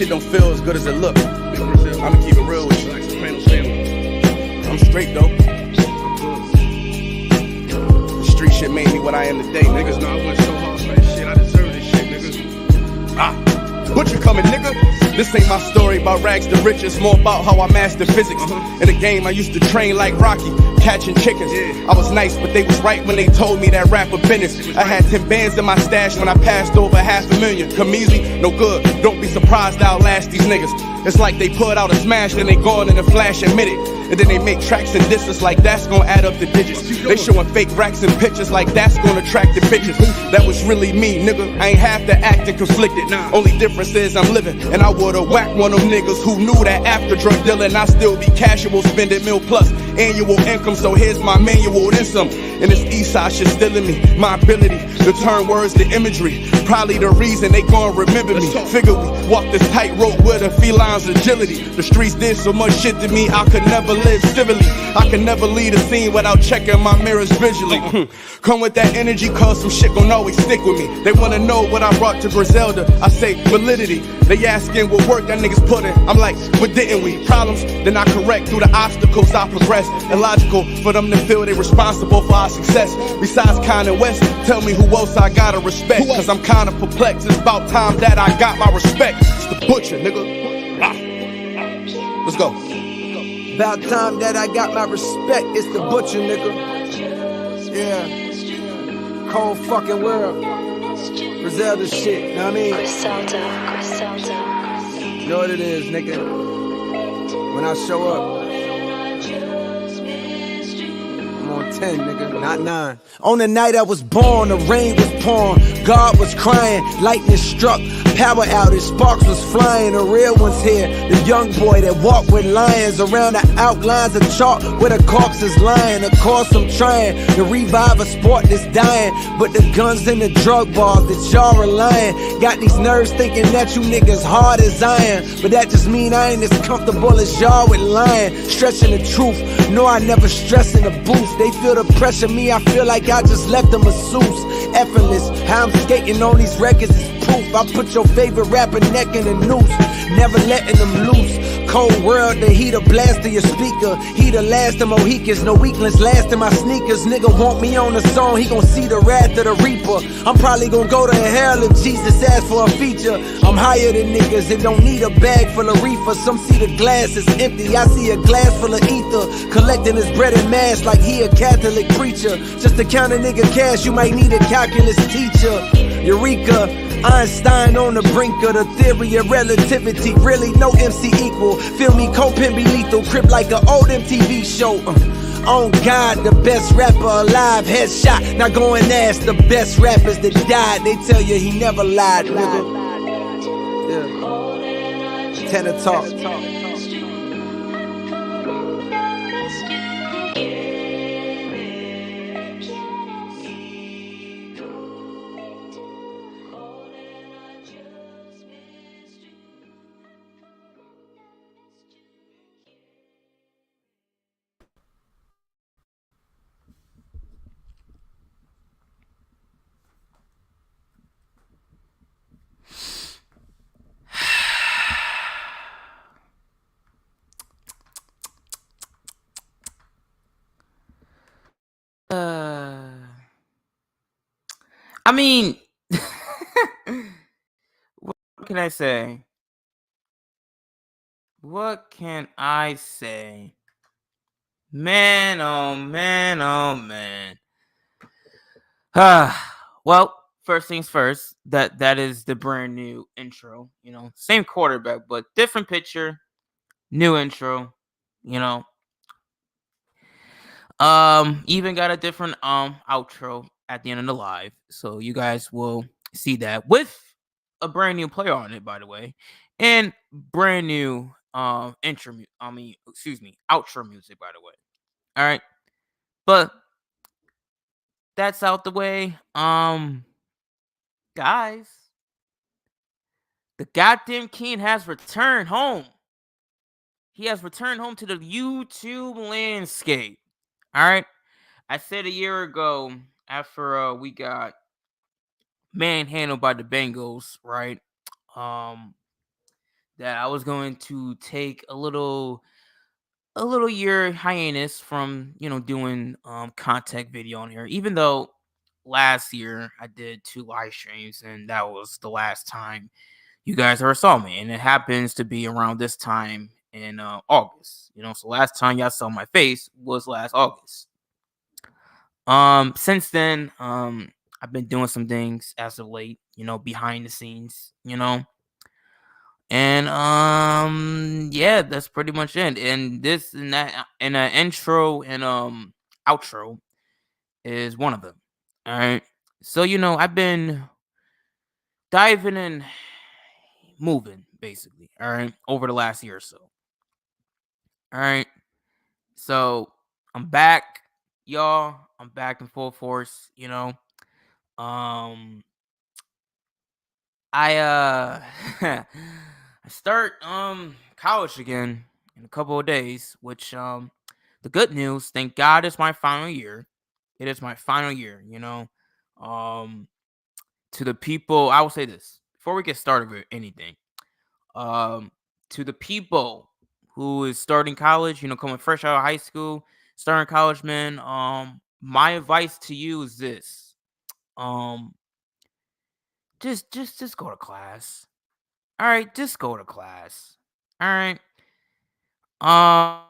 shit don't feel as good as it look. I'ma keep it real with you. I'm straight though. The street shit made me what I am today. Niggas know I went so hard for this shit. I deserve this shit, niggas. Butcher coming, nigga. This ain't my story about rags to riches, more about how I mastered physics. In the game, I used to train like Rocky, catching chickens. I was nice, but they was right when they told me that rapper business. I had 10 bands in my stash when I passed over $500,000. Come easy, no good. Don't be surprised I'll last these niggas. It's like they put out a smash, then they gone in a flash and minute. And then they make tracks and disses like that's gonna add up the digits. They showing fake racks and pictures like that's gonna attract the bitches. That was really me, nigga. I ain't have to act and conflicted. Only difference is I'm living, and I would've whacked one of them niggas who knew that after drug dealing I still be casual, spending mil plus annual income. So here's my manual, then some. And this east side shit still in me. My ability to turn words to imagery, probably the reason they gon' remember me. Figure we walk this tightrope with a feline's agility. The streets did so much shit to me I could never live civilly. I can never leave a scene without checking my mirrors visually. Come with that energy, cause some shit gon' always stick with me. They wanna know what I brought to Griselda. I say validity. They asking what work that niggas put in. I'm like, what didn't we? Problems, then I correct. Through the obstacles I progress. Illogical for them to feel they responsible for our success. Besides Kanye West, tell me who else I gotta respect. Cause I'm kinda perplexed. It's about time that I got my respect. It's the butcher, nigga. Let's go. About time that I got my respect. It's the butcher, nigga. Yeah. Cold fucking world. Griselda shit, know what I mean? Griselda. You know what it is, nigga. When I show up, I'm on 10, nigga, not 9. On the night I was born, the rain was pouring, God was crying, lightning struck, power outage, sparks was flying. The real one's here, the young boy that walked with lions around the outlines of chalk where the corpse is lying. Of course I'm trying to revive a sport that's dying, but the guns and the drug bars that y'all relying got these nerves thinking that you niggas hard as iron. But that just mean I ain't as comfortable as y'all with lying, stretching the truth. No, I never stress in the booth. They feel the pressure, me, I feel like I just left a masseuse. Effortless, how I'm skating on these records is proof. I put your favorite rapper neck in a noose, never letting them loose. Cold world, the heater blast to your speaker. He the last of Mohicans, no weakness last in my sneakers. Nigga want me on the song, he gon' see the wrath of the reaper. I'm probably gon' go to hell if Jesus asks for a feature. I'm higher than niggas that don't need a bag full of reefer. Some see the glass is empty, I see a glass full of ether. Collecting his bread and mass like he a Catholic preacher. Just to count a nigga cash, you might need a calculus teacher. Eureka, Einstein on the brink of the theory of relativity. Really no MC equal. Feel me, Copen be lethal. Crip like an old MTV show. On God, the best rapper alive. Headshot, now go and ask the best rappers that died. They tell you he never lied, nigga. Yeah. Tenor talk. I mean, what can I say? What can I say? Man, oh man, oh man. Well, first things first, that is the brand new intro, you know. Same quarterback, but different picture, new intro, you know. Even got a different outro at the end of the live. So you guys will see that with a brand new player on it, by the way. And brand new outro music, by the way. All right. But that's out the way. Guys, the goddamn king has returned home. He has returned home to the YouTube landscape. All right. I said a year ago after we got manhandled by the Bengals, right? that I was going to take a little year hiatus from doing content video on here, even though last year I did 2 live streams and that was the last time you guys ever saw me, and it happens to be around this time in August. So last time y'all saw my face was last August. Since then, I've been doing some things as of late, behind the scenes, and yeah, that's pretty much it. And this and that, and an intro and outro is one of them. All right. So I've been diving and moving basically. All right, over the last year or so. All right. So I'm back, y'all. I'm back in full force. Um, I I start college again in a couple of days, which the good news, thank God, it's my final year. It is my final year. Um to the people, I will say this before we get started with anything. Um to the people who is starting college, coming fresh out of high school, starting college, man, my advice to you is this. Um just go to class. All right, just go to class. All right. I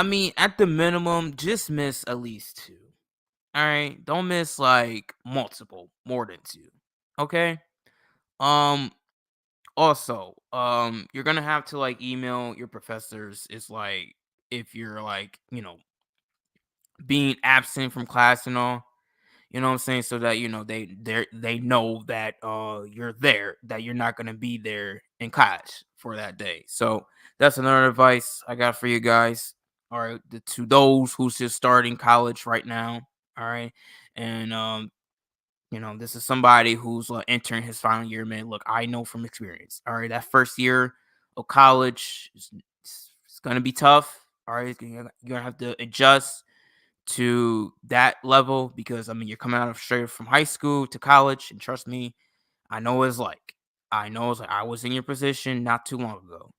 mean, at the minimum, just miss at least two. All right, don't miss like multiple, more than two. Okay. Um. Also, you're gonna have to like email your professors. It's like if you're like being absent from class and all. You know what I'm saying? So that they know that you're there, that you're not gonna be there in class for that day. So that's another advice I got for you guys. All right, to those who's just starting college right now. All right, and this is somebody who's entering his final year. Man, look, I know from experience. All right, that first year of college it's gonna be tough. All right, you're gonna have to adjust to that level because I mean you're coming out of straight from high school to college, and trust me, I know what it's like. I know it's like I was in your position not too long ago.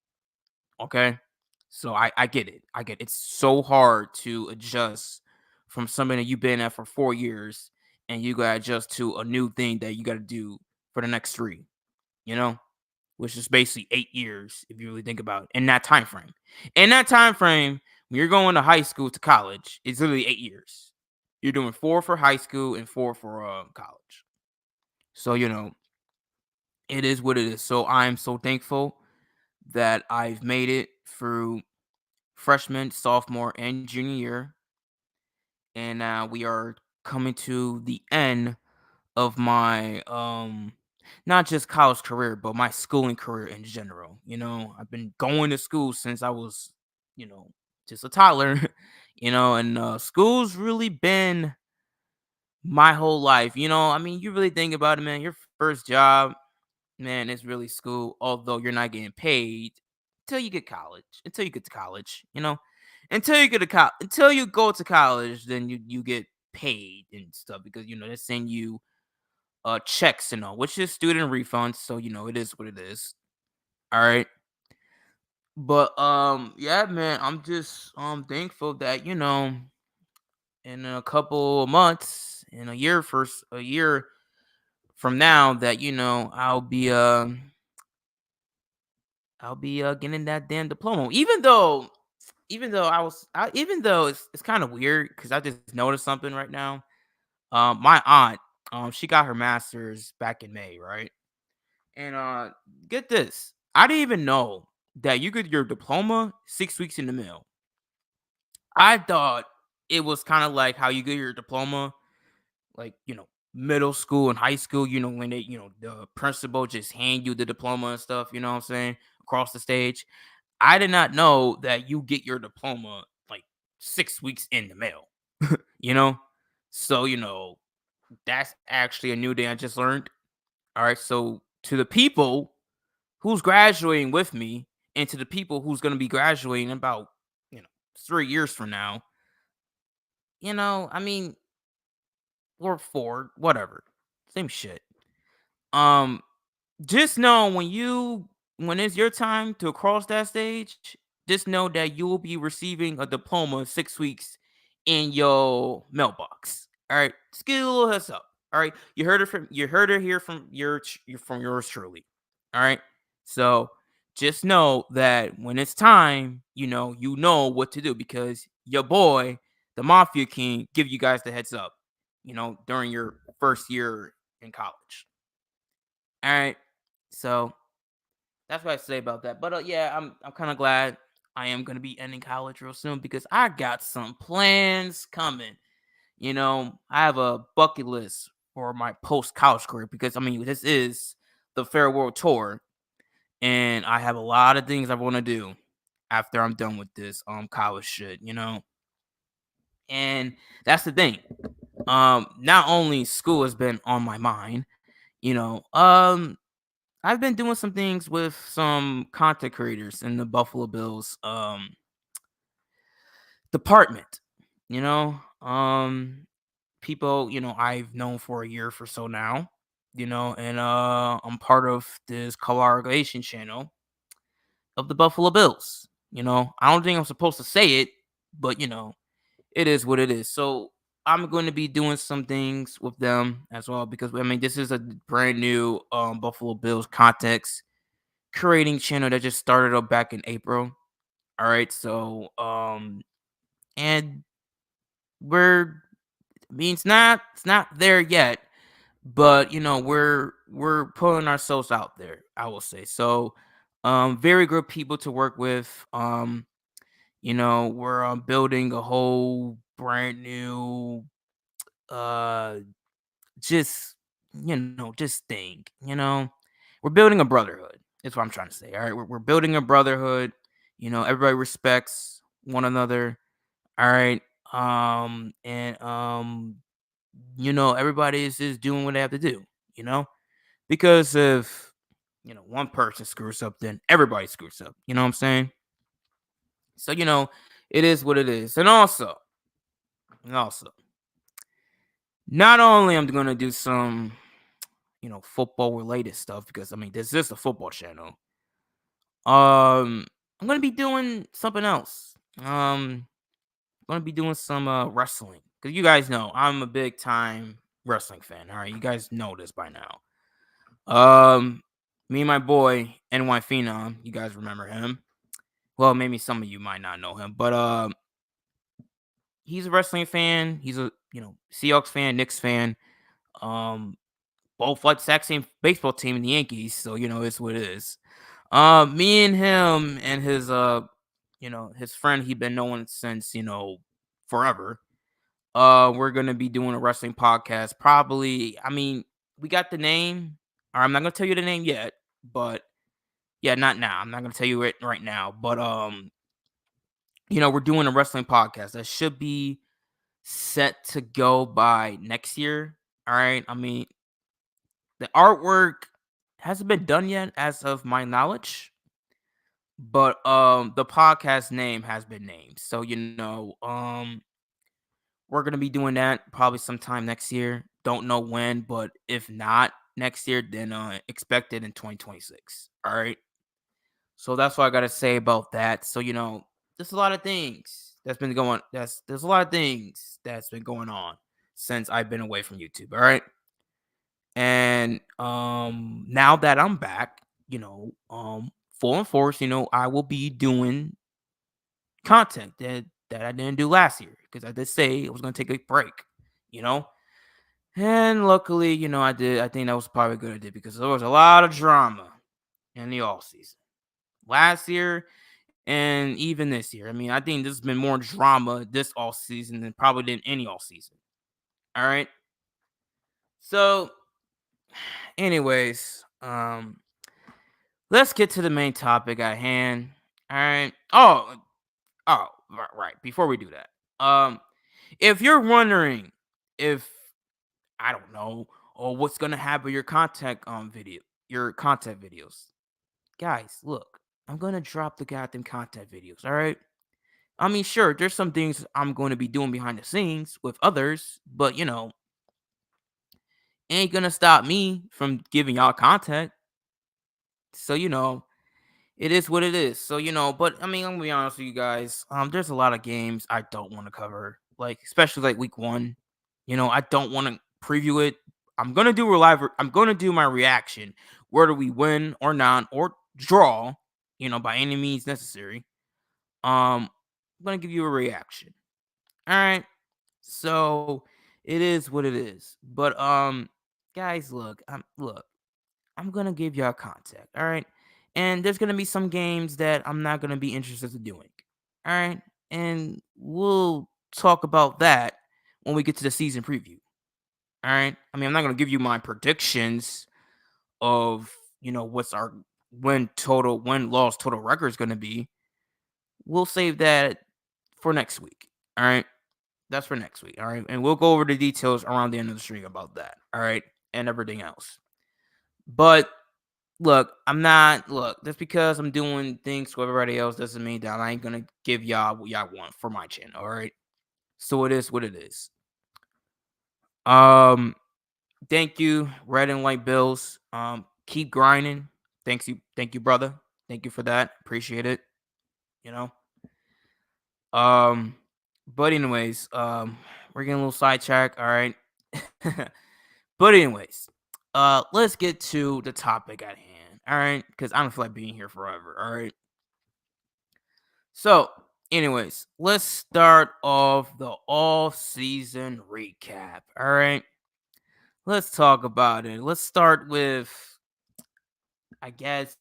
Okay, so I get it. I get it. It's so hard to adjust from something that you've been at for 4 years, and you gotta adjust to a new thing that you gotta do for the next three. You know, which is basically 8 years if you really think about it in that time frame. In that time frame, when you're going to high school to college, it's literally 8 years. You're doing 4 for high school and 4 for college. So it is what it is. So I'm so thankful that I've made it through freshman, sophomore, and junior year, and now we are coming to the end of my not just college career but my schooling career in general. I've been going to school since I was you know just a toddler. And school's really been my whole life. I mean, you really think about it, man. Your first job, man, is really school, although you're not getting paid until you get to college. Until you go to college, then you get paid and stuff because they send you checks and all, which is student refunds. So it is what it is. All right. But yeah, man, I'm just thankful that in a couple of months, in a year from now, that I'll be getting that damn diploma. Even though it's kind of weird because I just noticed something right now. My aunt, she got her master's back in May, right? And get this, I didn't even know that you get your diploma 6 weeks in the mail. I thought it was kind of like how you get your diploma, like middle school and high school. When they, the principal just hand you the diploma and stuff. You know what I'm saying? Across the stage. I did not know that you get your diploma like 6 weeks in the mail. You know, so that's actually a new thing I just learned. All right, so to the people who's graduating with me and to the people who's going to be graduating about, you know, 3 years from now, I mean, or four, whatever, same shit. Um, just know when it's your time to cross that stage, just know that you will be receiving a diploma 6 weeks in your mailbox. All right, just give you a little heads up. All right, you heard it here from from yours truly. All right, so just know that when it's time, you know what to do because your boy, the Mafia King, give you guys the heads up. During your first year in college. All right, so that's what I say about that. But yeah, I'm kind of glad I am gonna be ending college real soon because I got some plans coming. I have a bucket list for my post college career because I mean this is the Fair World Tour, and I have a lot of things I want to do after I'm done with this college shit. And that's the thing. Not only school has been on my mind, you know, um, I've been doing some things with some content creators in the Buffalo Bills department. You know, people I've known for a year for so now. And I'm part of this collaboration channel of the Buffalo Bills. I don't think I'm supposed to say it, but it is what it is. So I'm going to be doing some things with them as well because I mean this is a brand new Buffalo Bills context creating channel that just started up back in April. All right, so and we're I mean it's not there yet, but we're putting ourselves out there, I will say. So very good people to work with. We're building a whole brand new uh just just thing. We're building a brotherhood. That's what I'm trying to say. All right, we're building a brotherhood. Everybody respects one another. All right. And everybody is just doing what they have to do, you know? Because if one person screws up, then everybody screws up. You know what I'm saying? So, it is what it is. And also, not only I'm gonna do some, football related stuff, because I mean this is a football channel. I'm gonna be doing something else. I'm gonna be doing some wrestling. Because you guys know I'm a big time wrestling fan. All right, you guys know this by now. Me and my boy NY Phenom, you guys remember him? Well, maybe some of you might not know him, but he's a wrestling fan. He's a Seahawks fan, Knicks fan. Um, both like the exact same baseball team in the Yankees, so it's what it is. Me and him and his friend he'd been knowing since forever. We're gonna be doing a wrestling podcast. Probably, I mean, we got the name. Or I'm not gonna tell you the name yet, but yeah, not now. I'm not gonna tell you it right now. But we're doing a wrestling podcast that should be set to go by next year. All right. I mean, the artwork hasn't been done yet, as of my knowledge. But the podcast name has been named. So we're gonna be doing that probably sometime next year. Don't know when, but if not next year, then expect it in 2026. All right. So that's what I gotta say about that. So there's a lot of things that's been going. There's a lot of things that's been going on since I've been away from YouTube. All right. And now that I'm back, full in force, I will be doing content that I didn't do last year because I did say I was gonna take a break, you know. And luckily, I did. I think that was probably a good idea because there was a lot of drama in the off season last year and even this year. I mean, I think there's been more drama this off season than probably than any off season. All right. So, anyways, let's get to the main topic at hand. All right. Right. Before we do that, if you're wondering if I don't know or what's gonna happen with your content videos, guys, look, I'm gonna drop the goddamn content videos. All right. I mean, sure, there's some things I'm going to be doing behind the scenes with others, but ain't gonna stop me from giving y'all content. So It is what it is. So, but I mean, I'm gonna be honest with you guys. There's a lot of games I don't want to cover, like especially like week 1. I don't want to preview it. I'm gonna do I'm gonna do my reaction, whether we win or not or draw. By any means necessary. I'm gonna give you a reaction. All right. So it is what it is. But guys, look. I'm gonna give y'all contact, all right? And there's gonna be some games that I'm not gonna be interested in doing. All right. And we'll talk about that when we get to the season preview. All right. I mean, I'm not gonna give you my predictions of what's our win loss total record is gonna be. We'll save that for next week. All right. That's for next week. All right. And we'll go over the details around the end of the stream about that. All right. And everything else. But look, just because I'm doing things for everybody else doesn't mean that I ain't gonna give y'all what y'all want for my channel, all right? So it is what it is. Um, thank you, Red and White Bills. Keep grinding. Thank you, brother. Thank you for that. Appreciate it. You know. Um, but anyways, we're getting a little sidetracked, all right. But anyways, let's get to the topic at hand, all right? Because I don't feel like being here forever, all right. So, anyways, let's start off the off-season recap. All right. Let's talk about it. Let's start with, I guess,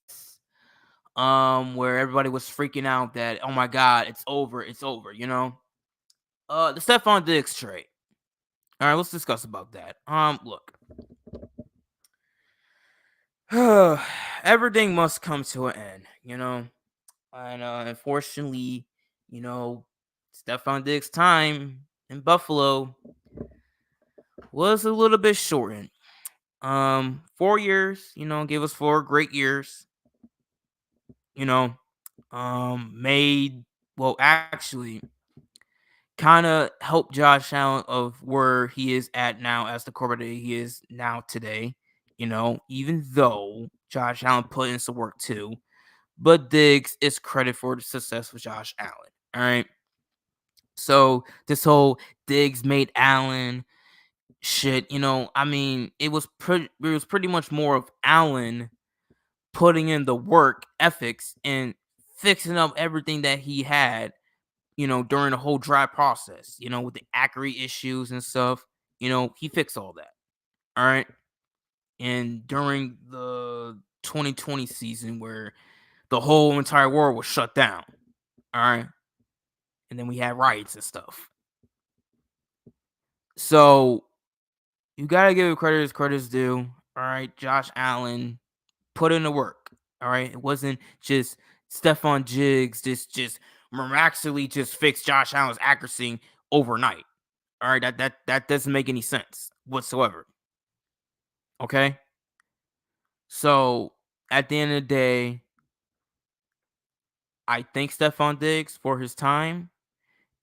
where everybody was freaking out that, oh my god, it's over, the Stefon Diggs trade. All right, let's discuss about that. Look. Everything must come to an end, and unfortunately, you know, Stefon Diggs' time in Buffalo was a little bit shortened. 4 years, gave us 4 great years. You know, made actually kind of helped Josh Allen of where he is at now as the quarterback he is now today. Even though Josh Allen put in some work too, but Diggs is credit for the success with Josh Allen. All right. So this whole Diggs made Allen shit, I mean, it was pretty much more of Allen putting in the work ethics and fixing up everything that he had, during the whole drive process, with the accuracy issues and stuff. He fixed all that. All right. And during the 2020 season where the whole entire world was shut down. All right. And then we had riots and stuff. So you gotta give credit as credit's due. All right. Josh Allen put in the work. All right. It wasn't just Stefon Diggs just miraculously just fixed Josh Allen's accuracy overnight. All right. That doesn't make any sense whatsoever. Okay. So at the end of the day, I thank Stefon Diggs for his time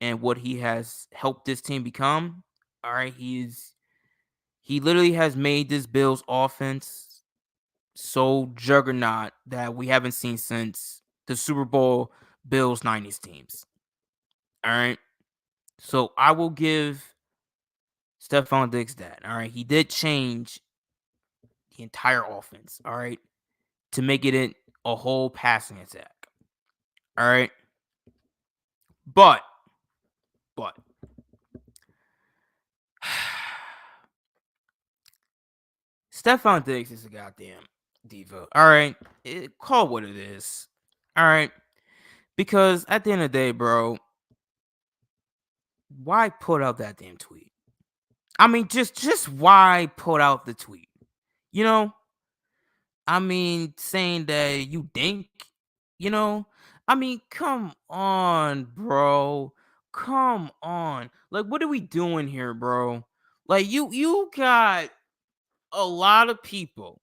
and what he has helped this team become. All right, he literally has made this Bills offense so juggernaut that we haven't seen since the Super Bowl Bills 90s teams. All right. So I will give Stefon Diggs that. All right. He did change the entire offense. All right. To make it a whole passing attack. All right. But Stefon Diggs is a goddamn diva. All right. Call what it is. All right. Because at the end of the day, bro, why put out that damn tweet? I mean, just why put out the tweet? You know? I mean, saying that you think, you know? I mean, come on, bro. Come on. Like, what are we doing here, bro? Like, you got a lot of people,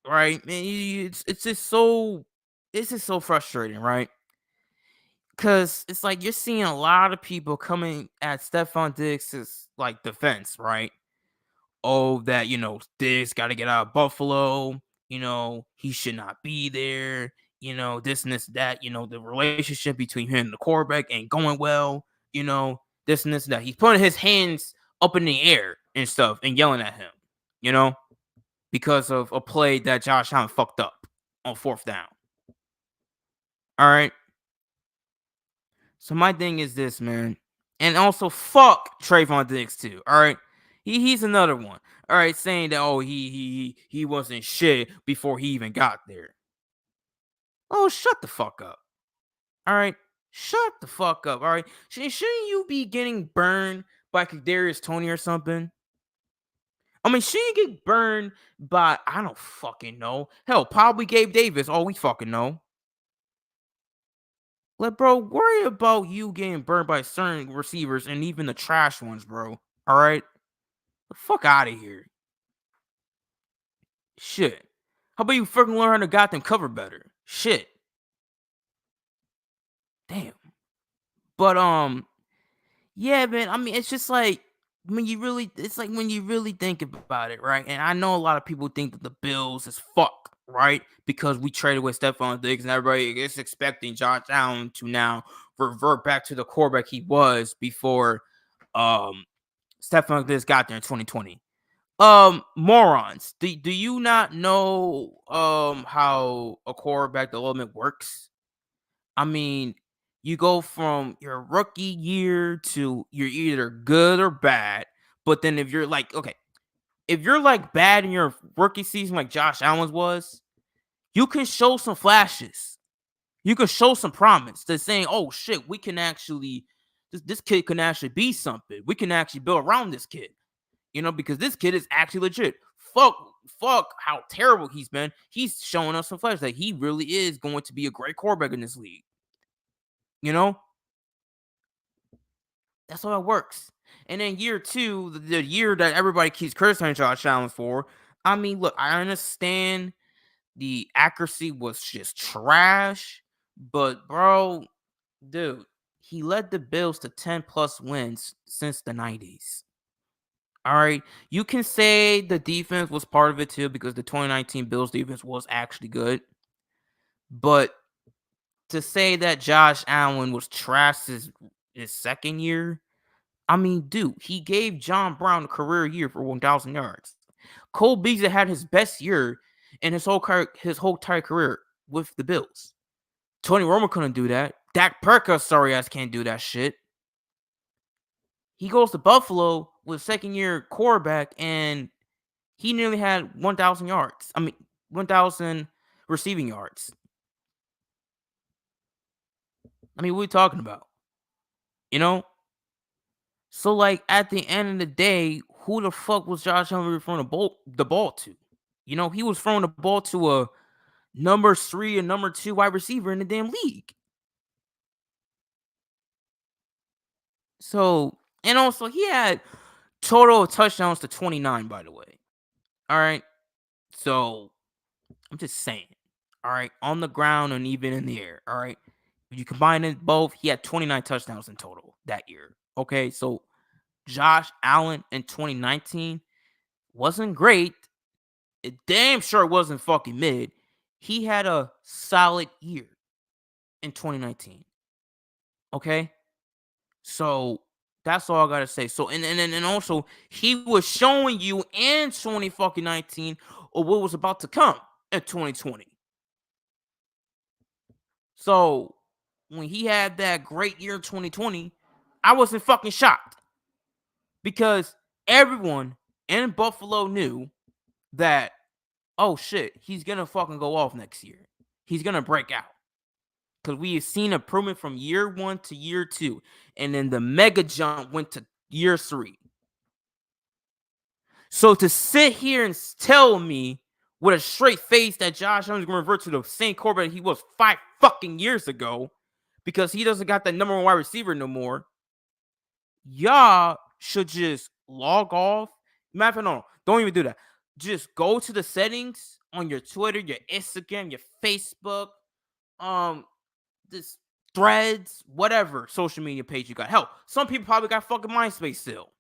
right? Man, it's just so frustrating, right? Because it's like you're seeing a lot of people coming at Stefon Diggs' like defense, right? Oh, that Diggs got to get out of Buffalo. He should not be there. this and this, that, the relationship between him and the quarterback ain't going well, this and this, that. He's putting his hands up in the air and stuff and yelling at him, because of a play that Josh Allen fucked up on 4th down. All right. So my thing is this, man. And also fuck Trayvon Diggs too. All right. He's another one. All right, saying that he wasn't shit before he even got there. Oh, shut the fuck up. All right. Shut the fuck up. All right. Shouldn't you be getting burned by Kadarius Toney or something? I mean, shouldn't you get burned by, I don't fucking know. Hell, probably Gabe Davis. All we fucking know. Like, bro, worry about you getting burned by certain receivers and even the trash ones, bro. All right? The fuck out of here. Shit. How about you freaking learn how to goddamn cover better? Shit. Damn. But, yeah, man, I mean, it's just like, when you really think about it, right? And I know a lot of people think that the Bills is fuck, right? Because we traded with Stefon Diggs and everybody is expecting Josh Allen to now revert back to the quarterback he was before Stefon Diggs got there in 2020. Morons. Do you not know how a quarterback development works? I mean, you go from your rookie year to you're either good or bad. But then if you're like, okay, if you're like bad in your rookie season like Josh Allen was, you can show some flashes. You can show some promise to saying, oh shit, we can actually, this kid can actually be something. We can actually build around this kid. Because this kid is actually legit. Fuck how terrible he's been. He's showing us some flash that he really is going to be a great quarterback in this league. That's how it works. And then year 2, the year that everybody keeps criticizing Josh Allen for, I mean, look, I understand the accuracy was just trash, but bro, dude, he led the Bills to 10 plus wins since the 90s. All right, you can say the defense was part of it too because the 2019 Bills defense was actually good. But to say that Josh Allen was trash his second year, I mean, dude, he gave John Brown a career year for 1,000 yards. Cole Beasley had his best year in his whole entire career with the Bills. Tony Romo couldn't do that. Dak Prescott, sorry ass, can't do that shit. He goes to Buffalo with second-year quarterback, and he nearly had 1,000 yards. I mean, 1,000 receiving yards. I mean, what are we talking about? So, like, at the end of the day, who the fuck was Josh Allen throwing the ball to? He was throwing the ball to a number 3 and number 2 wide receiver in the damn league. So, and also, he had total touchdowns to 29, by the way. All right. So, I'm just saying. All right. On the ground and even in the air. All right. If you combine it both, he had 29 touchdowns in total that year. Okay. So, Josh Allen in 2019 wasn't great. It damn sure wasn't fucking mid. He had a solid year in 2019. Okay? So that's all I gotta say. So and also he was showing you in 2019 or what was about to come in 2020. So when he had that great year in 2020, I wasn't fucking shocked. Because everyone in Buffalo knew that, oh shit, he's gonna fucking go off next year. He's gonna break out. Because we have seen improvement from year 1 to year 2. And then the mega jump went to year 3. So to sit here and tell me with a straight face that Josh Allen is going to revert to the same quarterback he was 5 fucking years ago because he doesn't got that number 1 wide receiver no more, y'all should just log off. Matter of fact, no, don't even do that. Just go to the settings on your Twitter, your Instagram, your Facebook, this Threads, whatever social media page you got. Hell, some people probably got fucking MySpace still.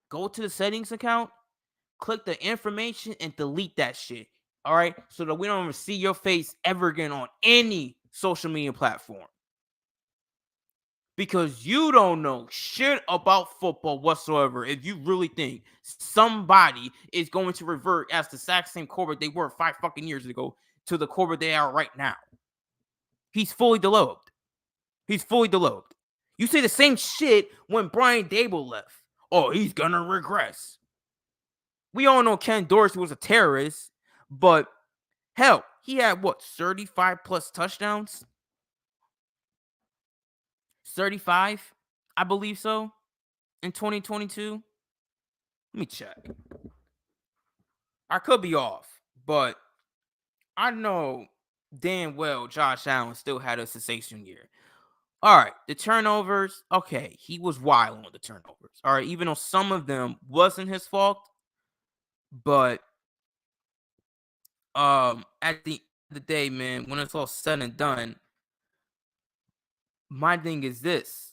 Go to the settings account, click the information, and delete that shit. All right, so that we don't even see your face ever again on any social media platform. Because you don't know shit about football whatsoever if you really think somebody is going to revert as the exact same quarterback they were 5 fucking years ago to the quarterback they are right now. He's fully developed. He's fully developed. You say the same shit when Brian Dable left. Oh, he's gonna regress. We all know Ken Dorsey was a terrorist, but hell, he had what, 35 plus touchdowns? 35? I believe so. In 2022. Let me check. I could be off, but I know damn well Josh Allen still had a sensational year. All right, the turnovers. Okay, he was wild on the turnovers. All right, even though some of them wasn't his fault, but at the end of the day, man, when it's all said and done, my thing is this: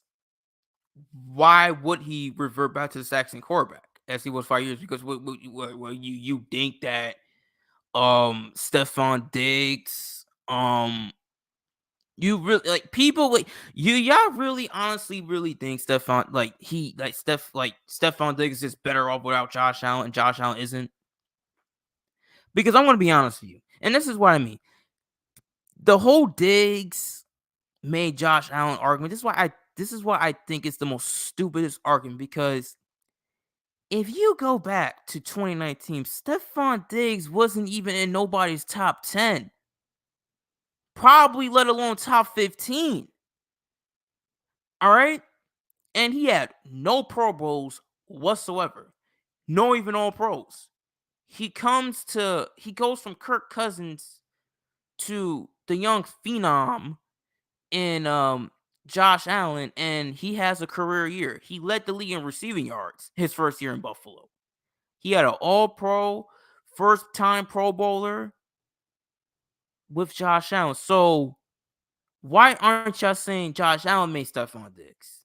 why would he revert back to the Saxon quarterback as he was 5 years? Because you think that Stefon Diggs, you really like people like y'all really honestly really think Stefon Stefon Diggs is better off without Josh Allen and Josh Allen isn't? Because I'm gonna be honest with you, and this is what I mean. The whole Diggs made Josh Allen argument. This is why I think it's the most stupidest argument, because if you go back to 2019, Stefon Diggs wasn't even in nobody's top 10. Probably let alone top 15. All right? And he had no Pro Bowls whatsoever. No even all pros. He goes from Kirk Cousins to the young phenom in Josh Allen, and he has a career year. He led the league in receiving yards his first year in Buffalo. He had an all-pro, first-time Pro Bowler with Josh Allen. So why aren't y'all saying Josh Allen made Stephon Diggs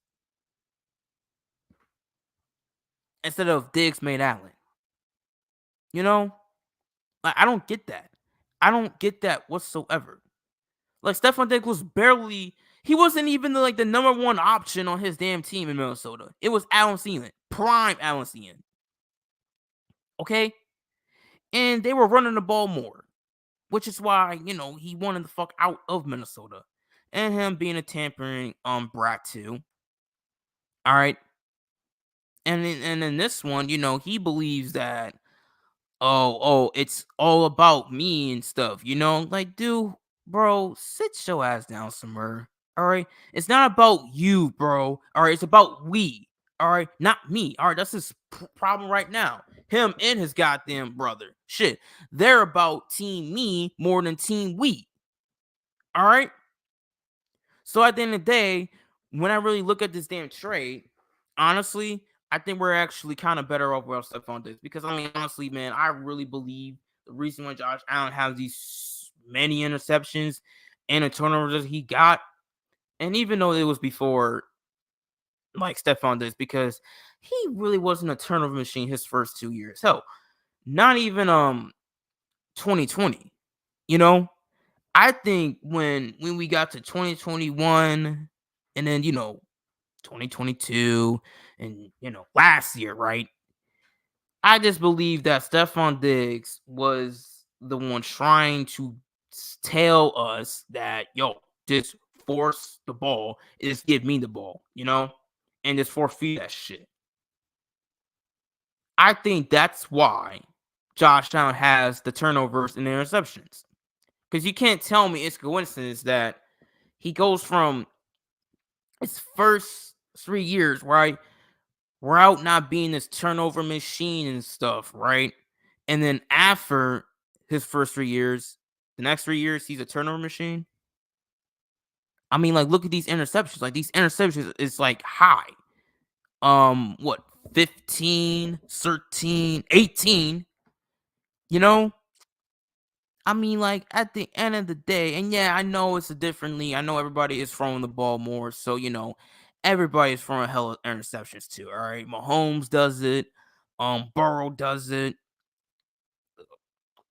instead of Diggs made Allen? You know? Like, I don't get that. I don't get that whatsoever. Like, Stephon Diggs was he wasn't even the number one option on his damn team in Minnesota. It was Allen Thielen. Prime Allen Thielen. Okay? And they were running the ball more, which is why, he wanted the fuck out of Minnesota. And him being a tampering brat too. All right. And in this one, he believes that, it's all about me and stuff, like, dude, bro, sit your ass down somewhere. All right. It's not about you, bro. All right. It's about we. All right. Not me. All right. That's his problem right now. Him and his goddamn brother. Shit. They're about team me more than team we. All right. So at the end of the day, when I really look at this damn trade, honestly, I think we're actually kind of better off without Stephon Diggs. Because, I mean, honestly, man, I really believe the reason why Josh Allen has these many interceptions and the turnovers that he got, and even though it was before, like, Stephon Diggs, because he really wasn't a turnover machine his first 2 years. Hell, not even 2020, I think when we got to 2021 and then, 2022 and, last year, right? I just believe that Stephon Diggs was the one trying to tell us that, just force the ball, just give me the ball, and just forfeit that shit. I think that's why Josh Allen has the turnovers and the interceptions. Because you can't tell me it's coincidence that he goes from his first 3 years, right? Route not being this turnover machine and stuff, right? And then after his first 3 years, the next 3 years, he's a turnover machine. I mean, like, look at these interceptions. Like, these interceptions is like high. What? 15, 13, 18. I mean, like, at the end of the day, and yeah, I know it's a different league. I know everybody is throwing the ball more, so everybody's throwing hella interceptions too. All right, Mahomes does it, Burrow does it,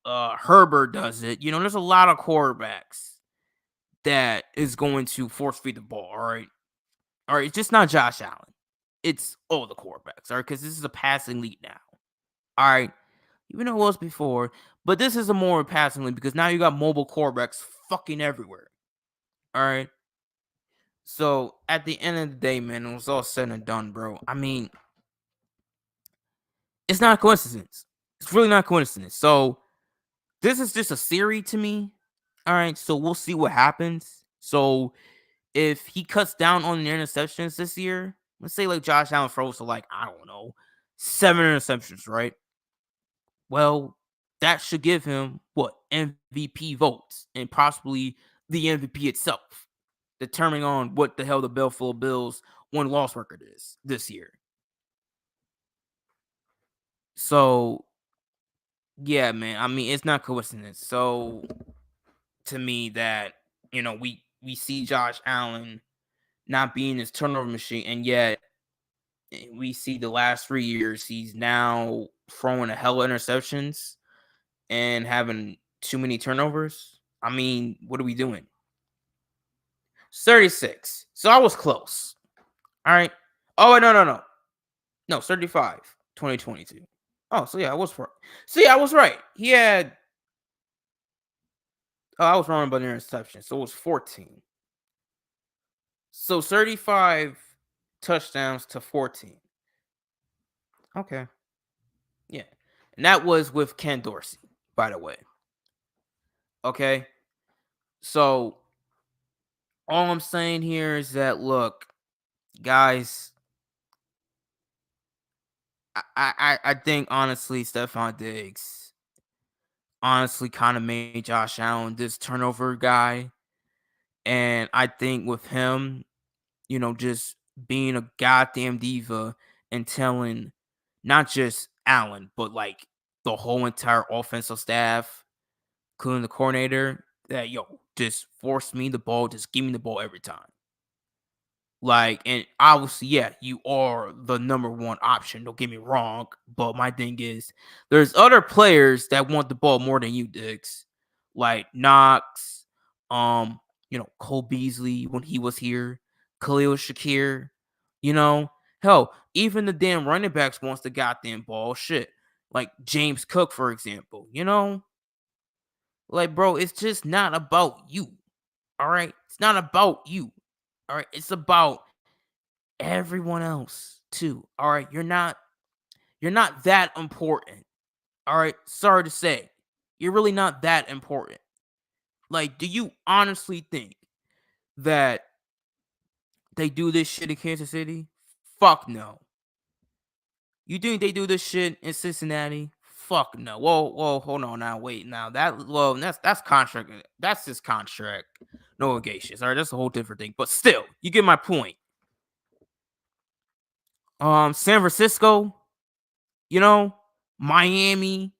Herbert does it. There's a lot of quarterbacks that is going to force feed the ball. All right. It's just not Josh Allen. It's all the quarterbacks. All right. Because this is a passing league now. All right. Even though it was before. But this is a more passing league because now you got mobile quarterbacks fucking everywhere. All right. So at the end of the day, man, it was all said and done, bro. I mean, it's not a coincidence. It's really not a coincidence. So this is just a series to me. All right. So we'll see what happens. So if he cuts down on the interceptions this year, let's say like Josh Allen throws to like, I don't know, 7 interceptions, right? Well, that should give him what? MVP votes and possibly the MVP itself, determining on what the hell the Buffalo Bills win-loss record is this year. So, yeah, man. I mean, it's not coincidence. So, to me, that we see Josh Allen not being this turnover machine, and yet we see the last 3 years he's now throwing a hell of interceptions and having too many turnovers. I mean, what are we doing? 36. So I was close. All right. Oh, wait, no. No, 35. 2022. Oh, so yeah, I was right. See, I was right. He had. Oh, I was wrong about the interception. So it was 14. So 35 touchdowns to 14. Okay. Yeah. And that was with Ken Dorsey, by the way. Okay. So all I'm saying here is that, look, guys, I think honestly, Stefon Diggs honestly kind of made Josh Allen this turnover guy. And I think with him, just being a goddamn diva and telling not just Allen, but like the whole entire offensive staff, including the coordinator, that just force me the ball, just give me the ball every time. Like, and obviously, yeah, you are the number one option. Don't get me wrong, but my thing is, there's other players that want the ball more than you, Diggs, like Knox, Cole Beasley when he was here, Khalil Shakir, hell, even the damn running backs wants the goddamn ball. Shit, like James Cook, for example, like, bro, it's just not about you. All right, it's not about you. All right, it's about everyone else too. All right, you're not that important. All right, sorry to say, you're really not that important. Like, do you honestly think that they do this shit in Kansas City? Fuck no. You think they do this shit in Cincinnati? Fuck no. Whoa, hold on now. Wait, now that's contract. That's just contract negotiations. All right, that's a whole different thing. But still, you get my point. San Francisco, Miami.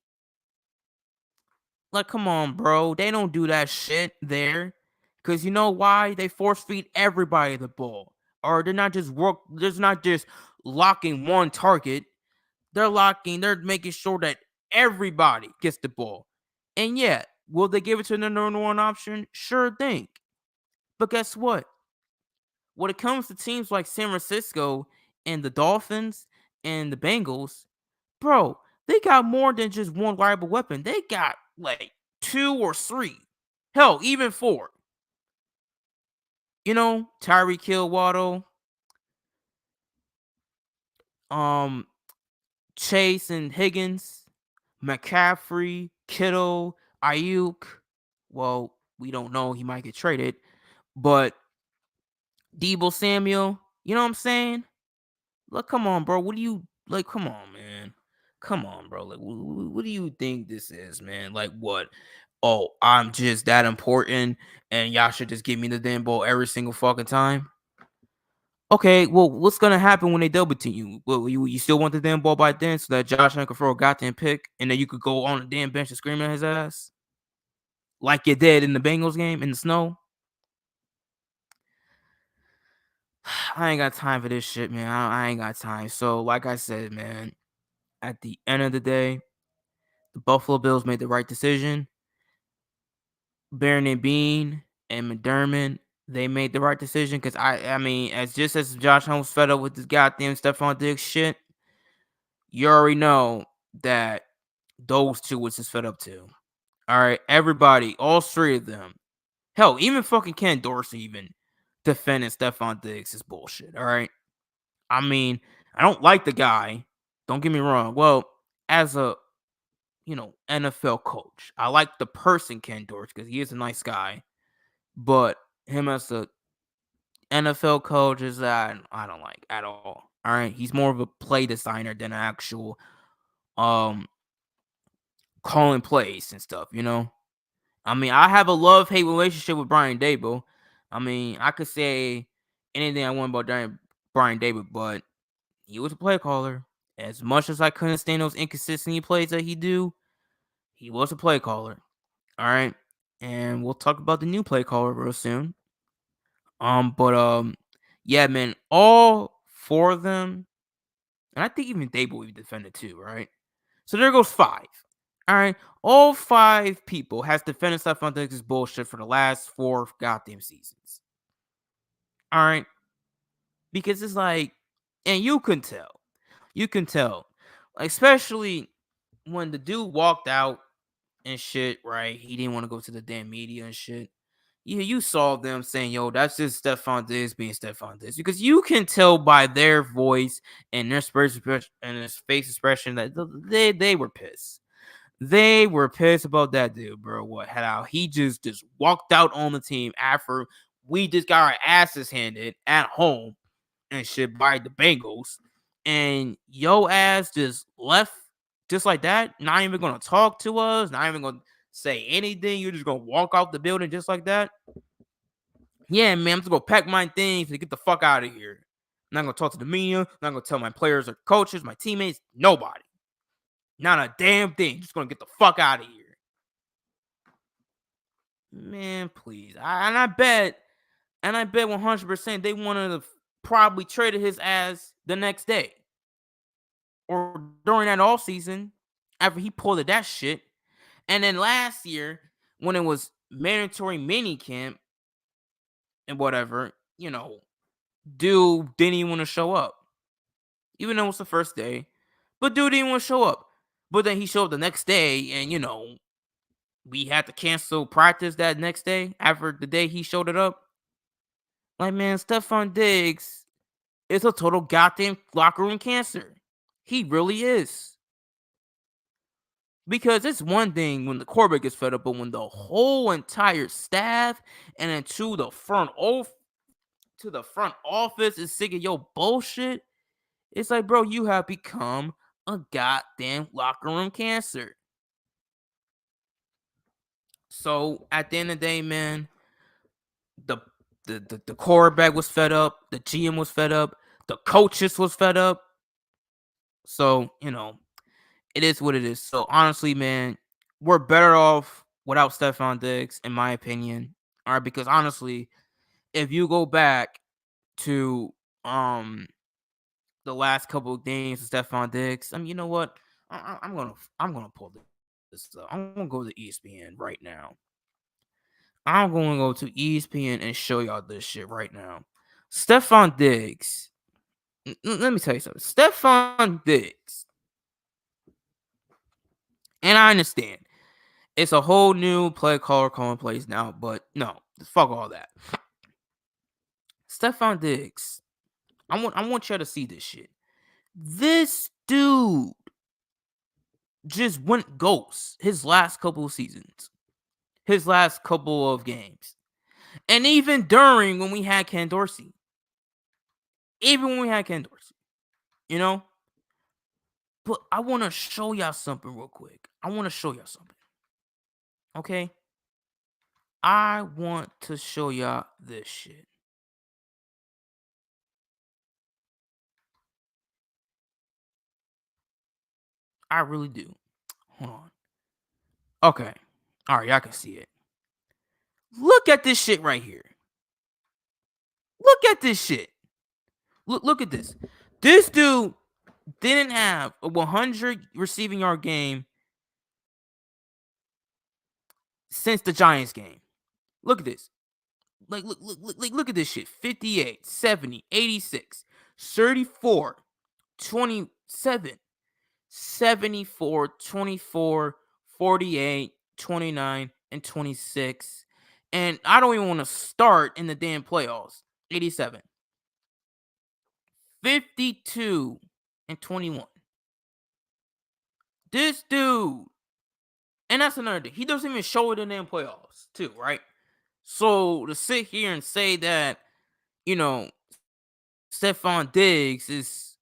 Like, come on, bro. They don't do that shit there. Because you know why? They force feed everybody the ball. Or they're not just locking one target. They're making sure that everybody gets the ball. And yeah, will they give it to the number one option? Sure thing. But guess what? When it comes to teams like San Francisco and the Dolphins and the Bengals, bro, they got more than just one viable weapon. They got like 2 or 3. Hell, even 4. Tyreek Hill, Waddle, Chase and Higgins, McCaffrey, Kittle, Ayuk. Well, we don't know. He might get traded. But Deebo Samuel, you know what I'm saying? Look, come on, bro. What do you like? Come on, man. Come on, bro. Like, what do you think this is, man? Like, what? Oh, I'm just that important, and y'all should just give me the damn ball every single fucking time. Okay, well, what's gonna happen when they double team you? Well, you still want the damn ball by then, so that Josh Allen can throw a goddamn pick, and then you could go on the damn bench and scream at his ass, like you did in the Bengals game in the snow. I ain't got time for this shit, man. I ain't got time. So, like I said, man, at the end of the day, The Buffalo Bills made the right decision. Baron and Bean and McDermott, they made the right decision because I mean, as Josh Holmes fed up with this goddamn Stefon Diggs shit, you already know that those two was just fed up too. All right, everybody, all three of them, hell, even fucking Ken Dorsey even defending Stefon Diggs is bullshit. All right, I mean, I don't like the guy. Don't get me wrong. Well, as a NFL coach, I like the person Ken Dorsey because he is a nice guy. But him as a NFL coach is that I don't like at all. All right, he's more of a play designer than an actual um calling plays and stuff. I mean, I have a love-hate relationship with Brian Dable. I mean, I could say anything I want about Brian Dable, but he was a play caller. As much as I couldn't stand those inconsistency plays that he was a play caller. All right, and we'll talk about the new play caller real soon. But yeah, man, all four of them, and I think even Dable even defended too, right? So there goes five. All right, all five people has defended Stephon Diggs' bullshit for the last 4 goddamn seasons. All right, because it's like, and you can tell, especially when the dude walked out and shit, right? He didn't want to go to the damn media and shit. Yeah, you saw them saying, "Yo, that's just Stefon Diggs being Stefon Diggs," because you can tell by their voice and their face expression that they were pissed. They were pissed about that dude, bro. How he just walked out on the team after we just got our asses handed at home and shit by the Bengals, and yo ass just left just like that. Not even gonna talk to us. Not even gonna say anything. You're just gonna walk out the building just like that. Yeah, man, I'm just gonna pack my things and get the fuck out of here. I'm not gonna talk to the media. I'm not gonna tell my players or coaches, my teammates, nobody. Not a damn thing. Just gonna get the fuck out of here. Man, please. I bet 100% they wanted to probably traded his ass the next day or during that off season after he pulled at that shit. And then last year, when it was mandatory mini camp and whatever, dude didn't even want to show up. Even though it was the first day. But dude didn't want to show up. But then he showed up the next day and, we had to cancel practice that next day after the day he showed it up. Like, man, Stefon Diggs is a total goddamn locker room cancer. He really is. Because it's one thing when the quarterback gets fed up, but when the whole entire staff and then to the front office is sick of your bullshit, it's like, bro, you have become a goddamn locker room cancer. So at the end of the day, man, the quarterback was fed up, the GM was fed up, the coaches was fed up. So, it is what it is. So honestly, man, we're better off without Stefon Diggs, in my opinion. All right, because honestly, if you go back to the last couple of games of Stefon Diggs, I mean, you know what? I'm gonna pull this up. I'm gonna go to ESPN right now. I'm gonna go to ESPN and show y'all this shit right now. Stefon Diggs. Let me tell you something. Stefon Diggs. And I understand. It's a whole new play caller calling plays now, but no, fuck all that. Stefon Diggs. I want y'all to see this shit. This dude just went ghost his last couple of seasons. His last couple of games. And even during when we had Ken Dorsey. Even when we had Ken Dorsey. But I want to show y'all something real quick. Okay? I want to show y'all this shit. I really do. Hold on. Okay. All right, y'all can see it. Look at this shit right here. Look at this shit. Look at this. This dude didn't have a 100 receiving yard game since the Giants game. Look at this. Look at this shit. 58, 70, 86, 34, 27, 74, 24, 48, 29, and 26. And I don't even want to start in the damn playoffs. 87, 52, and 21. This dude, and that's another thing. He doesn't even show it in the damn playoffs, too, right? So to sit here and say that, you know, Stefon Diggs is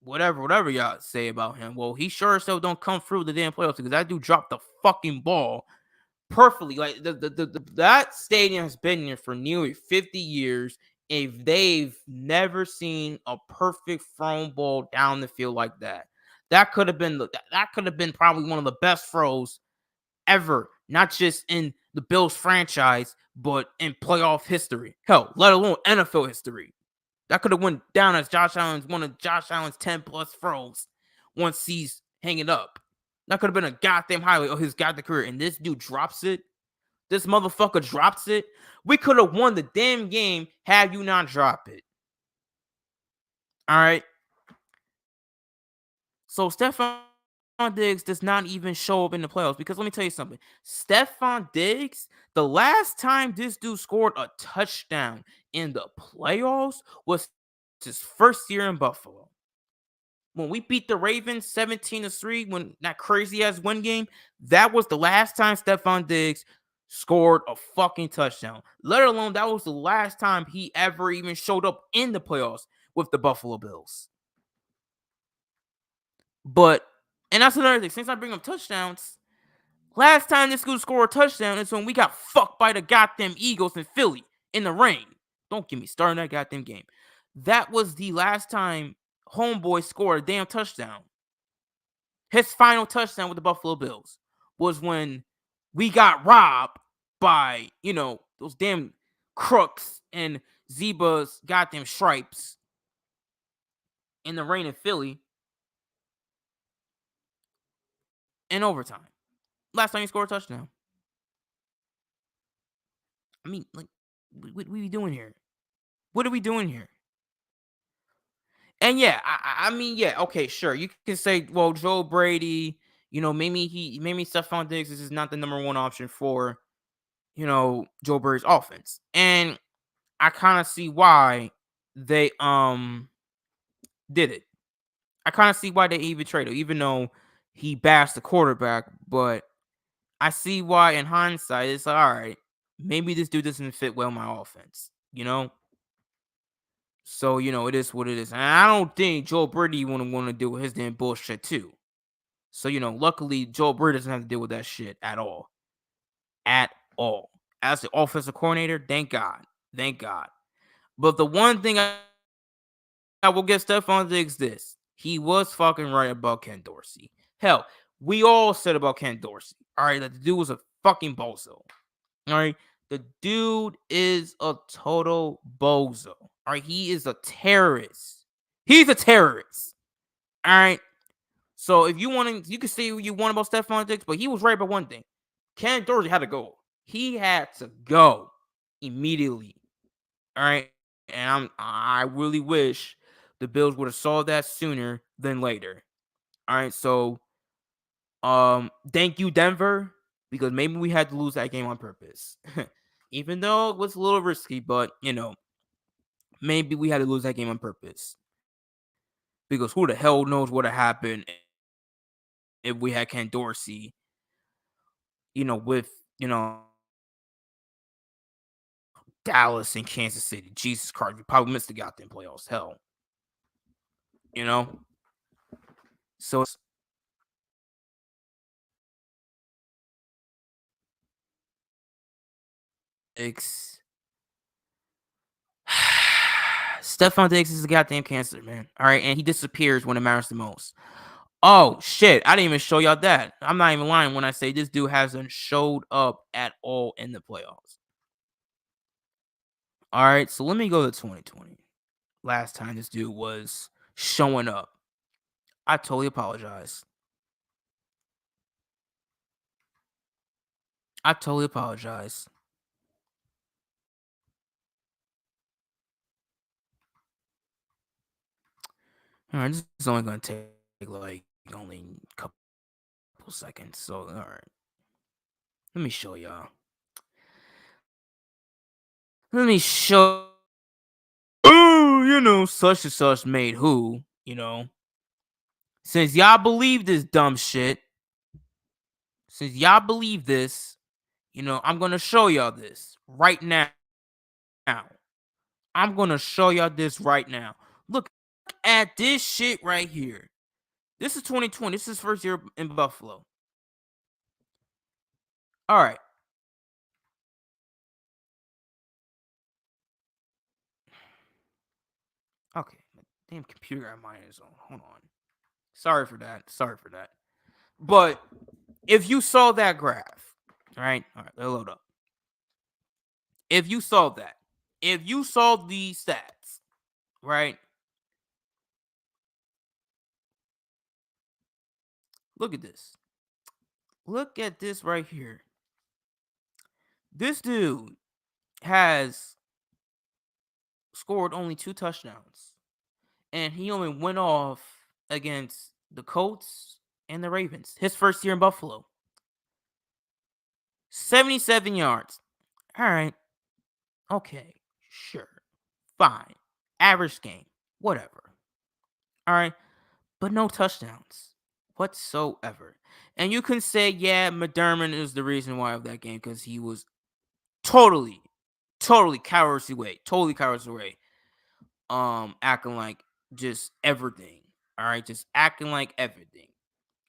whatever y'all say about him. Well, he sure as hell don't come through the damn playoffs because that dude dropped the fucking ball perfectly. Like that stadium has been here for nearly 50 years. If they've never seen a perfect thrown ball down the field like that, that could have been probably one of the best throws ever, not just in the Bills franchise, but in playoff history. Hell, let alone NFL history. That could have went down as one of Josh Allen's 10 plus throws once he's hanging up. That could have been a goddamn highlight of his goddamn career. And this dude drops it. This motherfucker drops it. We could have won the damn game had you not drop it. All right. So Stefon Diggs does not even show up in the playoffs because let me tell you something. Stefon Diggs, the last time this dude scored a touchdown in the playoffs was his first year in Buffalo. When we beat the Ravens 17-3, when that crazy ass win game, that was the last time Stefon Diggs scored a fucking touchdown. Let alone that was the last time he ever even showed up in the playoffs with the Buffalo Bills. But, and that's another thing. Since I bring up touchdowns, last time this dude scored a touchdown is when we got fucked by the goddamn Eagles in Philly in the rain. Don't get me started in that goddamn game. That was the last time homeboy scored a damn touchdown. His final touchdown with the Buffalo Bills was when we got robbed by, those damn crooks and Zeba's goddamn stripes in the rain in Philly in overtime. Last time he scored a touchdown. I mean, like, what are we doing here? What are we doing here? And yeah, I mean, yeah, okay, sure. You can say, well, Joe Brady, maybe Stephon Diggs is not the number one option for, Joe Brady's offense. And I kind of see why they did it. I kind of see why they even traded, even though he bashed the quarterback, but I see why in hindsight it's like, all right, maybe this dude doesn't fit well in my offense, So, it is what it is. And I don't think Joe Brady want to deal with his damn bullshit too. So, luckily Joe Brady doesn't have to deal with that shit at all. At all. As the offensive coordinator, thank God. Thank God. But the one thing I will give Stefon Diggs this. He was fucking right about Ken Dorsey. Hell, we all said about Ken Dorsey. All right, that the dude was a fucking bozo. All right, the dude is a total bozo. All right, he is a terrorist. He's a terrorist. All right. So if you you can say what you want about Stefon Diggs, but he was right about one thing. Ken Dorsey had to go. He had to go immediately. All right. And I really wish the Bills would have saw that sooner than later. All right. So thank you, Denver, because maybe we had to lose that game on purpose. Even though it was a little risky, but maybe we had to lose that game on purpose. Because who the hell knows what would have happened if we had Ken Dorsey, with, Dallas and Kansas City. Jesus Christ, we probably missed the goddamn playoffs. Hell. So it's Stefon Diggs is a goddamn cancer, man. All right, and he disappears when it matters the most. Oh shit, I didn't even show y'all that. I'm not even lying when I say this dude hasn't showed up at all in the playoffs. All right, so let me go to 2020. Last time this dude was showing up. I totally apologize. I totally apologize. All right, this is only gonna take like only a couple seconds. So, all right, let me show y'all. Let me show. Oh, such and such made who. Since y'all believe this dumb shit, since y'all believe this, I'm gonna show y'all this right now. I'm gonna show y'all this right now. Look at this shit right here. This is 2020. This is his first year in Buffalo. All right. Okay. My damn computer got mine is on. Hold on. Sorry for that. Sorry for that. But if you saw that graph, right? All right, let's load up. If you saw that, if you saw the stats, right? Look at this. Look at this right here. This dude has scored only 2 touchdowns. And he only went off against the Colts and the Ravens. His first year in Buffalo. 77 yards. All right. Okay. Sure. Fine. Average game. Whatever. All right. But no touchdowns whatsoever. And you can say, yeah, McDermott is the reason why of that game because he was totally cowardly way. Totally cowardly way. Acting like just everything. All right. Just acting like everything.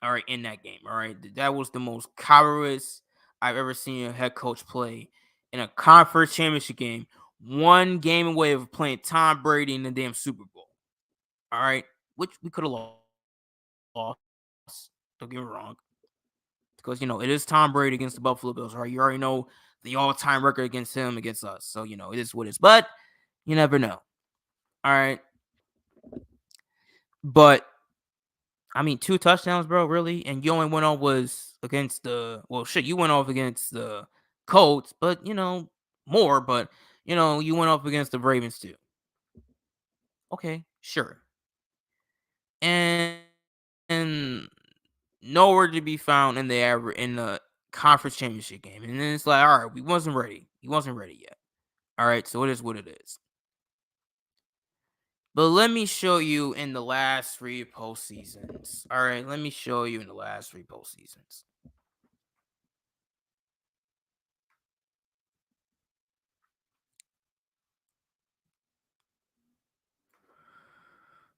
All right, in that game. All right. That was the most cowardice I've ever seen a head coach play in a conference championship game. One game away of playing Tom Brady in the damn Super Bowl. All right. Which we could have lost. Don't get me wrong. Because, it is Tom Brady against the Buffalo Bills. All right. You already know the all-time record against him, against us. So, it is what it is. But you never know. All right. But 2 touchdowns, bro, really? And you only went off was against you went off against the Colts, but, more, but, you went off against the Ravens too. Okay, sure. And nowhere to be found in the conference championship game. And then it's like, all right, we wasn't ready. He wasn't ready yet. All right, so it is what it is. But let me show you in the last 3 postseasons. All right, let me show you in the last 3 postseasons.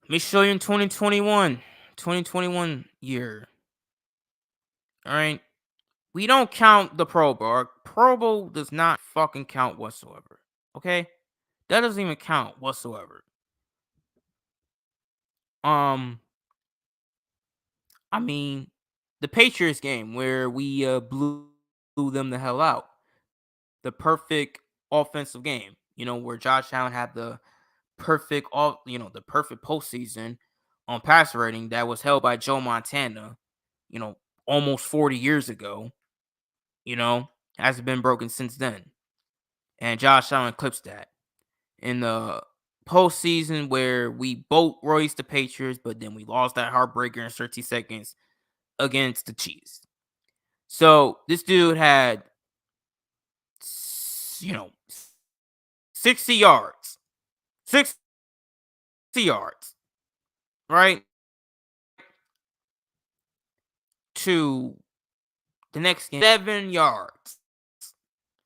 Let me show you in 2021 year. All right. We don't count the Pro Bowl. Our Pro Bowl does not fucking count whatsoever. Okay? That doesn't even count whatsoever. The Patriots game where we blew them the hell out. The perfect offensive game. Where Josh Allen had the perfect postseason on passer rating that was held by Joe Montana, almost 40 years ago, hasn't been broken since then. And Josh Allen clips that. In the postseason where we both roiced the Patriots, but then we lost that heartbreaker in 30 seconds against the Chiefs. So this dude had, 60 yards. 60 yards. Right? To the next game, 7 yards.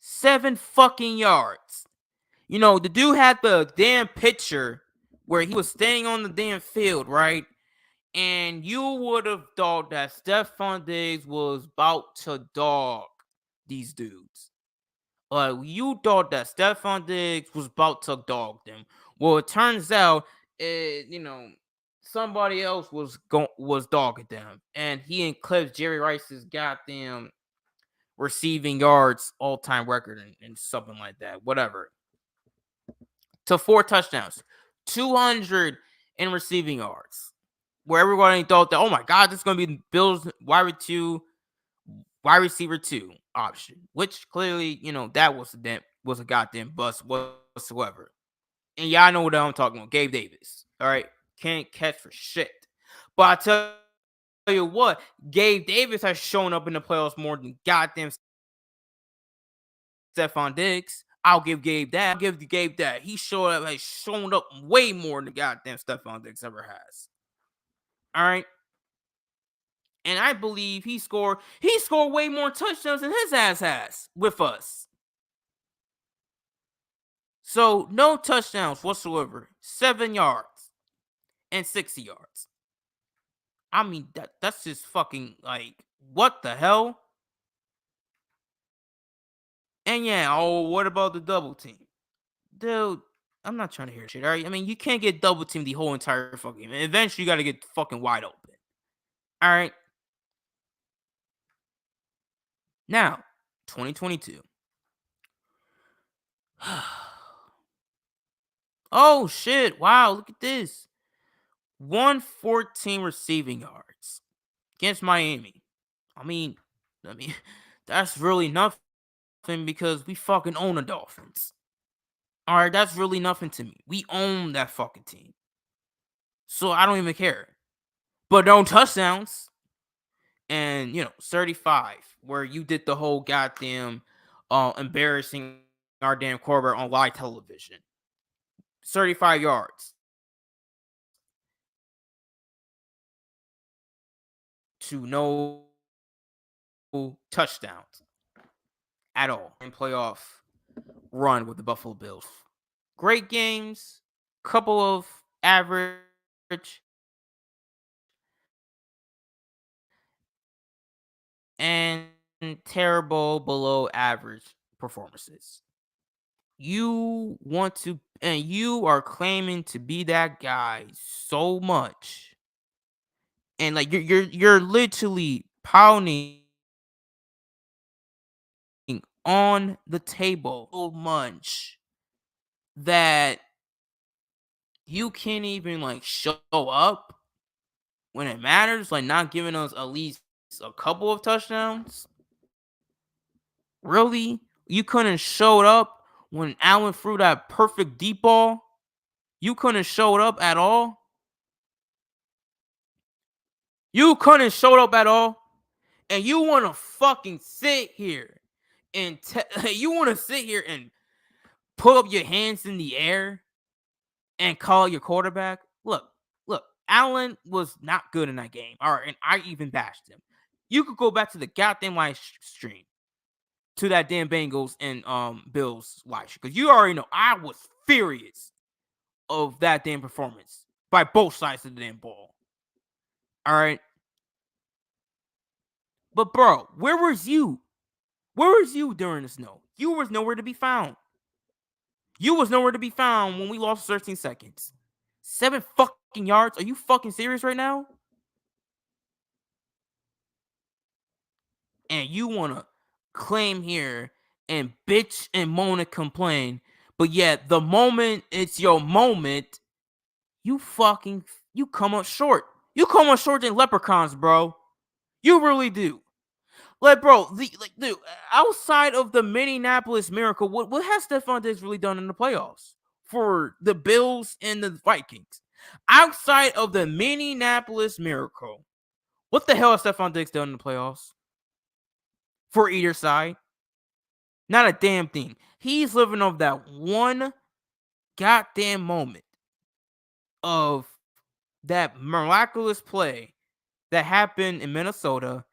7 fucking yards. The dude had the damn picture where he was staying on the damn field, right? And you would have thought that Stefon Diggs was about to dog these dudes. You thought that Stefon Diggs was about to dog them. Well, it turns out, somebody else was dogging them, and he eclipsed Jerry Rice's goddamn receiving yards all-time record and something like that. Whatever. To 4 touchdowns, 200 in receiving yards. Where everybody thought that, oh my God, this is going to be Bills wide receiver 2. option, which clearly, that was a goddamn bust whatsoever. And y'all know what I'm talking about. Gabe Davis. All right. Can't catch for shit. But I tell you what, Gabe Davis has shown up in the playoffs more than goddamn Stefon Diggs. I'll give Gabe that. He has shown up way more than goddamn Stefon Diggs ever has. All right. And I believe he scored way more touchdowns than his ass has with us. So no touchdowns whatsoever. 7 yards and 60 yards. I mean, that's just fucking like, what the hell? And yeah, what about the double team? Dude, I'm not trying to hear shit, all right? I mean, you can't get double teamed the whole entire fucking game. Eventually, you got to get fucking wide open. All right? Now, 2022. Oh, shit. Wow, look at this. 114 receiving yards against Miami. I mean, that's really nothing because we fucking own the Dolphins. All right, that's really nothing to me. We own that fucking team. So I don't even care. But no touchdowns. And, 35, where you did the whole goddamn embarrassing our damn quarterback on live television. 35 yards. To no touchdowns at all in playoff run with the Buffalo Bills. Great games, couple of average and terrible below average performances. You are claiming to be that guy so much. And like you're literally pounding on the table so much that you can't even like show up when it matters, like not giving us at least a couple of touchdowns. Really? You couldn't show up when Allen threw that perfect deep ball? You couldn't show up at all? You couldn't show up at all? And you want to fucking sit here and you want to sit here and put up your hands in the air and call your quarterback? Look, Allen was not good in that game. All right, and I even bashed him. You could go back to the goddamn live stream, to that damn Bengals and Bills live stream, because you already know I was furious of that damn performance by both sides of the damn ball. All right. But bro, where was you? Where was you during the snow? You was nowhere to be found. You was nowhere to be found when we lost 13 seconds. 7 fucking yards? Are you fucking serious right now? And you want to claim here and bitch and moan and complain, but yet the moment it's your moment, you come up short. You come up short than leprechauns, bro. You really do. Like, bro, dude, outside of the Minneapolis Miracle, what has Stefon Diggs really done in the playoffs for the Bills and the Vikings? Outside of the Minneapolis Miracle, what the hell has Stefon Diggs done in the playoffs for either side? Not a damn thing. He's living off that one goddamn moment of that miraculous play that happened in Minnesota,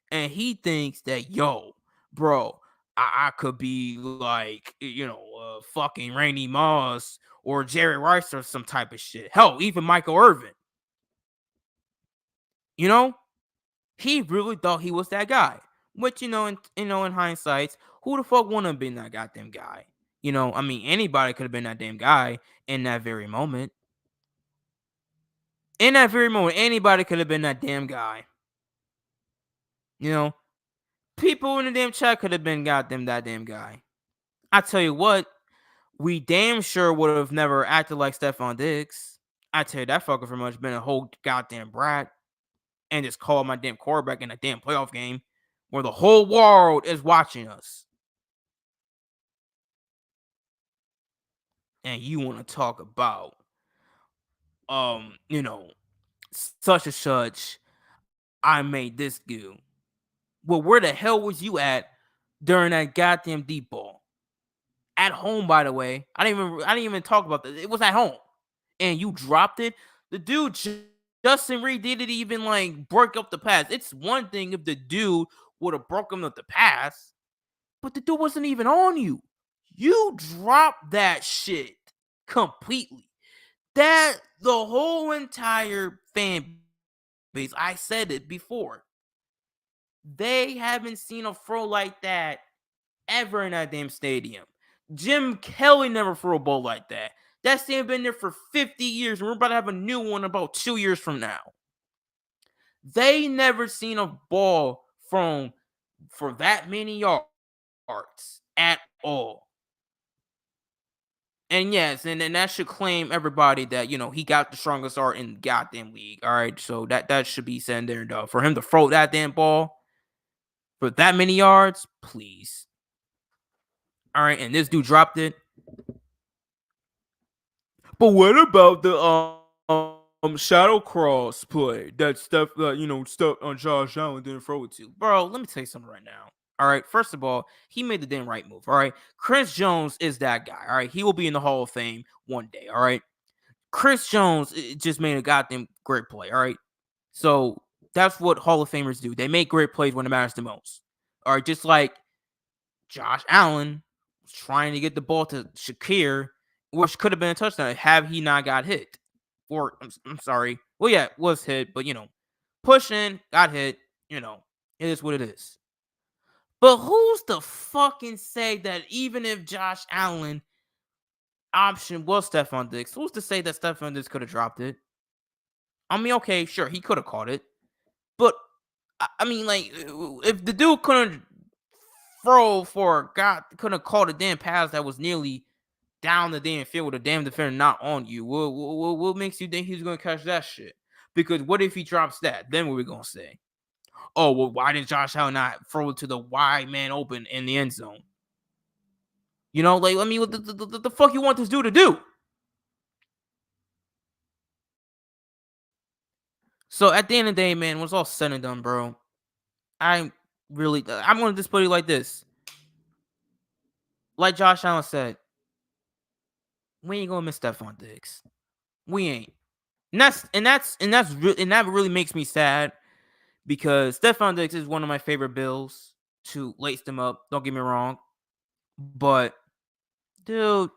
and he thinks that, yo, bro, I could be like, fucking Randy Moss or Jerry Rice or some type of shit. Hell, even Michael Irvin. He really thought he was that guy. Which, in hindsight, who the fuck wouldn't have been that goddamn guy? I mean, anybody could have been that damn guy in that very moment. In that very moment, anybody could have been that damn guy. People in the damn chat could have been that damn guy. I tell you what, we damn sure would have never acted like Stefon Diggs. I tell you, that fucker pretty much been a whole goddamn brat and just called my damn quarterback in a damn playoff game where the whole world is watching us. And you want to talk about, you know, such and such, I made this do. Well, where the hell was you at during that goddamn deep ball? At home, by the way. I didn't even talk about that. It was at home. And you dropped it. The dude Justin Reed didn't even like break up the pass. It's one thing if the dude would have broken up the pass, but the dude wasn't even on you. You dropped that shit completely. That the whole entire fan base, I said it before, they haven't seen a throw like that ever in that damn stadium. Jim Kelly never threw a ball like that. That stadium been there for 50 years, and we're about to have a new one about 2 years from now. They never seen a ball from for that many yards at all. And yes, and that should claim everybody that, he got the strongest arm in the goddamn league. All right. So that should be said there and done. For him to throw that damn ball for that many yards, please. All right. And this dude dropped it. But what about the shadow cross play that stuff stuff on Josh Allen didn't throw it to? Bro, let me tell you something right now. All right, first of all, he made the damn right move. All right, Chris Jones is that guy. All right, he will be in the Hall of Fame one day. All right, Chris Jones just made a goddamn great play. All right, so that's what Hall of Famers do. They make great plays when it matters the most. All right, just like Josh Allen was trying to get the ball to Shakir, which could have been a touchdown have he not got hit. Or I'm sorry. Well, yeah, was hit, but pushing, got hit. It is what it is. But who's to fucking say that even if Josh Allen option was Stefon Diggs, who's to say that Stefon Diggs could have dropped it? I mean, okay, sure, he could have caught it. But, I mean, like, if the dude couldn't couldn't have caught a damn pass that was nearly down the damn field with a damn defender not on you, what makes you think he's going to catch that shit? Because what if he drops that? Then what are we going to say? Oh, well, why did Josh Allen not throw it to the wide man open in the end zone? Like, I mean, what the fuck you want this dude to do? So at the end of the day, man, when it's all said and done, bro, I'm going to just put it like this. Like Josh Allen said, we ain't going to miss Stefon Diggs. We ain't. And that really makes me sad because Stefon Diggs is one of my favorite Bills to lace them up. Don't get me wrong. But, dude,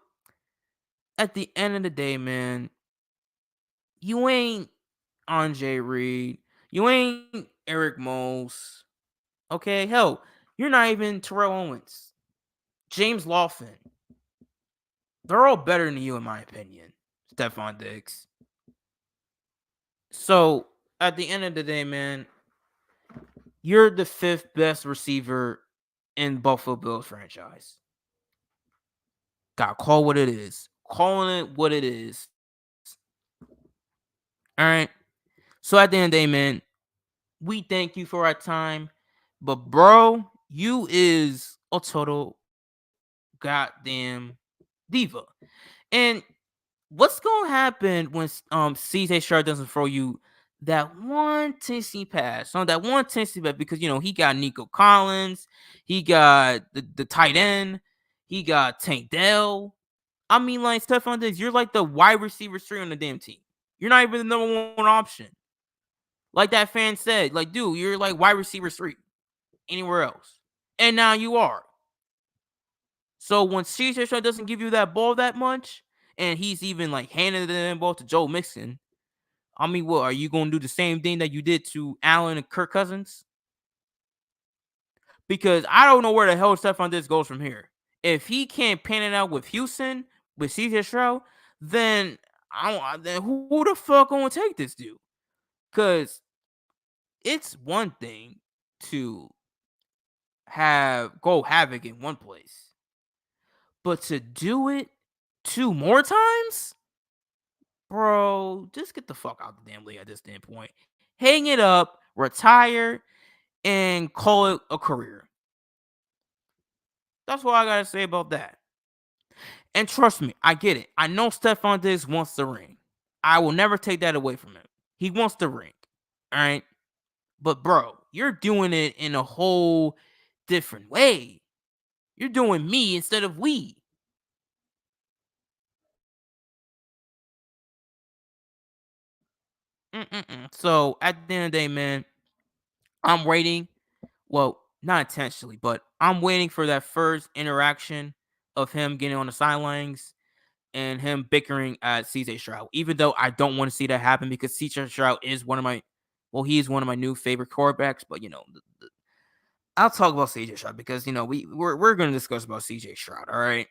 at the end of the day, man, you ain't Andre Reed. You ain't Eric Moles. Okay, hell, you're not even Terrell Owens. James Lawson. They're all better than you, in my opinion. Stefon Diggs. So, at the end of the day, man, you're the 5th best receiver in Buffalo Bills franchise. Gotta call what it is. Calling it what it is. All right. So at the end of the day, man, we thank you for our time. But bro, you is a total goddamn diva. And what's gonna happen when CJ Stroud doesn't throw you that one Tennessee pass? On that one Tennessee pass, because he got Nico Collins, he got the tight end, he got Tank Dell. I mean, like, Stefon Diggs, you're like the wide receiver 3 on the damn team. You're not even the number 1 option. Like that fan said, like, dude, you're like wide receiver 3 anywhere else. And now you are. So when CJ Stroud doesn't give you that ball that much, and he's even like handing the ball to Joe Mixon, I mean, what, are you going to do the same thing that you did to Allen and Kirk Cousins? Because I don't know where the hell Stefon Diggs goes from here. If he can't pan it out with Houston, with CJ Stroud, then who the fuck gonna take this dude? Because it's one thing to go havoc in one place, but to do it 2 more times, bro, just get the fuck out the damn league at this damn point. Hang it up, retire, and call it a career. That's what I gotta say about that. And trust me, I get it. I know Stefon Diggs wants the ring. I will never take that away from him. He wants the ring. All right. But bro, you're doing it in a whole different way. You're doing me instead of we. So at the end of the day, man, I'm waiting. Well, not intentionally, but I'm waiting for that first interaction of him getting on the sidelines and him bickering at CJ Stroud. Even though I don't want to see that happen because CJ Stroud is he is one of my new favorite quarterbacks. But I'll talk about CJ Stroud because we're going to discuss about CJ Stroud. All right,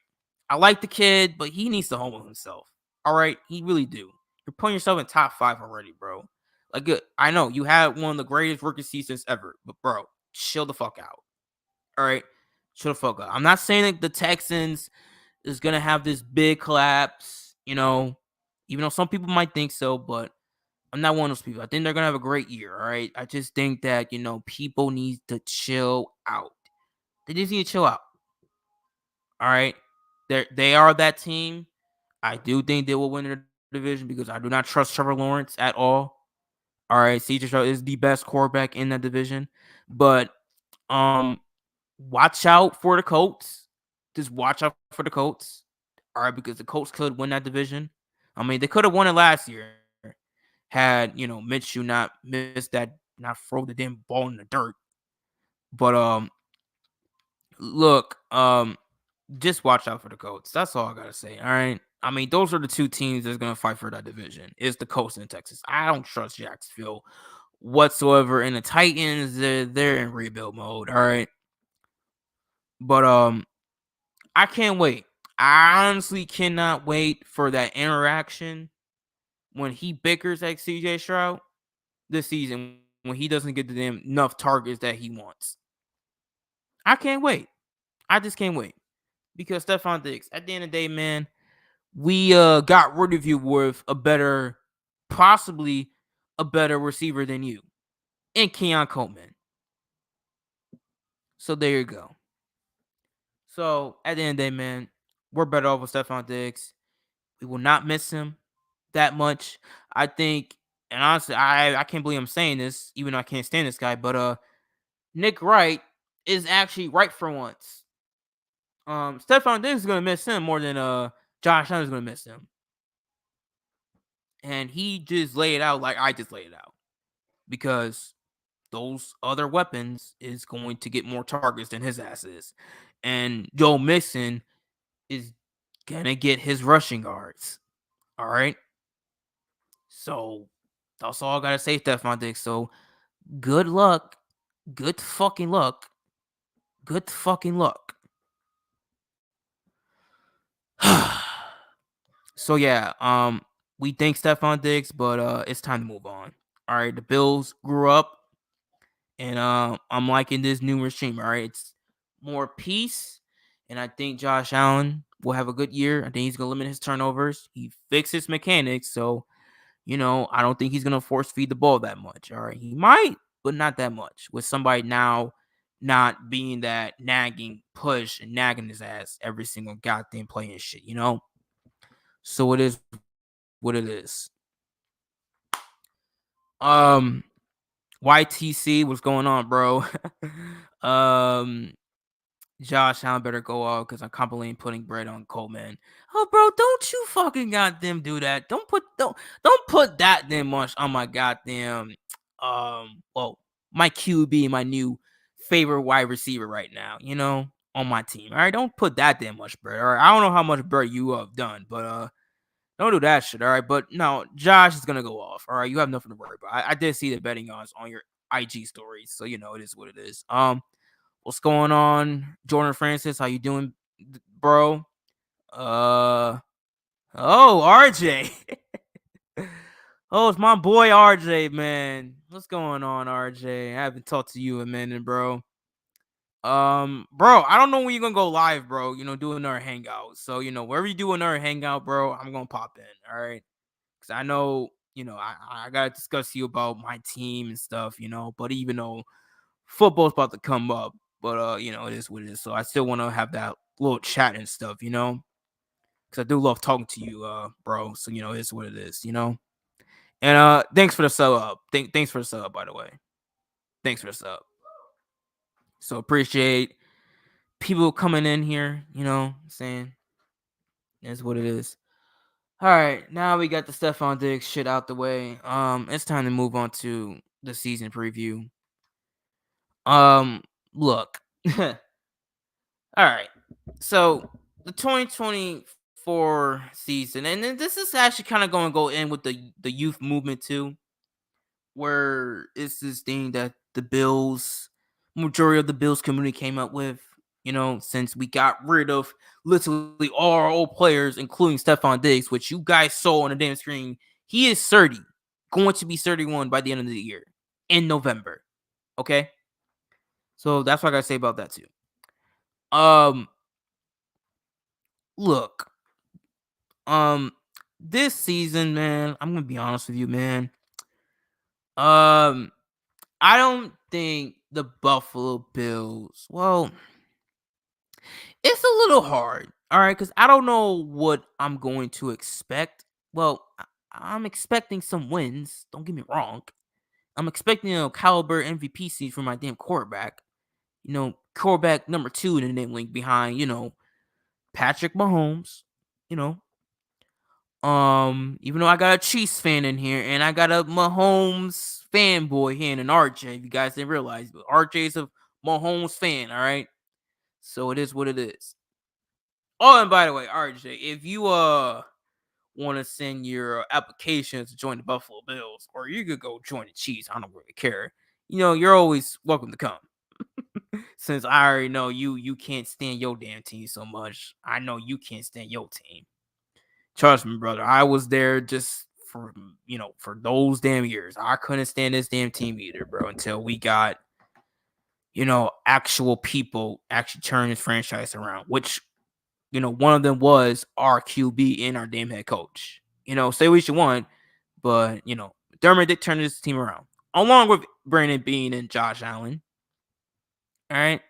I like the kid, but he needs to humble himself. All right, he really do. You're putting yourself in top 5 already, bro. Like, good. I know you had one of the greatest rookie seasons ever, but bro, chill the fuck out. All right, chill the fuck out. I'm not saying that the Texans is gonna have this big collapse, even though some people might think so, but I'm not one of those people. I think they're gonna have a great year. All right, I just think that people need to chill out. They just need to chill out. All right, they are that team. I do think they will win the division because I do not trust Trevor Lawrence at all. All right, CJ Stroud is the best quarterback in that division, but watch out for the Colts. Just watch out for the Colts. All right, because the Colts could win that division. I mean, they could have won it last year had Minshew not missed that, not throw the damn ball in the dirt. But look, just watch out for the Colts. That's all I gotta say. All right. I mean, those are the two teams that's gonna fight for that division. It's the Colts and Texas. I don't trust Jacksonville whatsoever. And the Titans, they're in rebuild mode. All right. But I can't wait. I honestly cannot wait for that interaction when he bickers at CJ Stroud this season when he doesn't get the damn enough targets that he wants. I can't wait. I just can't wait. Because Stefon Diggs, at the end of the day, man, we got rid of you with possibly a better receiver than you in Keon Coleman. So there you go. So at the end of the day, man, we're better off with Stefon Diggs. We will not miss him that much. I think, and honestly, I can't believe I'm saying this, even though I can't stand this guy, but Nick Wright is actually right for once. Stefon Diggs is gonna miss him more than Josh Allen is gonna miss him. And he just laid it out like I just laid it out. Because those other weapons is going to get more targets than his ass is. And Joe Mixon is gonna get his rushing yards. All right. So that's all I gotta say, Stefon Diggs. So good luck. Good fucking luck. Good fucking luck. So yeah, we thank Stefon Diggs, but it's time to move on. All right, the Bills grew up, and I'm liking this new regime. All right, it's more peace, and I think Josh Allen will have a good year. I think he's gonna limit his turnovers. He fixed his mechanics, so I don't think he's gonna force feed the ball that much. All right, he might, but not that much. With somebody now not being that nagging push and nagging his ass every single goddamn play and shit. So it is what it is. YTC, what's going on, bro? Josh Allen better go off because I'm contemplating putting bread on Coleman. Oh, bro, don't you fucking goddamn do that. Don't put that damn much on my goddamn my QB, my new favorite wide receiver right now, on my team. All right, don't put that damn much bread. All right, I don't know how much bread you have done, but don't do that shit, all right? But no, Josh is gonna go off. All right, you have nothing to worry about. I did see the betting odds on your IG stories, so it is what it is. What's going on, Jordan Francis? How you doing, bro? Oh, RJ. Oh, it's my boy RJ, man. What's going on, RJ? I haven't talked to you in a minute, bro. Bro, I don't know when you're gonna go live, bro. Do another hangout. So, wherever you do another hangout, bro, I'm gonna pop in. All right. Cause I know, I gotta discuss to you about my team and stuff, but even though football's about to come up, but you know, it is what it is. So I still want to have that little chat and stuff, you know, because I do love talking to you, bro. So you know, it's what it is, you know. And thanks for the sub. Thanks for the sub, by the way. Thanks for the sub. So appreciate people coming in here, you know, saying it's what it is. All right, now we got the Stefon Diggs shit out the way. It's time to move on to the season preview. Look. All right. So the 2024 season, and then this is actually kind of going to go in with the youth movement too, where it's this thing that the Bills, majority of the Bills community came up with. You know, since we got rid of literally all our old players, including Stefon Diggs, which you guys saw on the damn screen, he is 30, going to be 31 by the end of the year in November. Okay, so that's what I gotta say about that too. Um, look, this season, man, I'm gonna be honest with you, man. Um, I don't think the Buffalo Bills. Well, it's a little hard, all right, because I don't know what I'm going to expect. Well, I'm expecting some wins. Don't get me wrong. I'm expecting a caliber MVP season for my damn quarterback. You know, quarterback number 2 in the name link behind, you know, Patrick Mahomes. You know, even though I got a Chiefs fan in here and I got a Mahomes fanboy here in RJ, if you guys didn't realize, but RJ's a Mahomes fan, all right? So it is what it is. Oh, and by the way, RJ, if you want to send your application to join the Buffalo Bills, or you could go join the Chiefs, I don't really care. You know, you're always welcome to come. Since I already know you can't stand your damn team so much, I know you can't stand your team. Trust me, brother. I was there just for, you know, for those damn years. I couldn't stand this damn team either, bro, until we got, you know, actual people actually turn this franchise around, which, you know, one of them was our QB and our damn head coach. You know, say what you want, but, you know, Dermot did turn this team around, along with Brandon Bean and Josh Allen. All right.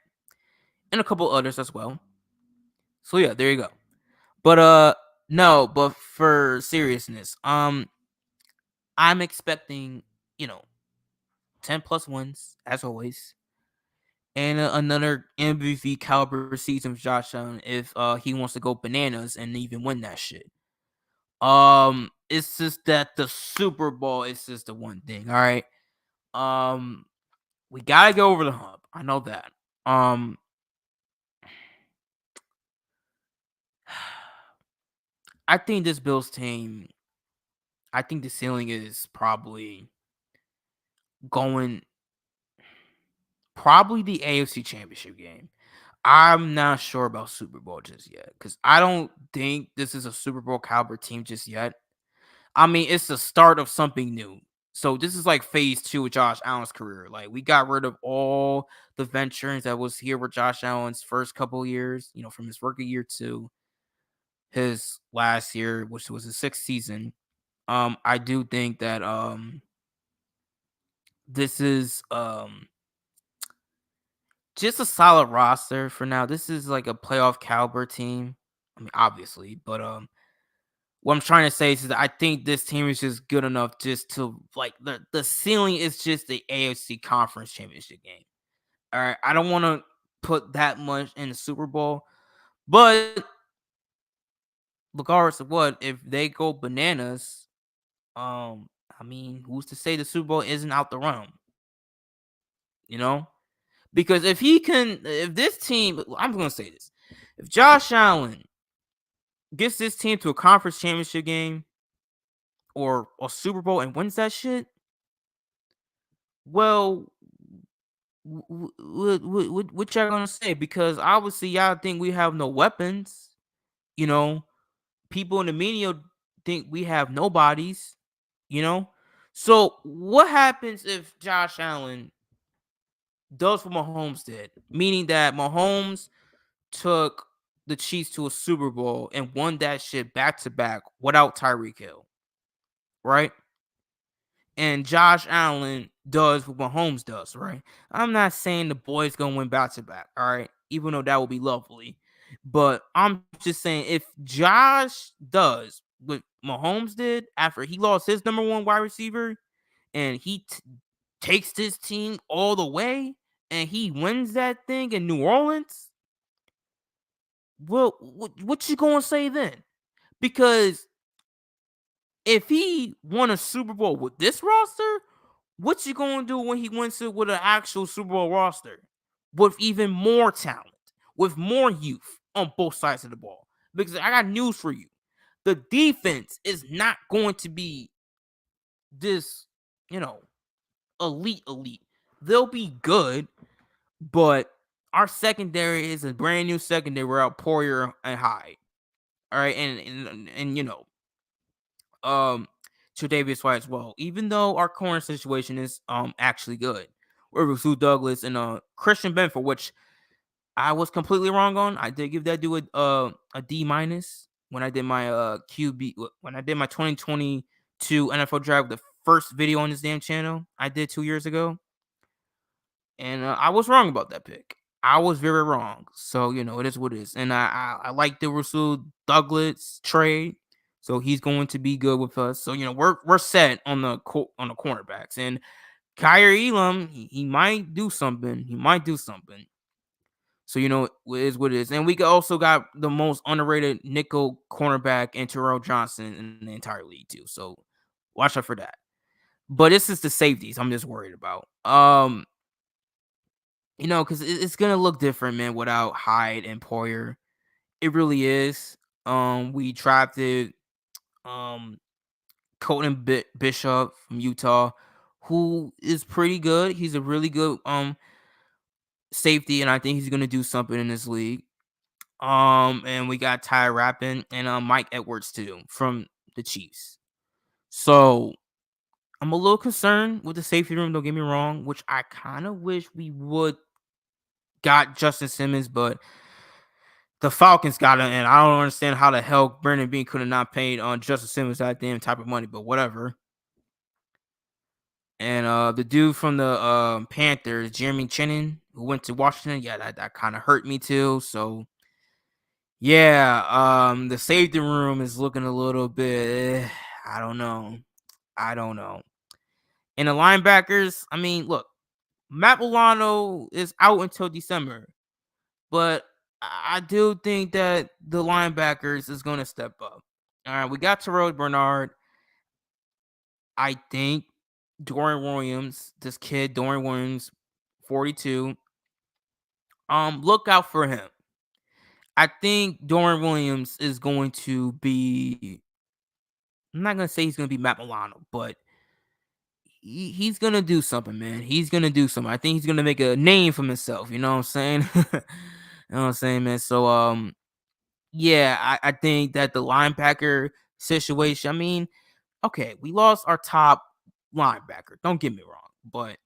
And a couple others as well. So yeah, there you go. But no, but for seriousness, I'm expecting, you know, 10 plus wins as always, and another MVP caliber season for Josh Allen if he wants to go bananas and even win that shit. It's just that the Super Bowl is just the one thing. All right. Um, we gotta go over the hump. I know that. I think this Bills team. I think the ceiling is going probably the AFC Championship game. I'm not sure about Super Bowl just yet because I don't think this is a Super Bowl caliber team just yet. I mean, it's the start of something new. So this is like phase 2 of Josh Allen's career. Like we got rid of all the veterans that was here with Josh Allen's first couple years, you know, from his rookie year to his last year, which was his 6th season. I do think that this is just a solid roster for now. This is like a playoff caliber team. I mean, obviously, but what I'm trying to say is that I think this team is just good enough just to like the ceiling is just the AFC Conference Championship game. All right, I don't want to put that much in the Super Bowl, but regardless of what, if they go bananas, I mean, who's to say the Super Bowl isn't out the realm? You know, because if this team, I'm going to say this, if Josh Allen gets this team to a conference championship game or a Super Bowl and wins that shit, well, what y'all gonna say? Because obviously y'all think we have no weapons. You know, people in the media think we have nobodies. You know, so what happens if Josh Allen does what Mahomes did, meaning that Mahomes took the Chiefs to a Super Bowl and won that shit back to back without Tyreek Hill, right? And Josh Allen does what Mahomes does, right? I'm not saying the boys gonna win back to back, all right, even though that would be lovely. But I'm just saying if Josh does what Mahomes did after he lost his number one wide receiver and he takes this team all the way and he wins that thing in New Orleans, well, what you gonna say then? Because if he won a Super Bowl with this roster, what you gonna do when he wins it with an actual Super Bowl roster with even more talent, with more youth on both sides of the ball? Because I got news for you: the defense is not going to be this, you know, elite. They'll be good, but our secondary is a brand new secondary without Poyer and Hyde. All right, and um Tre'Davious White as well. Even though our corner situation is actually good, with Rasul Douglas and Christian Benford, which I was completely wrong on. I did give that dude a D minus when I did my QB when I did my 2022 NFL draft, the first video on this damn channel I did 2 years ago, and I was wrong about that pick. I was very wrong. So it is what it is, and I like the Rasul Douglas trade. So he's going to be good with us. So we're set on the cornerbacks, and Kyrie Elam he might do something. He might do something. So it is what it is, and we also got the most underrated nickel cornerback in Terrell Johnson in the entire league too. So watch out for that. But this is the safeties I'm just worried about. Because it's gonna look different, man, without Hyde and Poyer. It really is. We drafted Colton Bishop from Utah, who is pretty good. He's a really good safety, and I think he's gonna do something in this league. And we got Ty Rappin and Mike Edwards too from the Chiefs. So I'm a little concerned with the safety room. Don't get me wrong, which I kind of wish we would got Justin Simmons, but the Falcons got him, and I don't understand how the hell Brandon Bean could have not paid on Justin Simmons that damn type of money, but whatever. And the dude from the Panthers, Jeremy Chinnen, who went to Washington, yeah, that kind of hurt me too. So yeah, the safety room is looking a little bit. I don't know. And the linebackers, I mean, look, Matt Milano is out until December, but I do think that the linebackers is going to step up. All right, we got Terrell Bernard. I think Dorian Williams, this kid, Dorian Williams, 42. Look out for him. I think Dorian Williams is going to be. I'm not gonna say he's gonna be Matt Milano, but he's gonna do something, man. He's gonna do something. I think he's gonna make a name for himself. You know what I'm saying? You know what I'm saying, man. So yeah, I think that the linebacker situation. I mean, okay, we lost our top linebacker. Don't get me wrong, but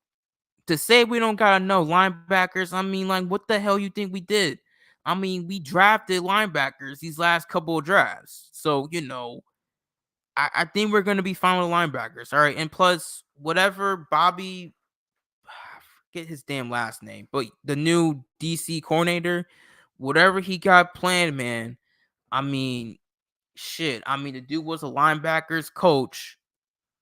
to say we don't got no linebackers, I mean, like, what the hell you think we did? I mean, we drafted linebackers these last couple of drafts, so I think we're gonna be fine with linebackers. All right, and plus whatever Bobby, I forget his damn last name, but the new DC coordinator, whatever he got planned, man. I mean, shit. I mean, the dude was a linebackers coach.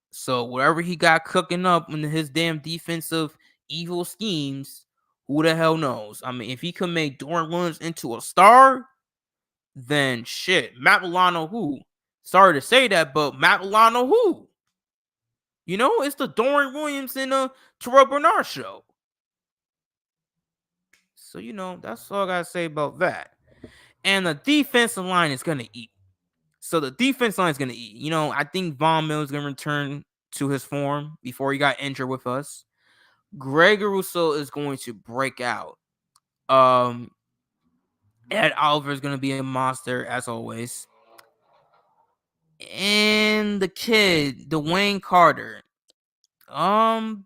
So whatever he got cooking up in his damn defensive evil schemes, who the hell knows? I mean, if he could make Dorian Williams into a star, then shit. Matt Milano, who? Sorry to say that, but Matt Milano, who? It's the Dorian Williams and Terrell Bernard show. So that's all I gotta say about that. And the defensive line is gonna eat. So the defense line is going to eat. I think Von Miller is going to return to his form before he got injured with us. Greg Rousseau is going to break out. Ed Oliver is going to be a monster as always. And the kid, Dwayne Carter. Who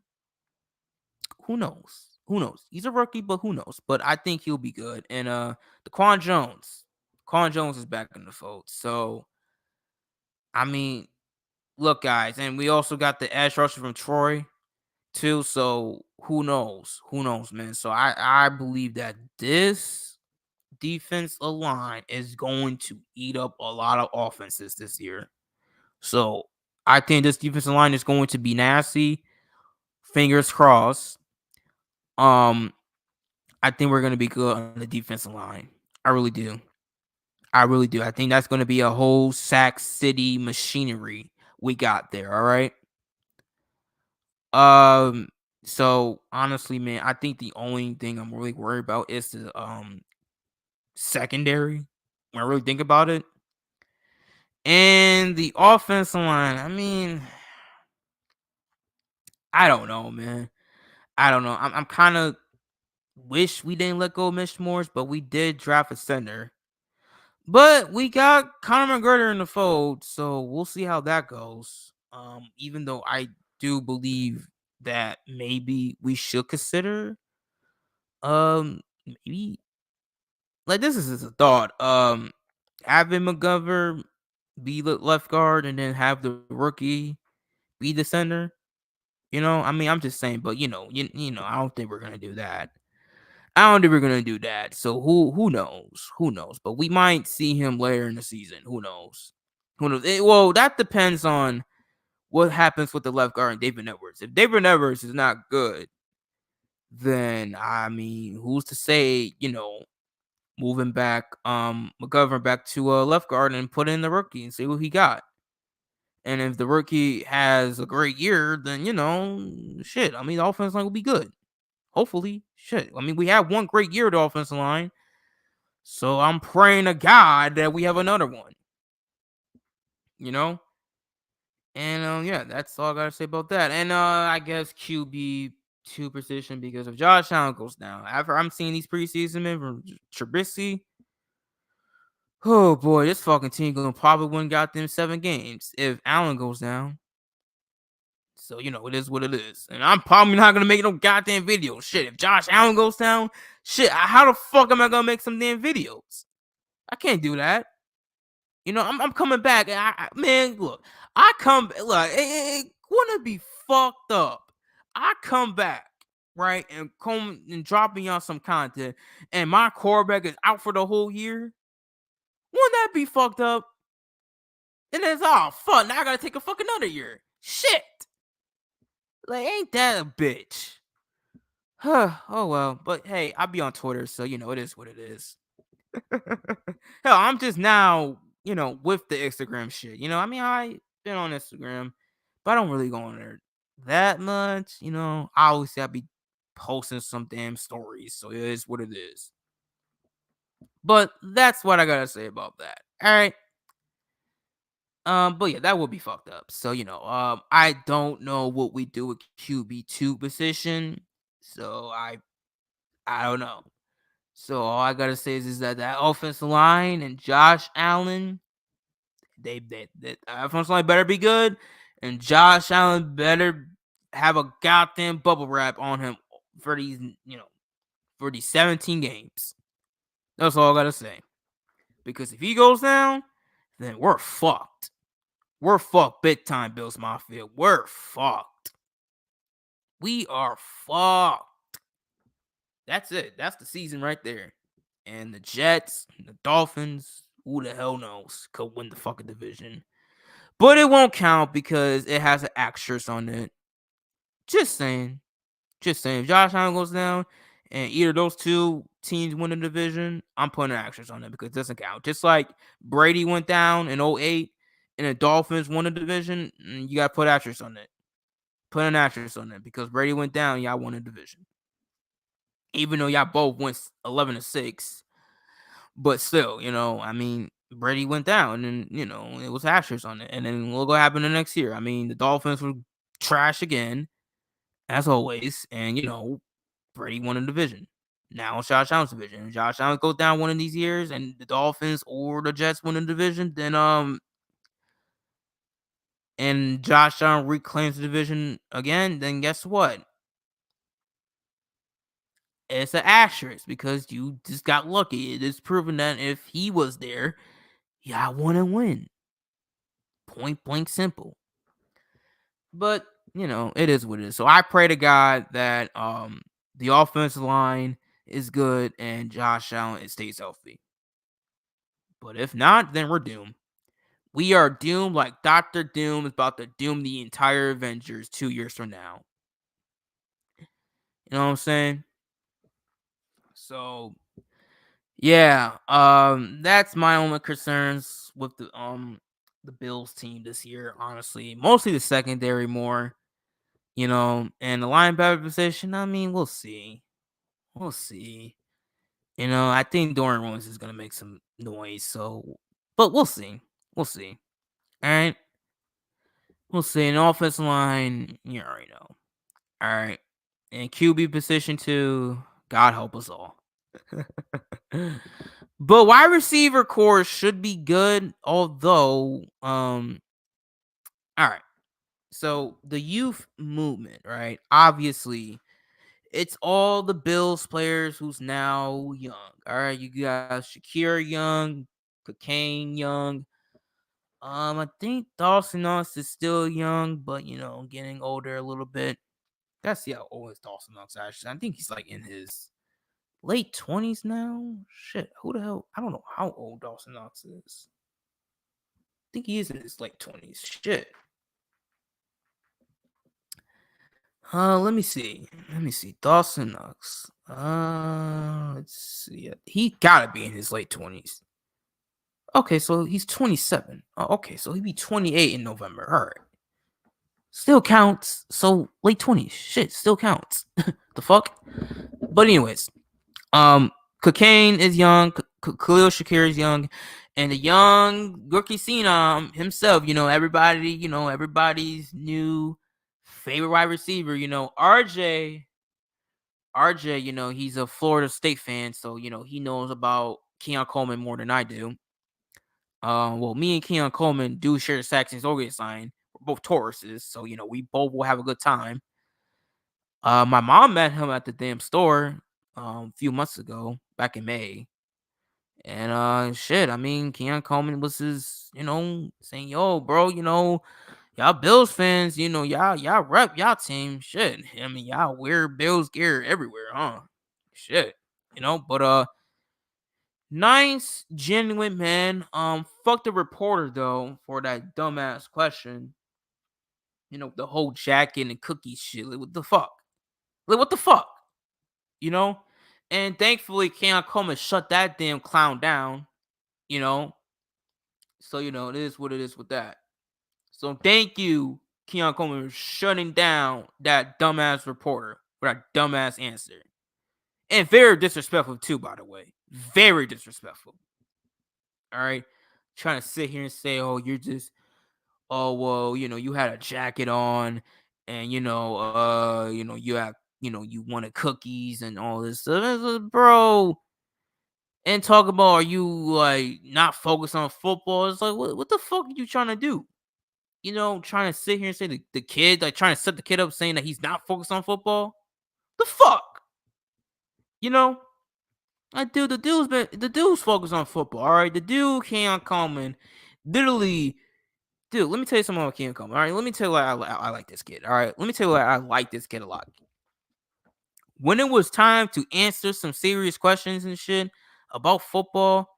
knows? Who knows? He's a rookie, but who knows? But I think he'll be good. And Daquan Jones. Daquan Jones is back in the fold. So I mean, look, guys, and we also got the edge rusher from Troy, too. So who knows? Who knows, man? So I believe that this defense line is going to eat up a lot of offenses this year. So I think this defensive line is going to be nasty. Fingers crossed. Um, I think we're going to be good on the defensive line. I really do. I really do. I think that's going to be a whole Sac City machinery we got there. All right. Um. So honestly, man, I think the only thing I'm really worried about is the secondary. When I really think about it, and the offensive line. I mean, I don't know, man. I don't know. I'm kind of wish we didn't let go of Mitch Morse, but we did draft a center. But we got Conor McGregor in the fold, so we'll see how that goes. Even though I do believe that maybe we should consider, maybe like this is just a thought. Having McGovern be the left guard and then have the rookie be the center. I mean, I'm just saying, but I don't think we're gonna do that. I don't think we're gonna do that. So who knows? Who knows? But we might see him later in the season. Who knows? Who knows? Well, that depends on what happens with the left guard and David Edwards. If David Edwards is not good, then I mean, who's to say, moving back McGovern back to a left guard and put in the rookie and see what he got. And if the rookie has a great year, then shit. I mean, the offense line will be good. Hopefully, shit. I mean, we had one great year at the offensive line. So I'm praying to God that we have another one. And yeah, that's all I gotta say about that. And I guess QB2 position, because if Josh Allen goes down, after I'm seeing these preseason men from Trubisky, oh boy, this fucking team gonna probably win goddamn 7 games if Allen goes down. So it is what it is, and I'm probably not gonna make no goddamn videos. Shit, if Josh Allen goes down, shit, how the fuck am I gonna make some damn videos? I can't do that. I'm coming back. Man, look, it wouldn't be fucked up. I come back, right, and come and drop me on some content, and my quarterback is out for the whole year. Wouldn't that be fucked up? And it's all fun. Now I gotta take a fucking another year. Shit. Like, ain't that a bitch? Oh well. But hey, I'll be on Twitter, so it is what it is. Hell, I'm just now, with the Instagram shit. I mean, I been on Instagram, but I don't really go on there that much. Obviously I'll be posting some damn stories, so it is what it is. But that's what I gotta say about that. All right. But yeah, that would be fucked up. So I don't know what we do with QB2 position. So I don't know. So all I gotta say is that offensive line and Josh Allen, that offensive line better be good, and Josh Allen better have a goddamn bubble wrap on him for these 17 games. That's all I gotta say. Because if he goes down, then we're fucked. We're fucked big time, Bills Mafia. We're fucked. We are fucked. That's it. That's the season right there. And the Jets, the Dolphins, who the hell knows, could win the fucking division. But it won't count because it has an asterisk on it. Just saying. Just saying. If Josh Allen goes down and either of those two teams win the division, I'm putting an asterisk on it because it doesn't count. Just like Brady went down in 08 and the Dolphins won the division, you got to put asterisk on it. Put an asterisk on it because Brady went down, y'all won the division. Even though y'all both went 11-6, but still, I mean, Brady went down, and it was asterisk on it. And then look what happened the next year. I mean, the Dolphins were trash again, as always, and Brady won the division. Now it's Josh Allen's division. If Josh Allen goes down one of these years, and the Dolphins or the Jets win the division, then and Josh Allen reclaims the division again, then guess what? It's an asterisk because you just got lucky. It is proven that if he was there, y'all want to win. Point blank simple. But it is what it is. So I pray to God that the offensive line is good and Josh Allen stays healthy. But if not, then we're doomed. We are doomed like Dr. Doom is about to doom the entire Avengers 2 years from now. You know what I'm saying? So yeah, that's my only concerns with the Bills team this year, honestly. Mostly the secondary more, and the linebacker position, I mean, we'll see. We'll see. I think Dorian Williams is gonna make some noise, but we'll see. We'll see. All right. We'll see. An offensive line, you already know. All right. And QB position too, God help us all. But wide receiver core should be good, although all right. So the youth movement, right? Obviously, it's all the Bills players who's now young. All right, you got Shakir young, Cocaine young. I think Dawson Knox is still young, but getting older a little bit. Gotta see how old is Dawson Knox actually. I think he's like in his late 20s now. Shit, who the hell? I don't know how old Dawson Knox is. I think he is in his late 20s. Shit. Let me see. Dawson Knox. Let's see. He gotta be in his late 20s. Okay, so he's 27. Oh, okay, so he'd be 28 in November. All right. Still counts. So late 20s. Shit, still counts. The fuck? But anyways, Cocaine is young. Khalil Shakir is young. And the young rookie Phenom himself, everybody's new favorite wide receiver, RJ, he's a Florida State fan, so he knows about Keon Coleman more than I do. Well, me and Keon Coleman do share the Saxon's Organ sign. We're both Tauruses, so we both will have a good time. My mom met him at the damn store a few months ago, back in May. And shit, I mean, Keon Coleman was his, saying, yo, bro, y'all Bills fans, y'all rep y'all team. Shit. I mean, y'all wear Bills gear everywhere, huh? Shit. But nice, genuine man. Fuck the reporter though for that dumbass question. The whole jacket and cookie shit. Like, what the fuck? Like, what the fuck? And thankfully Keon Coleman shut that damn clown down. So it is what it is with that. So thank you, Keon Coleman, for shutting down that dumbass reporter for that dumbass answer. And very disrespectful too, by the way. Very disrespectful. All right. Trying to sit here and say, oh, well, you had a jacket on and you had you wanted cookies and all this stuff. Bro. And talk about, are you like not focused on football? It's like, what the fuck are you trying to do? Trying to sit here and say the kid, like trying to set the kid up saying that he's not focused on football. The fuck? Like, dude, the dude's focused on football. All right, the dude Keon Coleman, literally, dude. Let me tell you something about Keon Coleman. All right, let me tell you why I like this kid. All right, let me tell you why I like this kid a lot. When it was time to answer some serious questions and shit about football,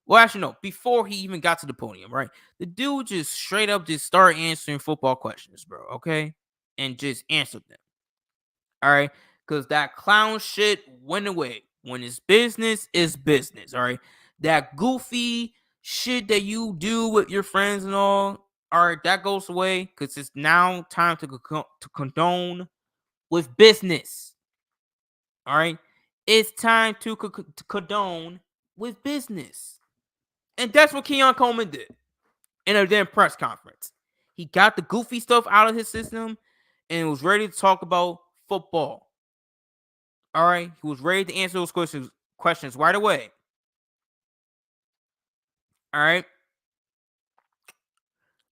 well, actually, no, before he even got to the podium, right? The dude just straight up just started answering football questions, bro, okay? And just answered them. All right? Because that clown shit went away. When it's business, it's business, all right? That goofy shit that you do with your friends and all right, that goes away because it's now time to condone with business. All right? It's time to condone with business. And that's what Keon Coleman did in a damn press conference. He got the goofy stuff out of his system and was ready to talk about football. All right? He was ready to answer those questions right away. All right?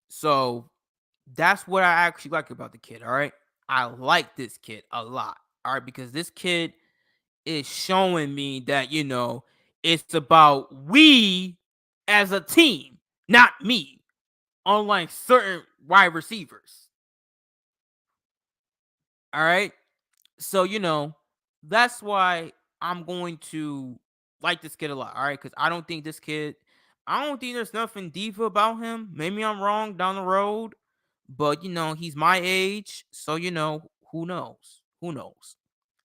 So that's what I actually like about the kid. All right? I like this kid a lot. All right? Because this kid is showing me that, it's about we as a team, not me. Unlike certain wide receivers. All right. So, that's why I'm going to like this kid a lot. All right. Because I don't think there's nothing diva about him. Maybe I'm wrong down the road. But, he's my age. So, who knows? Who knows?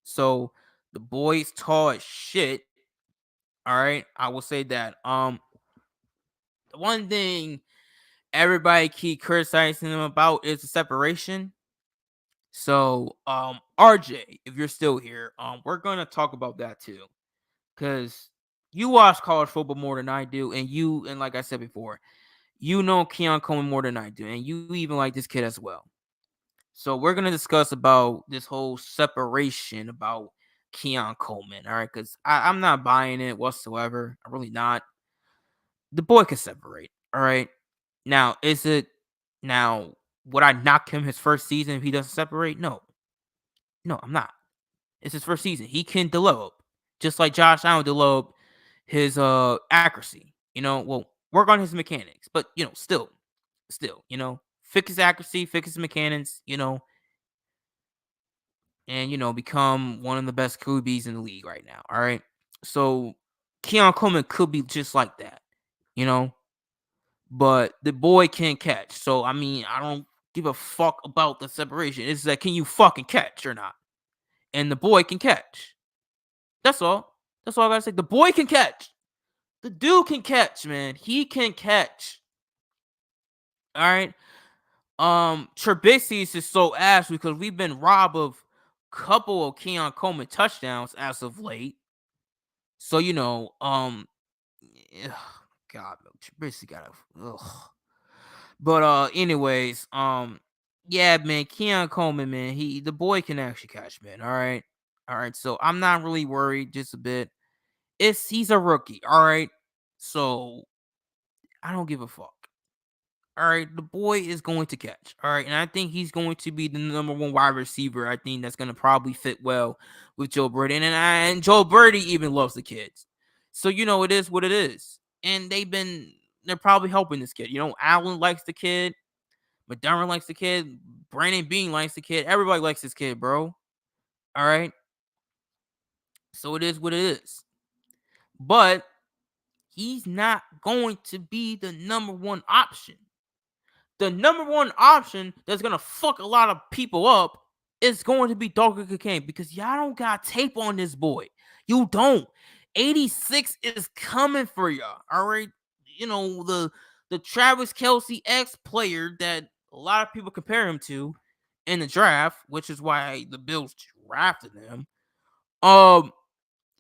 So, the boy's tall as shit. All right. I will say that. The one thing everybody keep criticizing him about is the separation. So, RJ, if you're still here, we're gonna talk about that too, because you watch college football more than I do, and like I said before, you know Keon Coleman more than I do, and you even like this kid as well. So we're gonna discuss about this whole separation about Keon Coleman, all right? Because I'm not buying it whatsoever. I'm really not. The boy can separate, all right. Now, now? Would I knock him his first season if he doesn't separate? No, no, I'm not. It's his first season. He can develop, just like Josh Allen developed his accuracy. Well, work on his mechanics, but still, fix his accuracy, fix his mechanics, and become one of the best QBs in the league right now. All right. So Keon Coleman could be just like that, you know, but the boy can't catch. So I mean, I don't give a fuck about the separation. It's like, can you fucking catch or not? And the boy can catch. That's all. That's all I gotta say. The boy can catch. The dude can catch, man. He can catch. All right. Trubisky is just so ass because we've been robbed of couple of Keon Coleman touchdowns as of late. So ugh, God, Trubisky got ugh. But anyways, yeah, man, Keon Coleman, man, the boy can actually catch, man. All right. So I'm not really worried, just a bit. He's a rookie, all right. So I don't give a fuck. All right, the boy is going to catch. All right, and I think he's going to be the number one wide receiver. I think that's going to probably fit well with Joe Brady, and Joe Brady even loves the kids. So it is what it is, and they're probably helping this kid. Allen likes the kid, McDermott likes the kid, Brandon Bean likes the kid. Everybody likes this kid, bro. All right, so it is what it is, but he's not going to be the number one option. The number one option that's gonna fuck a lot of people up is going to be Dalton Kincaid because y'all don't got tape on this boy. You don't. 86 is coming for y'all. All right. The Travis Kelce ex player that a lot of people compare him to in the draft, which is why the Bills drafted him.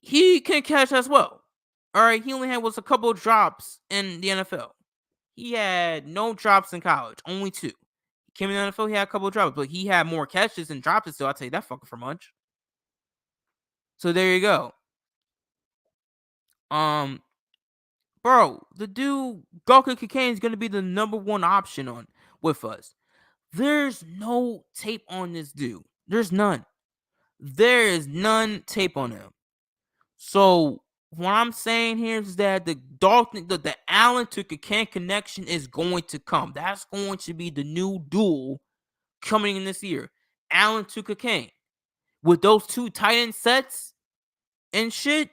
He can catch as well. All right. He only had a couple of drops in the NFL. He had no drops in college, only two. He came in the NFL, he had a couple of drops, but he had more catches and drops, so I'll tell you that fucker for much. So there you go. Um, bro, the dude Gawker Cocaine is gonna be the number one option on with us. There's no tape on this dude. There's none. There is none tape on him. So what I'm saying here is that the Allen to Cocaine connection is going to come. That's going to be the new duel coming in this year. Allen to Cocaine. With those two tight end sets and shit,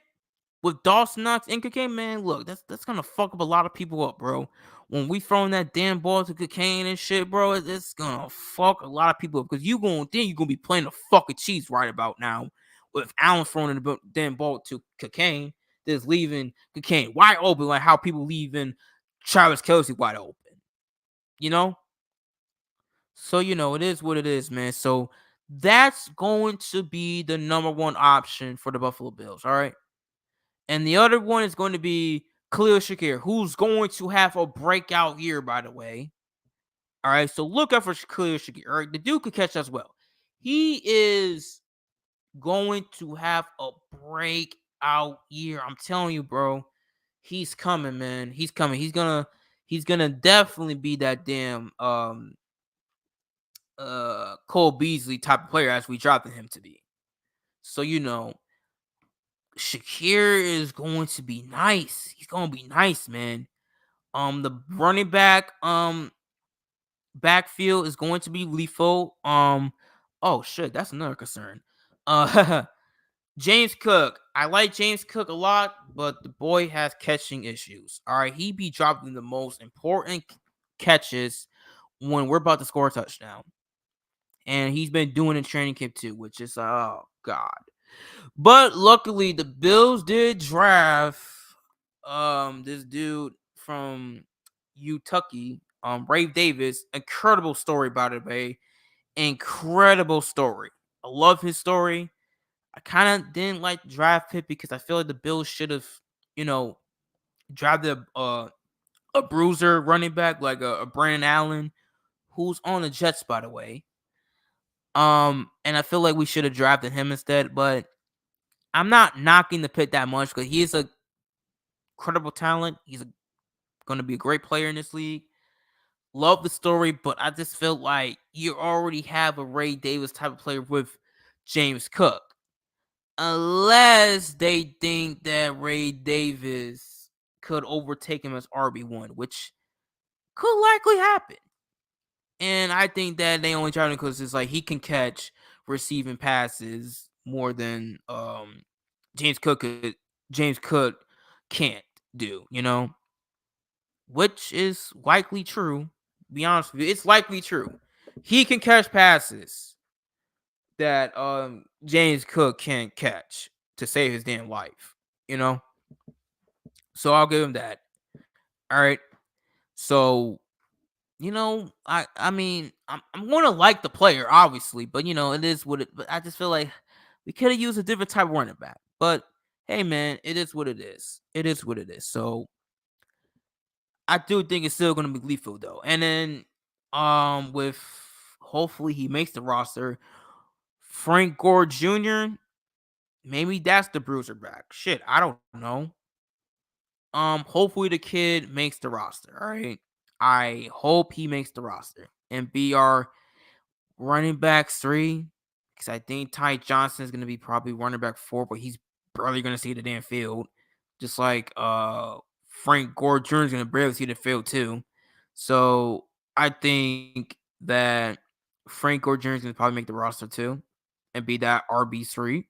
with Dawson Knox and Cocaine, man, look, that's gonna fuck up a lot of people up, bro. When we throwing that damn ball to Cocaine and shit, bro, it's gonna fuck a lot of people up because you're gonna be playing the fucking Chiefs right about now with Allen throwing the damn ball to Cocaine, just leaving Cocaine wide open, like how people leaving Travis Kelce wide open, you know. So it is what it is, man. So that's going to be the number one option for the Buffalo Bills. All right. And the other one is going to be Khalil Shakir, who's going to have a breakout year, by the way. All right. So look out for Khalil Shakir. All right. The dude could catch as well. He is going to have a breakout year. I'm telling you, bro. He's coming, man. He's coming. He's gonna definitely be that damn Cole Beasley type of player as we drafted him to be. So Shakir is going to be nice. He's going to be nice, man. The running back backfield is going to be lethal. Oh shit, that's another concern. Uh, James Cook. I like James Cook a lot, but the boy has catching issues. All right, he be dropping the most important catches when we're about to score a touchdown, and he's been doing it in training camp too, which is oh god. But luckily, the Bills did draft this dude from Kentucky, Ray Davis. Incredible story, by the way. Incredible story. I love his story. I kind of didn't like the draft pick because I feel like the Bills should have, you know, drafted a bruiser running back like a Brandon Allen, who's on the Jets, by the way. And I feel like we should have drafted him instead, but I'm not knocking the pick that much because he is a credible talent. He's going to be a great player in this league. Love the story, but I just feel like you already have a Ray Davis type of player with James Cook. Unless they think that Ray Davis could overtake him as RB1, which could likely happen. And I think that they only try to because it's like he can catch receiving passes more than James Cook can't do, which is likely true. Be honest with you, it's likely true. He can catch passes that James Cook can't catch to save his damn life, So I'll give him that. All right. So, I mean, I'm gonna like the player, obviously, but it is what it. But I just feel like we could have used a different type of running back. But hey, man, it is what it is. It is what it is. So I do think it's still gonna be lethal though. And then, with hopefully he makes the roster. Frank Gore Jr. Maybe that's the bruiser back. Shit, I don't know. Hopefully the kid makes the roster. All right. I hope he makes the roster and be our running back 3. Because I think Ty Johnson is gonna be probably running back 4, but he's barely gonna see the damn field. Just like Frank Gore Jr. is gonna barely see the field too. So I think that Frank Gore Jr. is gonna probably make the roster too and be that RB3.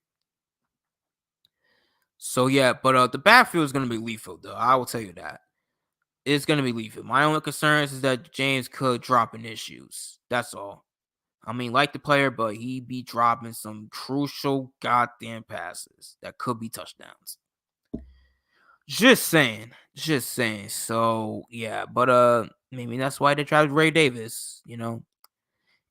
So yeah, but the backfield is gonna be lethal though. I will tell you that. It's gonna be lethal. My only concern is that James Cook dropping issues. That's all. I mean, like the player, but he be dropping some crucial goddamn passes that could be touchdowns. Just saying. Just saying. So yeah, but maybe that's why they drafted Ray Davis,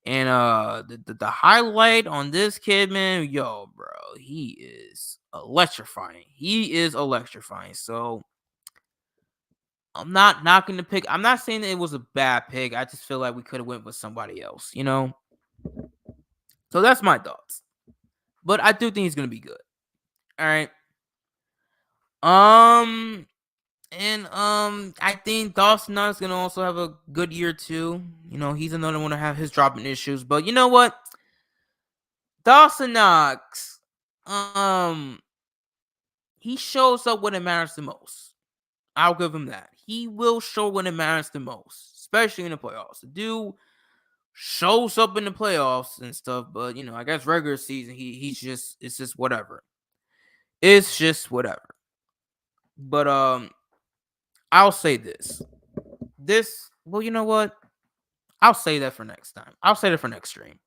And the highlight on this kid, man, yo, bro, he is electrifying. He is electrifying. So I'm not knocking the pick. I'm not saying that it was a bad pick. I just feel like we could have went with somebody else, So that's my thoughts. But I do think he's gonna be good. All right. I think Dawson Knox gonna also have a good year too. He's another one to have his dropping issues. But you know what? Dawson Knox, he shows up when it matters the most. I'll give him that. He will show when it matters the most, especially in the playoffs. The dude shows up in the playoffs and stuff, but I guess regular season it's just whatever. It's just whatever. But I'll say this. Well, you know what? I'll say that for next time. I'll say that for next stream.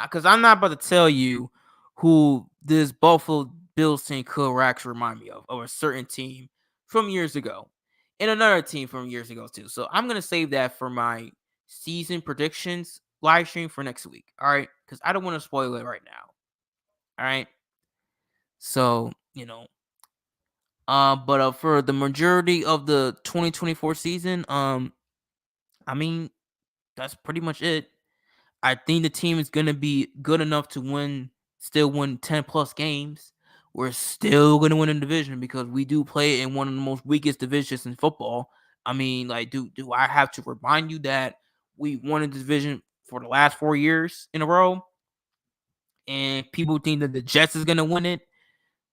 Because I'm not about to tell you who this Buffalo Bills team could actually remind me of a certain team from years ago. And another team from years ago, too. So I'm going to save that for my season predictions live stream for next week. All right? Because I don't want to spoil it right now. All right? So, but for the majority of the 2024 season, I mean, that's pretty much it. I think the team is gonna be good enough to still win 10 plus games. We're still gonna win a division because we do play in one of the most weakest divisions in football. I mean, like, do I have to remind you that we won a division for the last 4 years in a row? And people think that the Jets is gonna win it.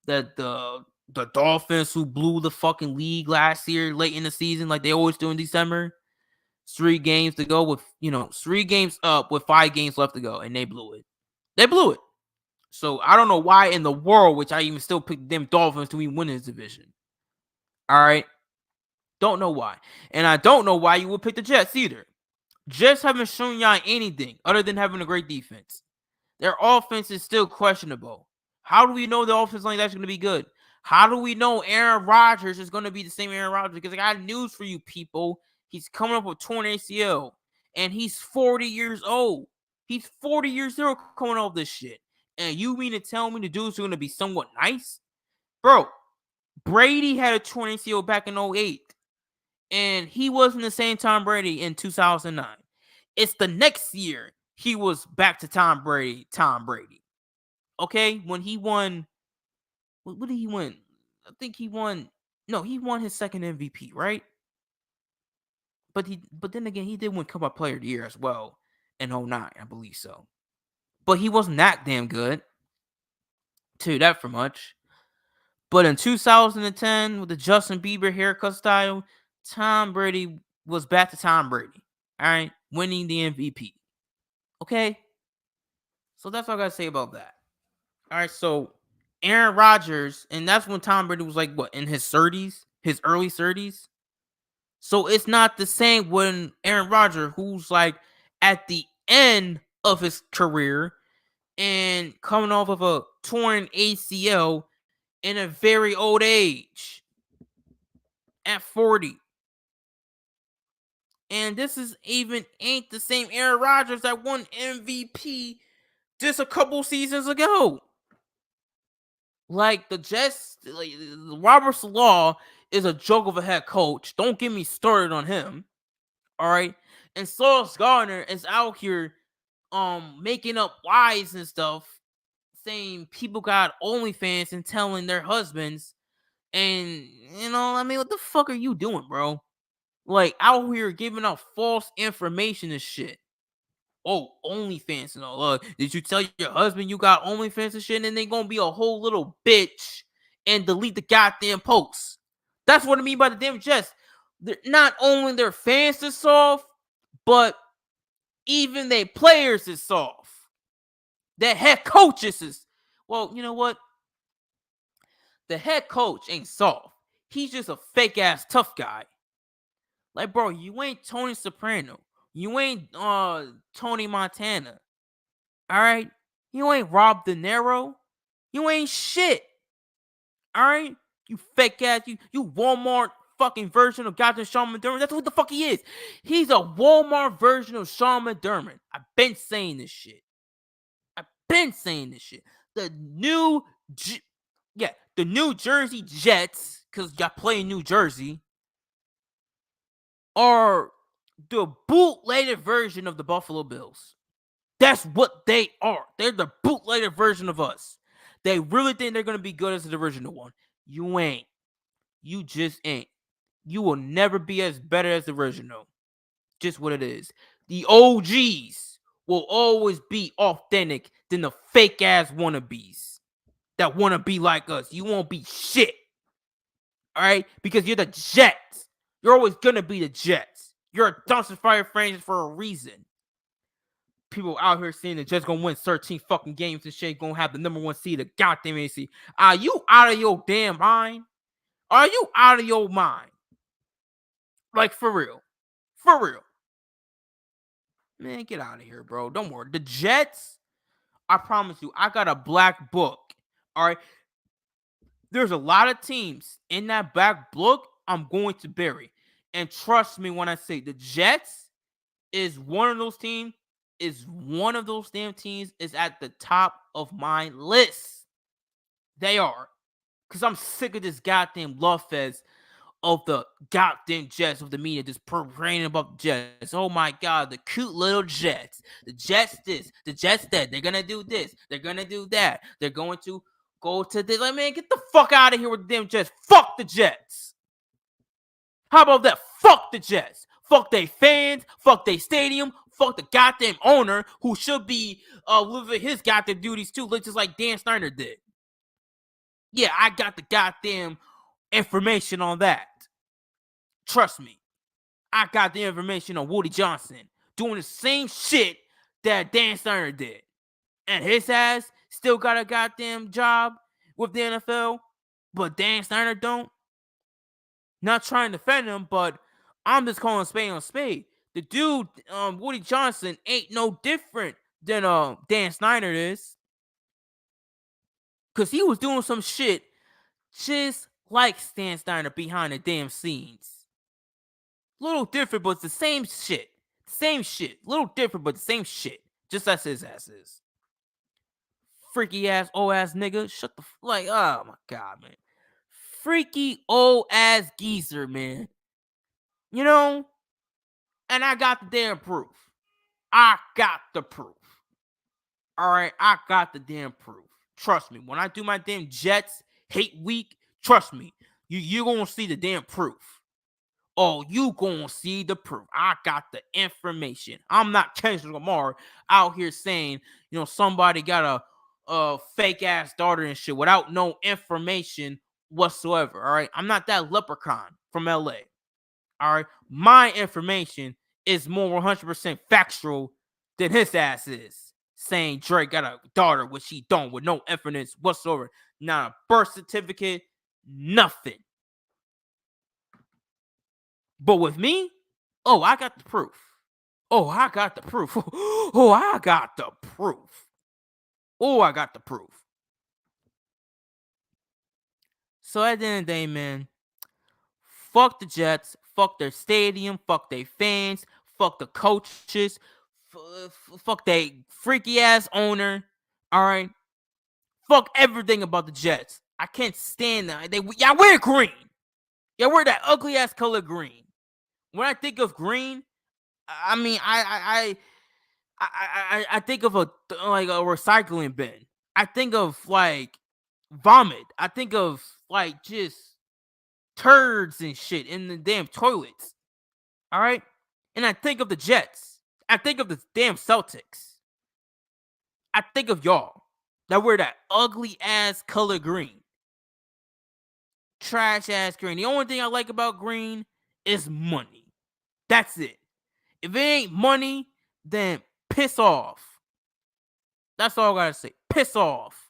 That the Dolphins, who blew the fucking league last year late in the season, like they always do in December. 3 games to go with 3 games up with 5 games left to go, and they blew it. They blew it. So I don't know why in the world, which I even still picked them Dolphins to win this division. All right. Don't know why. And I don't know why you would pick the Jets either. Jets haven't shown y'all anything other than having a great defense. Their offense is still questionable. How do we know the offense line is actually going to be good? How do we know Aaron Rodgers is going to be the same Aaron Rodgers? Because I got news for you people. He's coming up with torn ACL, and he's 40 years old. He's 40 years old coming off this shit. And you mean to tell me the dude's going to be somewhat nice? Bro, Brady had a torn ACL back in 08, and he wasn't the same Tom Brady in 2009. It's the next year he was back to Tom Brady. Okay? When he won, what did he win? I think he won. No, he won his second MVP, right? But then again, he did win Comeback Player of the Year as well in 09, I believe so. But he wasn't that damn good. Tell you that for much. But in 2010, with the Justin Bieber haircut style, Tom Brady was back to Tom Brady. All right, winning the MVP. Okay, so that's all I gotta say about that. All right, so Aaron Rodgers, and that's when Tom Brady was like what, in his 30s, his early 30s. So it's not the same when Aaron Rodgers, who's like at the end of his career and coming off of a torn ACL in a very old age at 40. And this is ain't the same Aaron Rodgers that won MVP just a couple seasons ago. Like the Jets, like Robert Saleh is a joke of a head coach. Don't get me started on him. All right. And Sauce Gardner is out here making up lies and stuff, saying people got OnlyFans and telling their husbands. And I mean, what the fuck are you doing, bro? Like out here giving out false information and shit. Oh, OnlyFans and all. Did you tell your husband you got OnlyFans and shit? And then they gonna be a whole little bitch and delete the goddamn posts. That's what I mean by the damn Jets. They're not only their fans is soft, but even their players is soft. Their head coaches is, well, you know what? The head coach ain't soft. He's just a fake ass tough guy. Like, bro, you ain't Tony Soprano. You ain't Tony Montana. All right? You ain't Rob De Niro. You ain't shit. All right? You fake ass. You Walmart fucking version of goddamn Sean McDermott. That's what the fuck he is. He's a Walmart version of Sean McDermott. I've been saying this shit. The New Jersey Jets, because y'all play in New Jersey, are the bootlegged version of the Buffalo Bills. That's what they are. They're the bootlegged version of us. They really think they're going to be good as the original one. You ain't. You just ain't. You will never be as better as the original. Just what it is. The OGs will always be authentic than the fake ass wannabes that want to be like us. You won't be shit. All right? Because you're the Jets. You're always going to be the Jets. You're a dumpster fire franchise for a reason. People out here saying the Jets gonna win 13 fucking games and shit, gonna have the number one seed of goddamn AC. Are you out of your damn mind? Are you out of your mind? Like, for real. For real. Man, get out of here, bro. Don't worry. The Jets, I promise you, I got a black book. All right? There's a lot of teams in that black book I'm going to bury. And trust me when I say the Jets is one of those teams, damn teams is at the top of my list. They are. Because I'm sick of this goddamn love fest of the goddamn Jets, of the media just praying about the Jets. Oh my God, the cute little Jets. The Jets this, the Jets that. They're going to do this. They're going to do that. They're going to go to this. Like, man, get the fuck out of here with the damn Jets. Fuck the Jets. How about that? Fuck the Jets. Fuck they fans. Fuck they stadium. Fuck the goddamn owner who should be living his goddamn duties too, just like Dan Snyder did. Yeah, I got the goddamn information on that. Trust me. I got the information on Woody Johnson doing the same shit that Dan Snyder did. and his ass still got a goddamn job with the NFL, but Dan Snyder don't. Not trying to defend him, but I'm just calling spade on spade. The dude, Woody Johnson, ain't no different than Dan Snyder is, cause he was doing some shit just like Dan Snyder behind the damn scenes. Little different, but it's the same shit. Same shit. Little different, but the same shit. Just as his ass is. Freaky ass, old ass nigga. Shut the like. Oh my god, man. Freaky old ass geezer, man. You know? And I got the damn proof. I got the proof. Alright, I got the damn proof. Trust me. When I do my damn Jets hate week, trust me. You're gonna see the damn proof. Oh, you gonna see the proof. I got the information. I'm not Kendrick Lamar out here saying, somebody got a fake ass daughter and shit without no information whatsoever. All right, I'm not that leprechaun from LA. All right, my information is more 100% factual than his ass is. Saying Drake got a daughter, which he don't, with no evidence whatsoever. Not a birth certificate, nothing. But with me, oh, I got the proof. Oh, I got the proof. Oh, I got the proof. Oh, I got the proof. So at the end of the day, man, fuck the Jets, fuck their stadium, fuck their fans, fuck the coaches, fuck their freaky ass owner. All right, fuck everything about the Jets. I can't stand that. Y'all wear green. Y'all wear that ugly ass color green. When I think of green, I mean, I think of a recycling bin. I think of like vomit. I think of like just turds and shit in the damn toilets. All right, and I think of the Jets. I think of the damn Celtics. I think of y'all that wear that ugly ass color green, trash ass green. The only thing I like about green is money. That's it. If it ain't money, then piss off. That's all I gotta say. Piss off.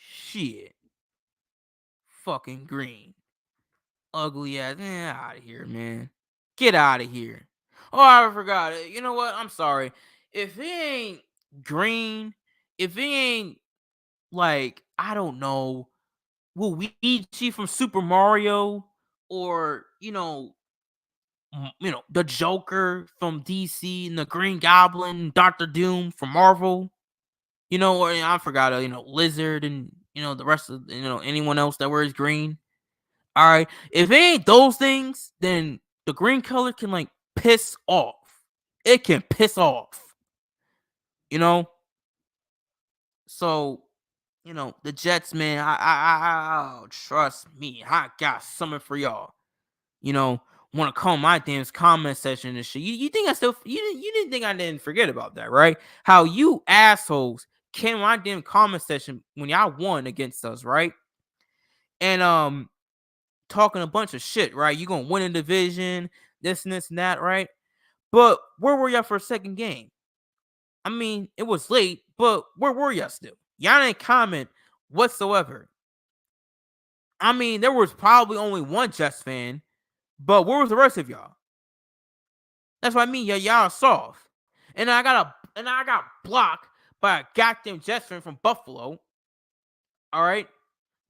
Shit. Fucking green. Ugly ass. Out of here, man. Get out of here. Oh, I forgot it. You know what? I'm sorry. If it ain't green, if it ain't like, I don't know, Luigi from Super Mario, or the Joker from DC, and the Green Goblin, Doctor Doom from Marvel, or I forgot, Lizard, and the rest of anyone else that wears green. All right, if it ain't those things, then the green color can like piss off. It can piss off, So, the Jets, man. I trust me. I got something for y'all. Want to call my damn comment section and shit. You think I still you didn't think I didn't forget about that, right? How you assholes came in my damn comment section when y'all won against us, right? And talking a bunch of shit, right? You gonna win a division, this and that, right? But where were y'all for a second game? I mean, it was late, but where were y'all still? Y'all didn't comment whatsoever. I mean, there was probably only one Jets fan, but where was the rest of y'all? That's what I mean. Y'all are soft. And I got blocked by a goddamn Jets fan from Buffalo. All right.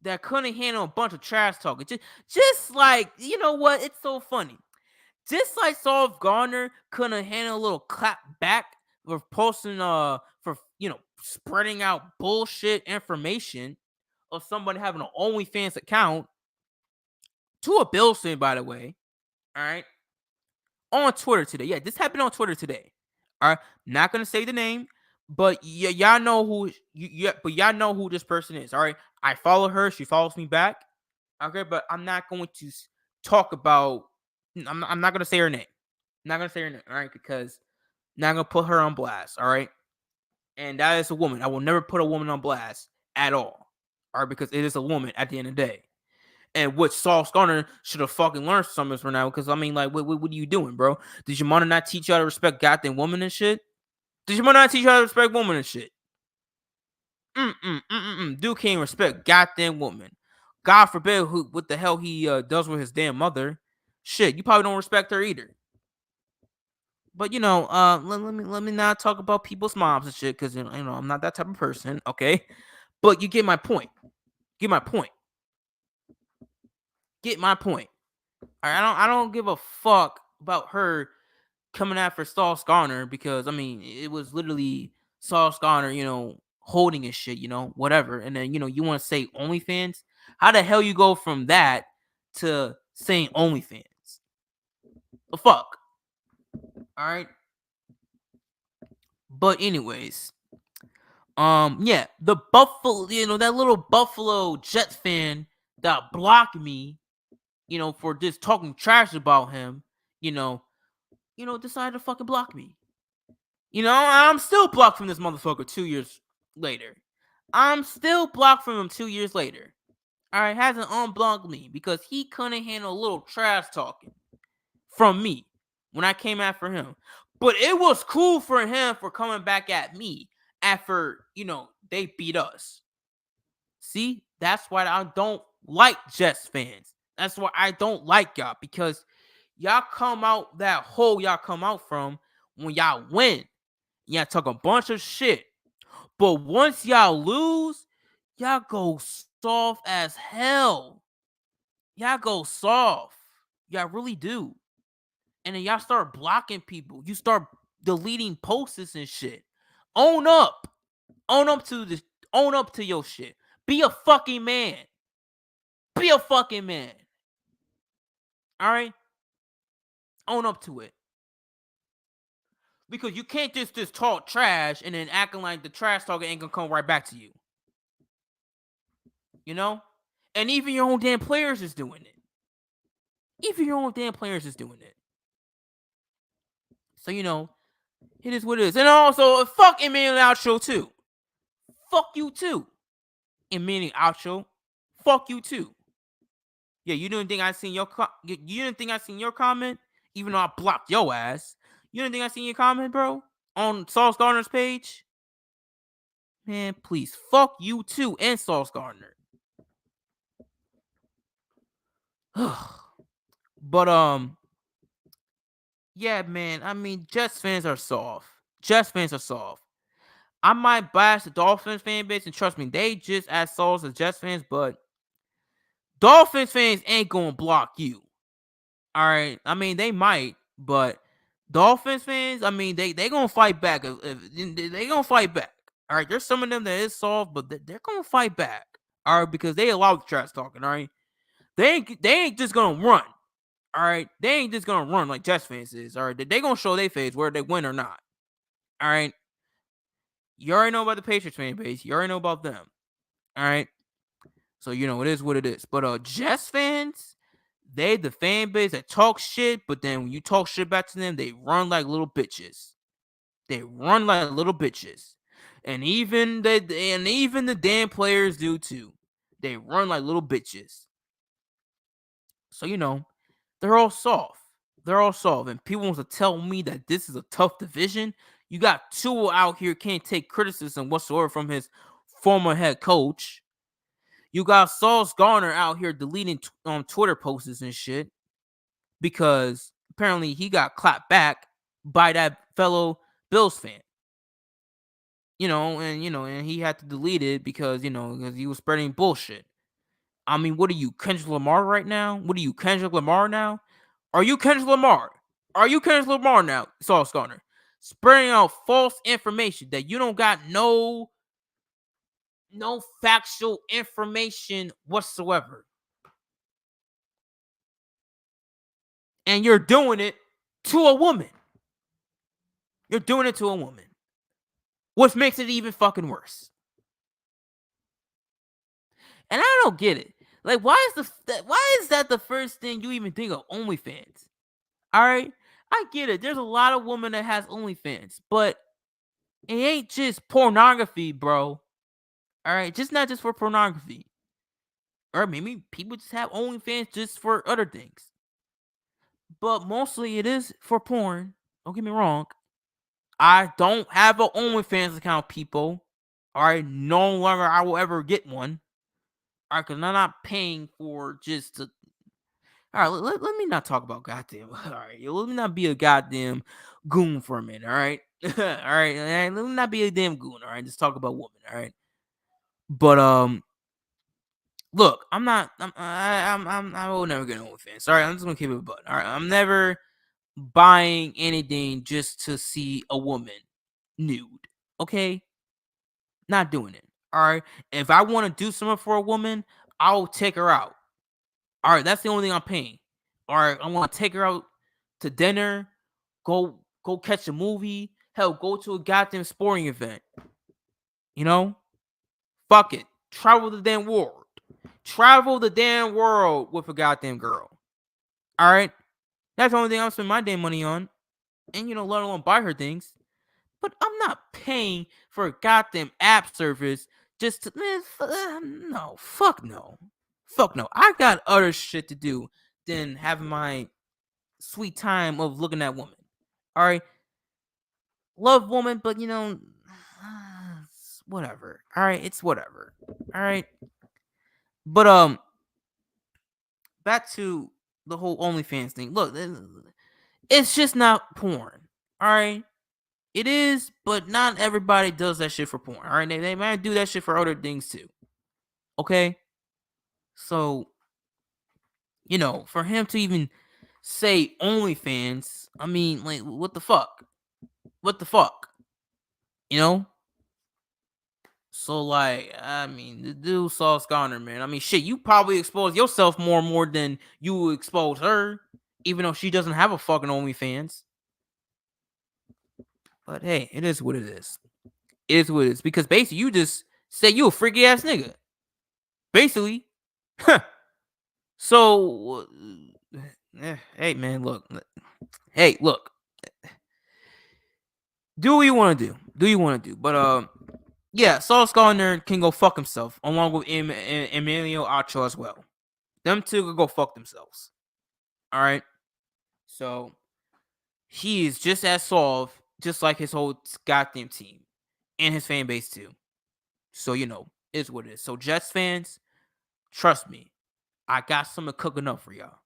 That couldn't handle a bunch of trash talking. Just like, you know what? It's so funny. Just like Sauce Gardner couldn't handle a little clap back for posting for spreading out bullshit information of somebody having an OnlyFans account to a Bills fan, by the way. All right. On Twitter today. Yeah, this happened on Twitter today. All right. Not gonna say the name, but y'all know who y'all know who this person is. All right. I follow her. She follows me back. Okay, but I'm not going to talk about. I'm not gonna say her name. I'm not gonna say her name. All right, because I'm not gonna put her on blast. All right, and that is a woman. I will never put a woman on blast at all. All right, because it is a woman at the end of the day. And what Sauce Gardner should have fucking learned something for now. Because I mean, like, what are you doing, bro? Did your mother not teach y'all to respect goddamn women and shit? Did your mother not teach you how to respect women and shit? Dude can't respect goddamn woman. God forbid what the hell he does with his damn mother. Shit, you probably don't respect her either. But let me not talk about people's moms and shit, because I'm not that type of person, okay? But you get my point. Get my point. Get my point. All right, I don't give a fuck about her coming after Sauce Garner, because it was literally Sauce Garner, holding his shit, whatever. And then you want to say OnlyFans? How the hell you go from that to saying OnlyFans? The fuck? All right. But anyways, yeah, the Buffalo, that little Buffalo Jets fan that blocked me, for just talking trash about him, decided to fucking block me. I'm still blocked from this motherfucker 2 years later. I'm still blocked from him 2 years later. All right, hasn't unblocked me because he couldn't handle a little trash talking from me when I came after him. But it was cool for him for coming back at me after, they beat us. See, that's why I don't like Jets fans. That's why I don't like y'all, because y'all come out that hole y'all come out from when y'all win. Y'all talk a bunch of shit. But once y'all lose, y'all go soft as hell. Y'all go soft. Y'all really do. And then y'all start blocking people. You start deleting posts and shit. Own up. Own up to this. Own up to your shit. Be a fucking man. Be a fucking man. All right? Own up to it. Because you can't just talk trash and then acting like the trash talker ain't gonna come right back to you. And even your own damn players is doing it. Even your own damn players is doing it. So, it is what it is. And also, fuck Emmanuel Outro too. Fuck you too. Emmanuel Outro. Fuck you too. Yeah, you didn't think I seen your you didn't think I seen your comment, even though I blocked your ass. You didn't think I seen your comment, bro, on Sauce Gardner's page? Man, please, fuck you too, and Sauce Gardner. But yeah, man. Jets fans are soft. Jets fans are soft. I might bash the Dolphins fan base, and trust me, they just as soft as Jets fans, but Dolphins fans ain't gonna block you. All right, they might, but Dolphins fans, they gonna fight back. If they gonna fight back. All right, there's some of them that is soft, but they're gonna fight back. All right, because they allow the trash talking. All right, they ain't just gonna run. All right, they ain't just gonna run like Jets fans is. All right, they gonna show their face whether they win or not. All right, you already know about the Patriots fan base. You already know about them. All right, so it is what it is. But Jets fans, they the fan base that talk shit, but then when you talk shit back to them, they run like little bitches. They run like little bitches, and even the damn players do too. They run like little bitches. So they're all soft. They're all soft, and people want to tell me that this is a tough division. You got Tua out here can't take criticism whatsoever from his former head coach. You got Sauce Garner out here deleting Twitter posts and shit because apparently he got clapped back by that fellow Bills fan. And he had to delete it because he was spreading bullshit. What are you, Kendrick Lamar right now? What are you, Kendrick Lamar now? Are you Kendrick Lamar? Are you Kendrick Lamar now, Sauce Garner? Spreading out false information that you don't got no factual information whatsoever. And you're doing it to a woman. You're doing it to a woman. Which makes it even fucking worse. And I don't get it. Like, why is that the first thing you even think of OnlyFans? All right? I get it. There's a lot of women that has OnlyFans. But it ain't just pornography, bro. All right? Just not just for pornography. Or maybe people just have OnlyFans just for other things. But mostly it is for porn. Don't get me wrong. I don't have an OnlyFans account, people. All right, no longer I will ever get one. All right, because I'm not paying for just to. All right, let me not talk about goddamn. All right, let me not be a goddamn goon for a minute. All right, all right, let me not be a damn goon. All right, just talk about women. All right, but look, I'm not. I will never get an OnlyFans. Sorry, I'm just gonna keep it a button. All right, I'm never buying anything just to see a woman nude. Okay, not doing it. All right, if I want to do something for a woman, I'll take her out. All right, that's the only thing I'm paying. All right, I want to take her out to dinner, go catch a movie, hell, go to a goddamn sporting event. You know, fuck it, travel the damn world, travel the damn world with a goddamn girl. All right, that's the only thing I'm spending my damn money on, and let alone buy her things. But I'm not paying for a goddamn app service just to no, fuck no. Fuck no. I got other shit to do than having my sweet time of looking at women. All right. Love woman, but it's whatever. All right, it's whatever. All right. But back to the whole OnlyFans thing. Look, it's just not porn. All right. It is, but not everybody does that shit for porn. All right, they might do that shit for other things too. Okay, so for him to even say OnlyFans, I mean, like, what the fuck? What the fuck? You know? So, like, I mean, the dude Sauce Gardner, man. I mean, shit, you probably expose yourself more than you expose her, even though she doesn't have a fucking OnlyFans. But hey, it is what it is. It is what it is. Because basically, you just said you a freaky ass nigga. Basically. So, hey, man, look. Hey, look. Do what you want to do. Do you want to do. But, yeah, Sauce Gardner can go fuck himself, along with Emilio Acho as well. Them two can go fuck themselves. All right? So, he is just as soft, just like his whole goddamn team. And his fan base, too. So, it's what it is. So, Jets fans, trust me. I got something cooking up for y'all.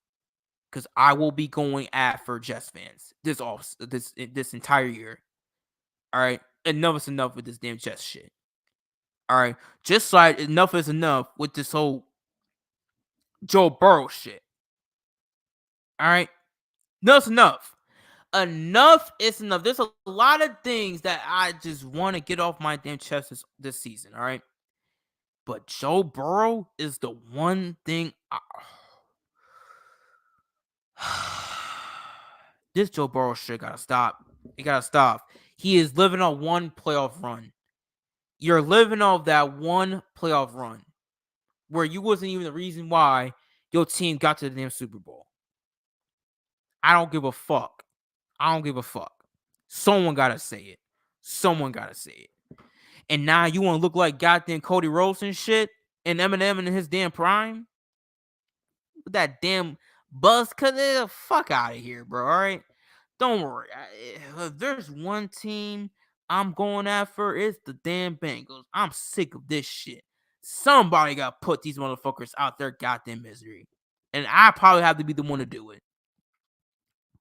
Because I will be going after Jets fans this entire year. All right? Enough is enough with this damn Jets shit. All right? Just like enough is enough with this whole Joe Burrow shit. All right? Enough's enough. Enough is enough. There's a lot of things that I just want to get off my damn chest this season. All right? But Joe Burrow is the one thing this Joe Burrow shit gotta stop. It gotta stop. He is living on one playoff run. You're living off that one playoff run where you wasn't even the reason why your team got to the damn Super Bowl. I don't give a fuck. I don't give a fuck. Someone gotta say it. Someone gotta say it. And now you want to look like goddamn Cody Rhodes and shit and Eminem in his damn prime? With that damn buzz cut the fuck out of here, bro. All right? Don't worry. If there's one team I'm going after, it's the damn Bengals. I'm sick of this shit. Somebody got to put these motherfuckers out their goddamn misery. And I probably have to be the one to do it.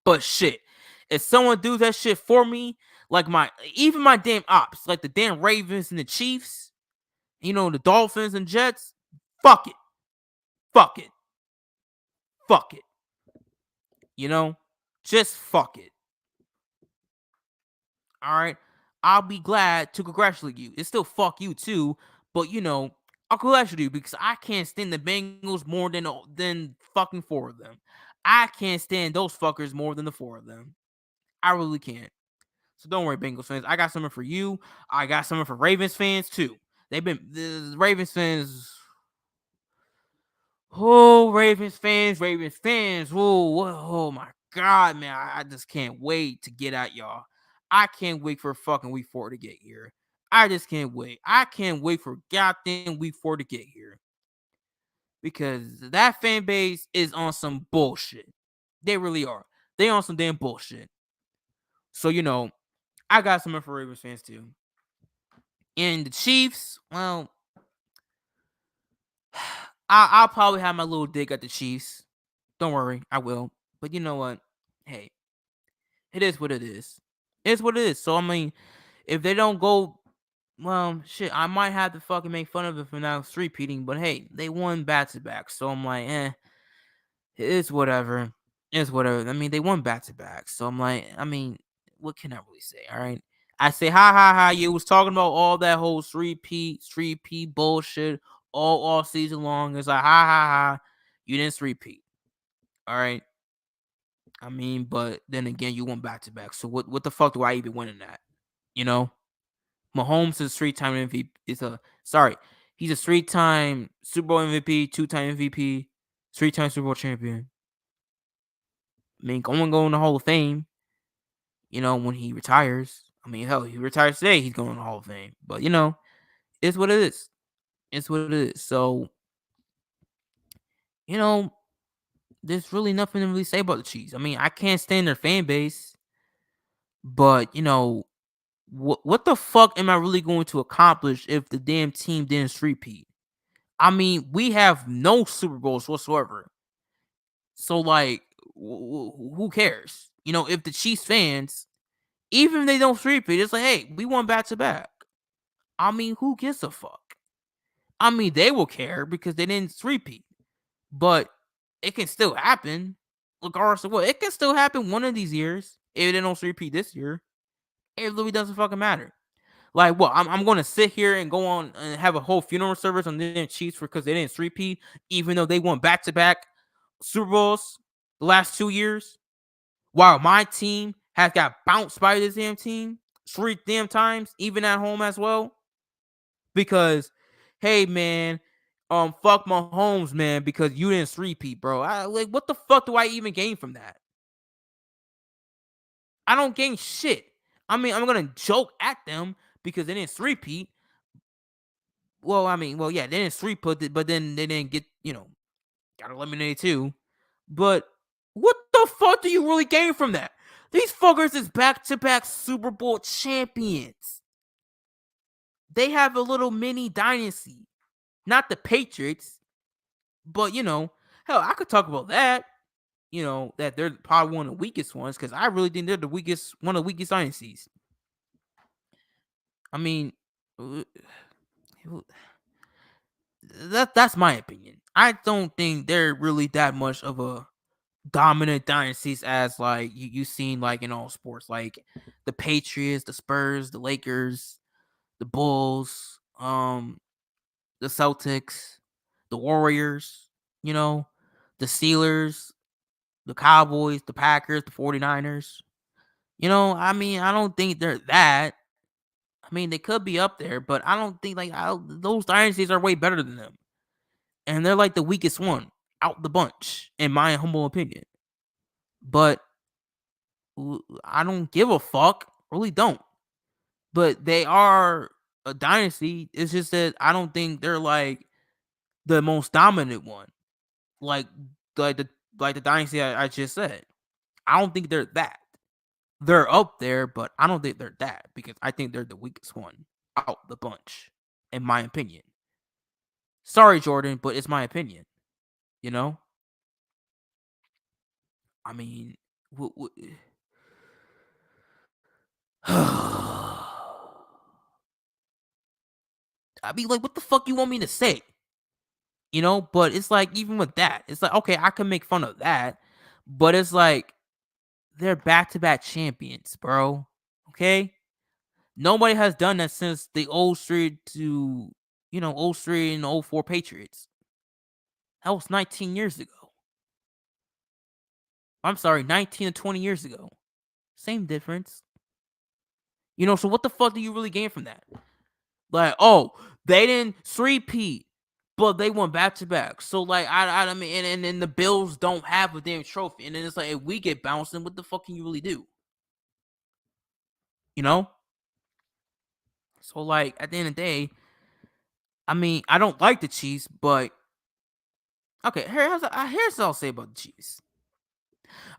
But shit, if someone does that shit for me, like even my damn ops, like the damn Ravens and the Chiefs, the Dolphins and Jets, fuck it. Fuck it. Fuck it. Just fuck it. All right. I'll be glad to congratulate you. It's still fuck you too, but I'll congratulate you because I can't stand the Bengals more than fucking four of them. I can't stand those fuckers more than the four of them. I really can't. So don't worry, Bengals fans. I got something for you. I got something for Ravens fans too. The Ravens fans. Oh, Ravens fans. Oh my God, man. I just can't wait to get at y'all. I can't wait for fucking week 4 to get here. I just can't wait. I can't wait for goddamn week 4 to get here. Because that fan base is on some bullshit. They really are. They on some damn bullshit. So, I got some for Ravens fans too. And the Chiefs, well, I'll probably have my little dig at the Chiefs. Don't worry, I will. But you know what? Hey, it is what it is. It's what it is. So I mean, if they don't go, well, shit, I might have to fucking make fun of it for now repeating. But hey, they won back to back, so I'm like, it's whatever. It's whatever. I mean, they won back to back, so I'm like, I mean, what can I really say? All right, I say, ha ha ha. You was talking about all that whole three P bullshit all season long. It's like, ha ha ha. You didn't repeat. All right. I mean, but then again, you went back to back. So what the fuck do I even win in that? You know, Mahomes is 3-time MVP. He's a 3-time Super Bowl MVP, 2-time MVP, 3-time Super Bowl champion. I mean, go in the Hall of Fame. You know, when he retires. I mean, hell, he retires today, he's going in the Hall of Fame. But you know, it's what it is. It's what it is. So, you know, there's really nothing to really say about the Chiefs. I mean, I can't stand their fan base, but you know, what the fuck am I really going to accomplish if the damn team didn't repeat? I mean, we have no Super Bowls whatsoever. So like, who cares? You know, if the Chiefs fans, even if they don't repeat, it's like, hey, we won back to back. I mean, who gives a fuck? I mean, they will care because they didn't repeat, but it can still happen, regardless of what. It can still happen one of these years if they don't repeat this year. It really doesn't fucking matter. Like, what? I'm going to sit here and go on and have a whole funeral service on the Chiefs because they didn't repeat, even though they won back to back Super Bowls the last 2 years, while my team has got bounced by this damn team 3 damn times, even at home as well. Because, hey man, fuck Mahomes, man, because you didn't repeat, bro. Like, what the fuck do I even gain from that? I don't gain shit. I mean, I'm gonna joke at them because they didn't repeat. Well, I mean, yeah, they didn't put it, but then they didn't get, got eliminated too. But what the fuck do you really gain from that? These fuckers is back-to-back Super Bowl champions. They have a little mini dynasty. Not the Patriots, but hell, I could talk about that. That they're probably one of the weakest ones because I really think they're one of the weakest dynasties. I mean, that's my opinion. I don't think they're really that much of a dominant dynasties as like you seen like in all sports, like the Patriots, the Spurs, the Lakers, the Bulls, the Celtics, the Warriors, the Steelers, the Cowboys, the Packers, the 49ers. I mean, I don't think they're that. I mean, they could be up there, but I don't think those dynasties are way better than them. And they're like the weakest one out the bunch, in my humble opinion. But I don't give a fuck. Really don't. But they are a dynasty. It's just that I don't think they're like the most dominant one. Like the dynasty I just said. I don't think they're that. They're up there, but I don't think they're that because I think they're the weakest one out the bunch, in my opinion. Sorry, Jordan, but it's my opinion. I mean, I mean, like, what the fuck you want me to say? But it's like, even with that, it's like, okay, I can make fun of that, but it's like, they're back-to-back champions, bro. Okay? Nobody has done that since the 03 to, 03 and 04 Patriots. That was 19 years ago. I'm sorry, 19 to 20 years ago. Same difference. So what the fuck do you really gain from that? Like, oh, they didn't three-peat, but they won back-to-back. So, like, I mean, and the Bills don't have a damn trophy. And then it's like, if we get bounced, then what the fuck can you really do? So, like, at the end of the day, I mean, I don't like the Chiefs, but okay, here's what I'll say about the Chiefs.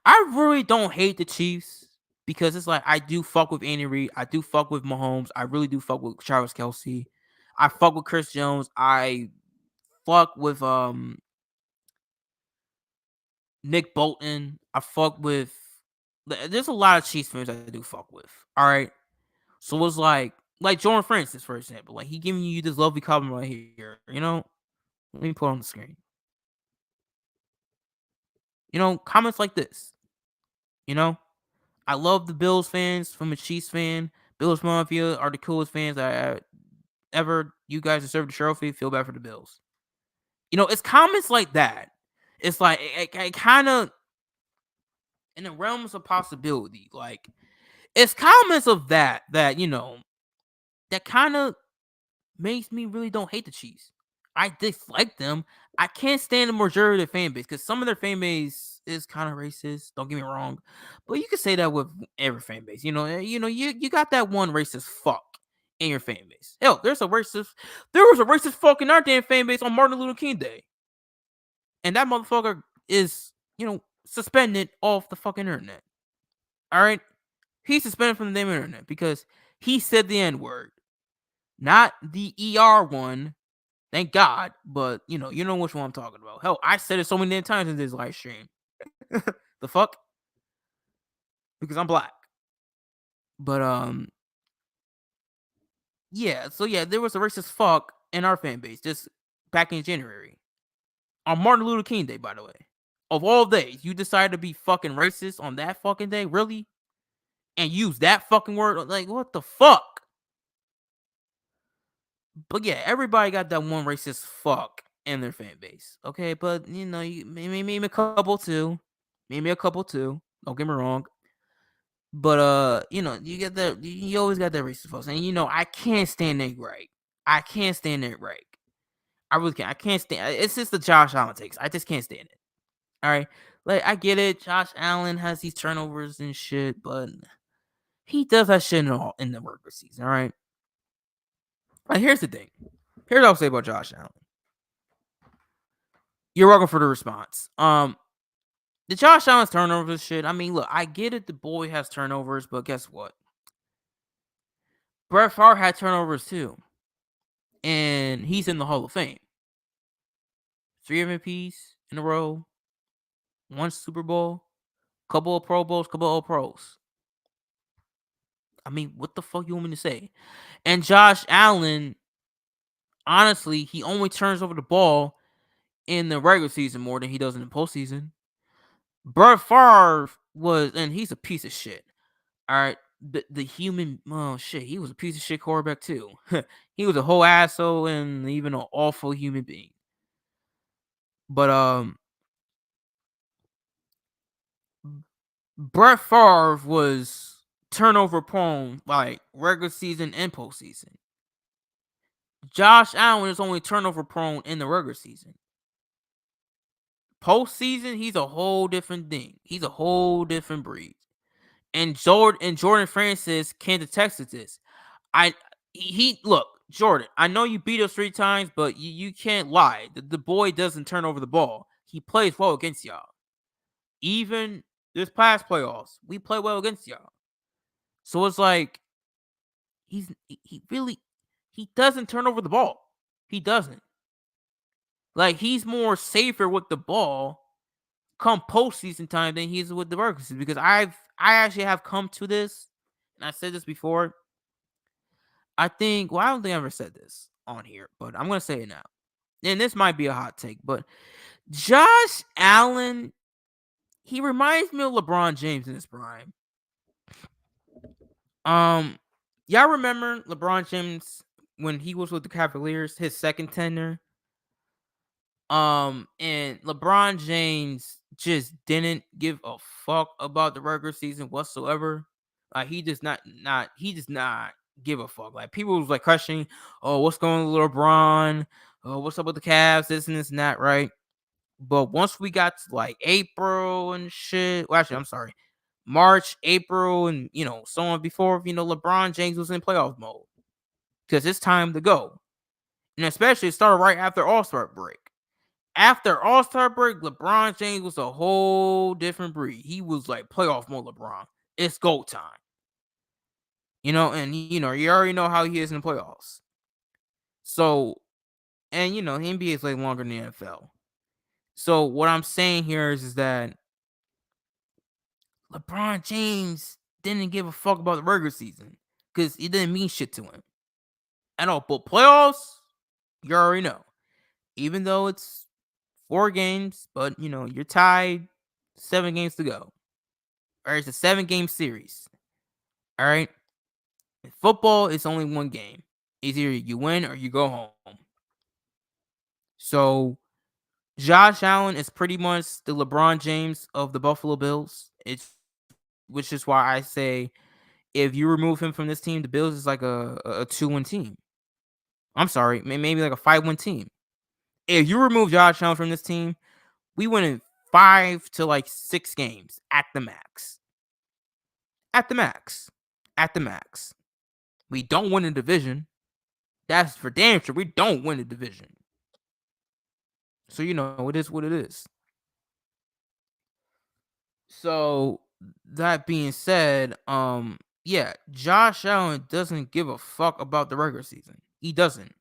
I really don't hate the Chiefs. because it's like I do fuck with Andy Reid, I do fuck with Mahomes, I really do fuck with Travis Kelce, I fuck with Chris Jones, I fuck with Nick Bolton, I fuck with. There's a lot of Chiefs fans I do fuck with. All right, so it's like Jordan Francis, for example, like he giving you this lovely compliment right here. Let me put it on the screen. Comments like this. You know, I love the Bills fans from a Chiefs fan. Bills Mafia are the coolest fans I ever. You guys deserve the trophy. Feel bad for the Bills. It's comments like that. It's like it kind of in the realms of possibility. Like it's comments of that that kind of makes me really don't hate the Chiefs. I dislike them. I can't stand the majority of their fan base because some of their fan base is kind of racist. Don't get me wrong, but you can say that with every fan base. You got that one racist fuck in your fan base. Hell, there was a racist fuck in our damn fan base on Martin Luther King Day, and that motherfucker is suspended off the fucking internet. All right, he's suspended from the damn internet because he said the N word, not the one. Thank God, but you know which one I'm talking about. Hell, I said it so many damn times in this live stream. The fuck? Because I'm black. But yeah. So yeah, there was a racist fuck in our fan base just back in January on Martin Luther King Day. By the way, of all days, you decided to be fucking racist on that fucking day, really, and use that fucking word. Like what the fuck? But yeah, everybody got that one racist fuck in their fan base. Okay, but maybe a couple too. Maybe a couple too. Don't get me wrong. But you get that you always got that racist folks. And I can't stand that right. I can't stand that right. I really can't. I can't stand it's just the Josh Allen takes. I just can't stand it. All right. Like I get it. Josh Allen has these turnovers and shit, but he does that shit in the regular season. All right. Like here's the thing. Here's what I'll say about Josh Allen. You're welcome for the response. The Josh Allen's turnovers shit. I mean, look, I get it. The boy has turnovers, but guess what? Brett Favre had turnovers too, and he's in the Hall of Fame. 3 MVPs in a row, 1 Super Bowl, couple of Pro Bowls, couple of All Pros. I mean, what the fuck you want me to say? And Josh Allen, honestly, he only turns over the ball in the regular season more than he does in the postseason. Brett Favre and he's a piece of shit. All right. The human, oh shit, he was a piece of shit quarterback too. He was a whole asshole and even an awful human being. But Brett Favre was turnover prone like regular season and postseason. Josh Allen is only turnover prone in the regular season. Postseason, he's a whole different thing. He's a whole different breed. And Jordan Francis can't attest to this. Look, Jordan, I know you beat us 3 times, but you can't lie. The boy doesn't turn over the ball. He plays well against y'all. Even this past playoffs, we play well against y'all. So it's like he doesn't turn over the ball. He doesn't. Like he's more safer with the ball come postseason time than he is with the regular season, because I actually have come to this, and I said this before. I don't think I ever said this on here, but I'm gonna say it now. And this might be a hot take, but Josh Allen, he reminds me of LeBron James in his prime. Y'all remember LeBron James when he was with the Cavaliers, his second tenure? And LeBron James just didn't give a fuck about the regular season whatsoever. Like he does not give a fuck. Like people was like questioning, oh, what's going on with LeBron? Oh, what's up with the Cavs? This and this and that, right? But once we got to like April and shit, well, actually, I'm sorry, March, April, and so on before, LeBron James was in playoff mode because it's time to go, and especially it started right after All-Star break. After All-Star break, LeBron James was a whole different breed. He was like playoff mode LeBron. It's go time. And you already know how he is in the playoffs. So, and the NBA is like longer than the NFL. So what I'm saying here is that LeBron James didn't give a fuck about the regular season because it didn't mean shit to him at all. But playoffs, you already know. Even though it's 4 games, but you're tied, 7 games to go. Or it's a 7-game series. All right. In football, it's only 1 game. It's either you win or you go home. So Josh Allen is pretty much the LeBron James of the Buffalo Bills. Which is why I say if you remove him from this team, the Bills is like a 2-win team. I'm sorry, maybe like a 5-win team. If you remove Josh Allen from this team, we win in 5 to like 6 games at the max. At the max. At the max. We don't win the division. That's for damn sure. We don't win the division. So it is what it is. So that being said, yeah, Josh Allen doesn't give a fuck about the regular season. He doesn't.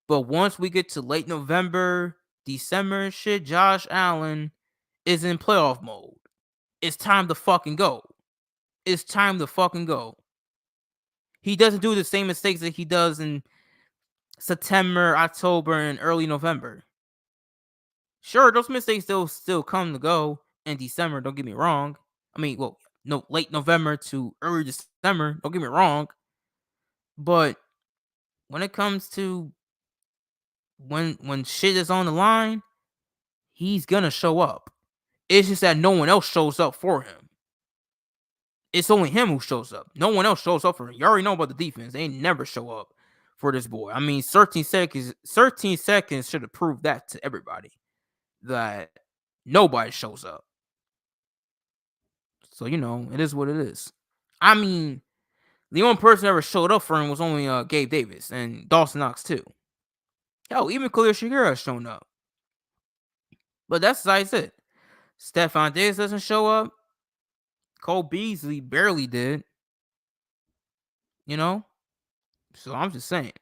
But once we get to late November, December and shit, Josh Allen is in playoff mode. It's time to fucking go. It's time to fucking go. He doesn't do the same mistakes that he does in September, October, and early November. Sure, those mistakes still come to go in December, don't get me wrong. I mean, late November to early December, don't get me wrong. But when it comes to when shit is on the line, he's gonna show up. It's just that no one else shows up for him. It's only him who shows up. No one else shows up for him. You already know about the defense. They never show up for this boy. I mean, 13 seconds should have proved that to everybody. That nobody shows up. So, it is what it is. I mean, the only person that ever showed up for him was only Gabe Davis and Dawson Knox, too. Hell, even Khalil Shakir has shown up. But that's like it. Stefon Diggs doesn't show up. Cole Beasley barely did. So I'm just saying.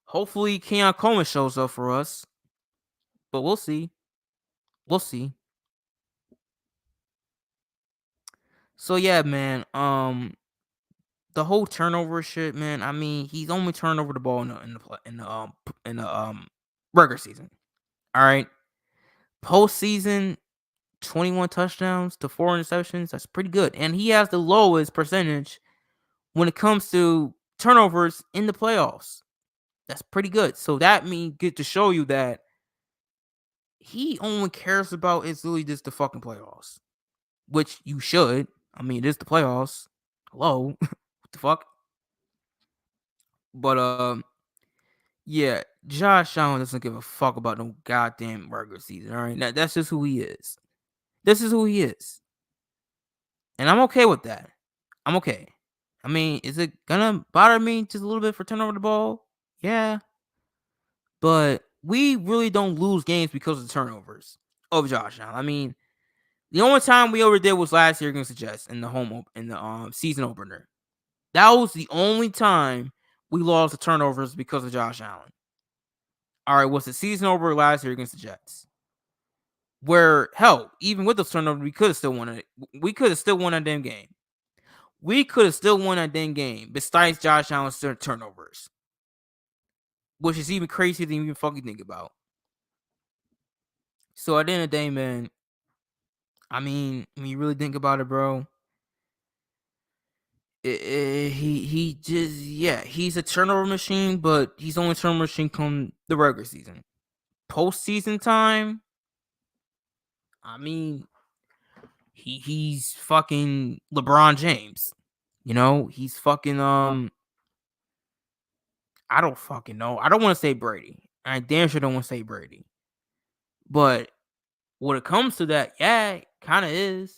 Hopefully Keon Coleman shows up for us. But we'll see. We'll see. So yeah, man. The whole turnover shit, man. I mean, he's only turned over the ball in the regular season. All right. Postseason, 21 touchdowns to 4 interceptions. That's pretty good. And he has the lowest percentage when it comes to turnovers in the playoffs. That's pretty good. So that means get to show you that he only cares about is literally just the fucking playoffs. Which you should. I mean, it is the playoffs. Hello. What the fuck? But yeah, Josh Allen doesn't give a fuck about no goddamn regular season. All right. That's just who he is. This is who he is. And I'm okay with that. I'm okay. I mean, is it gonna bother me just a little bit for turning over the ball? Yeah. But we really don't lose games because of the turnovers of Josh Allen. I mean, the only time we ever did was last year against the Jets in the season opener. That was the only time we lost the turnovers because of Josh Allen. All right, was the season over last year against the Jets? Where hell, even with those turnovers, we could have still won it. We could have still won that damn game. We could have still won that damn game besides Josh Allen's turnovers. Which is even crazier than you even fucking think about. So at the end of the day, man, I mean, when you really think about it, bro, he just, yeah, he's a turnover machine, but he's only a turnover machine come the regular season. Postseason time, I mean, he's fucking LeBron James. He's fucking I don't fucking know. I don't want to say Brady. I damn sure don't want to say Brady. But when it comes to that, yeah, it kind of is.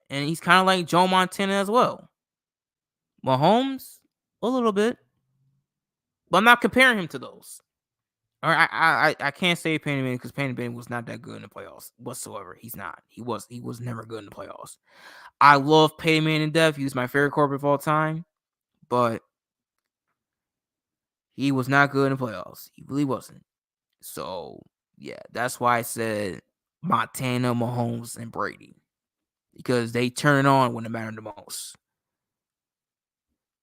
And he's kind of like Joe Montana as well. Mahomes, a little bit. But I'm not comparing him to those. Or I can't say Peyton Manning because Peyton Manning was not that good in the playoffs whatsoever. He's not. He was never good in the playoffs. I love Peyton Manning to death. He was my favorite quarterback of all time, but he was not good in the playoffs. He really wasn't. So yeah, that's why I said Montana, Mahomes, and Brady, because they turn it on when it mattered the most.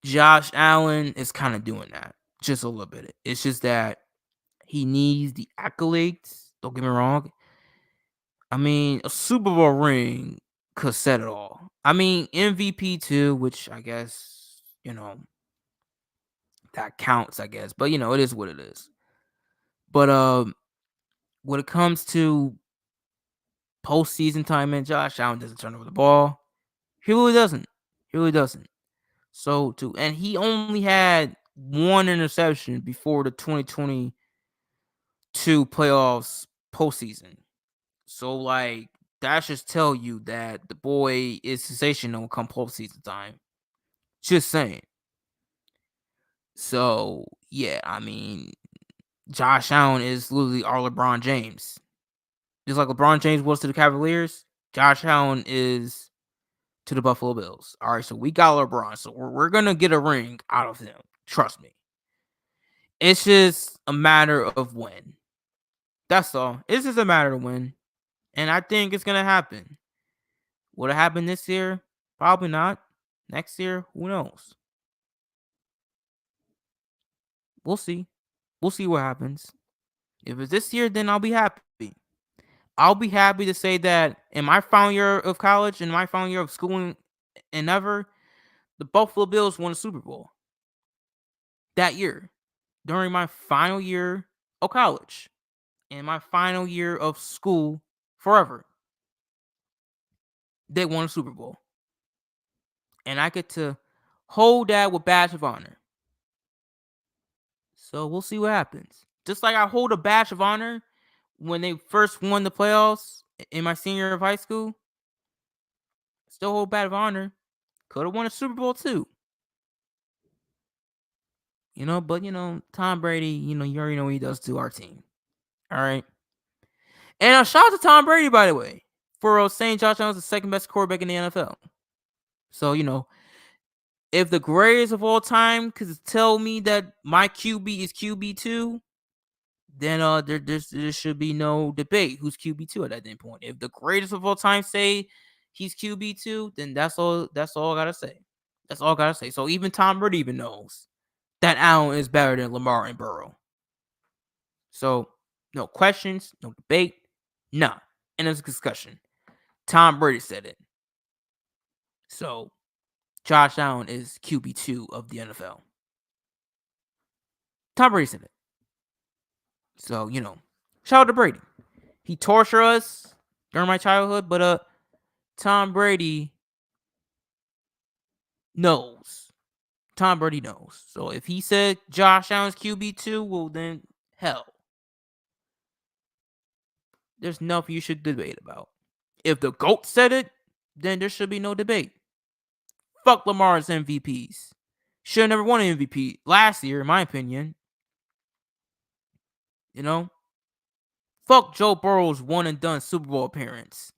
Josh Allen is kind of doing that just a little bit. It's just that he needs the accolades. Don't get me wrong. I mean, a Super Bowl ring could set it all. I mean, MVP too, which I guess, that counts, I guess. But it is what it is. But when it comes to postseason time, and Josh Allen doesn't turn over the ball. He really doesn't. He really doesn't. So and he only had one interception before the 2022 playoffs postseason. So like that should tell you that the boy is sensational come postseason time. Just saying. So yeah, I mean, Josh Allen is literally our LeBron James. Just like LeBron James was to the Cavaliers, Josh Allen is to the Buffalo Bills. All right, so we got LeBron, so we're gonna get a ring out of him. Trust me. It's just a matter of when. That's all. It's just a matter of when, and I think it's gonna happen. Will it happen this year? Probably not. Next year, who knows? We'll see. We'll see what happens. If it's this year, then I'll be happy. I'll be happy to say that in my final year of college, in my final year of schooling, and ever, the Buffalo Bills won a Super Bowl that year during my final year of college and my final year of school forever. They won a Super Bowl. And I get to hold that with badge of honor. So we'll see what happens. Just like I hold a badge of honor when they first won the playoffs in my senior year of high school. Still hold badge of honor. Could have won a Super Bowl too. But Tom Brady, you already know what he does to our team. All right. And shout out to Tom Brady, by the way, for saying Josh Allen's the second best quarterback in the NFL. So, if the greatest of all time could tell me that my QB is QB2, then there should be no debate who's QB2 at that point. If the greatest of all time say he's QB2, then that's all I gotta say. That's all I gotta say. So even Tom Brady even knows that Allen is better than Lamar and Burrow. So no questions, no debate, nah. And it's a discussion. Tom Brady said it. So Josh Allen is QB2 of the NFL. Tom Brady said it. So, shout out to Brady. He tortured us during my childhood, but Tom Brady knows. Tom Brady knows. So if he said Josh Allen's QB2, well then hell. There's nothing you should debate about. If the GOAT said it, then there should be no debate. Fuck Lamar's MVPs. Should have never won an MVP last year, in my opinion. Fuck Joe Burrow's one and done Super Bowl appearance.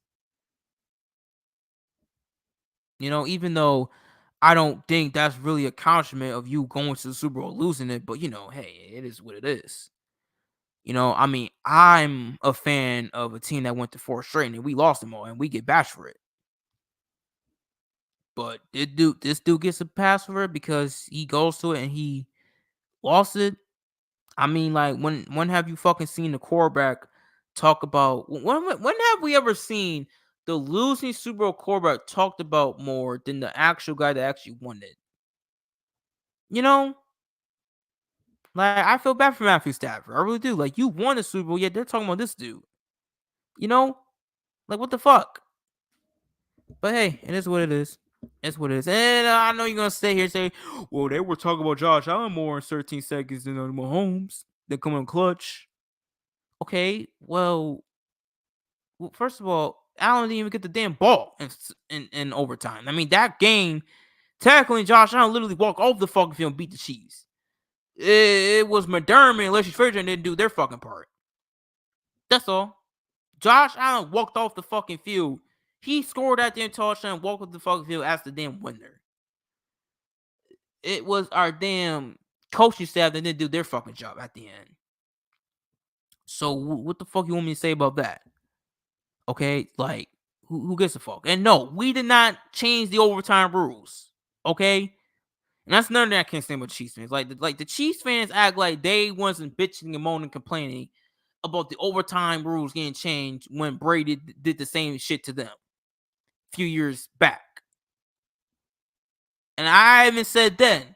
Even though I don't think that's really a accomplishment of you going to the Super Bowl losing it, but hey, it is what it is. I mean, I'm a fan of a team that went to 4 straight and we lost them all and we get bashed for it. But this dude gets a pass for it because he goes to it and he lost it. I mean, like, when have you fucking seen the quarterback talk about... When have we ever seen the losing Super Bowl quarterback talked about more than the actual guy that actually won it? Like, I feel bad for Matthew Stafford. I really do. Like, you won the Super Bowl, yet they're talking about this dude. Like, what the fuck? But hey, it is what it is. It's what it is. And I know you're going to stay here and say, well, they were talking about Josh Allen more in 13 seconds than Mahomes. They come in clutch. Okay, well, first of all, Allen didn't even get the damn ball in overtime. I mean, that game, technically, Josh Allen literally walked off the fucking field and beat the Chiefs. It was McDermott and Leslie Frazier didn't do their fucking part. That's all. Josh Allen walked off the fucking field. He scored that damn touchdown and walked off the fucking field as the damn winner. It was our damn coaching staff that didn't do their fucking job at the end. So what the fuck you want me to say about that? Okay, like who gives a fuck? And no, we did not change the overtime rules. Okay, and that's another thing I can't stand about Chiefs fans. Like the Chiefs fans act like they wasn't bitching and moaning, complaining about the overtime rules getting changed when Brady did the same shit to them a few years back. And I even said then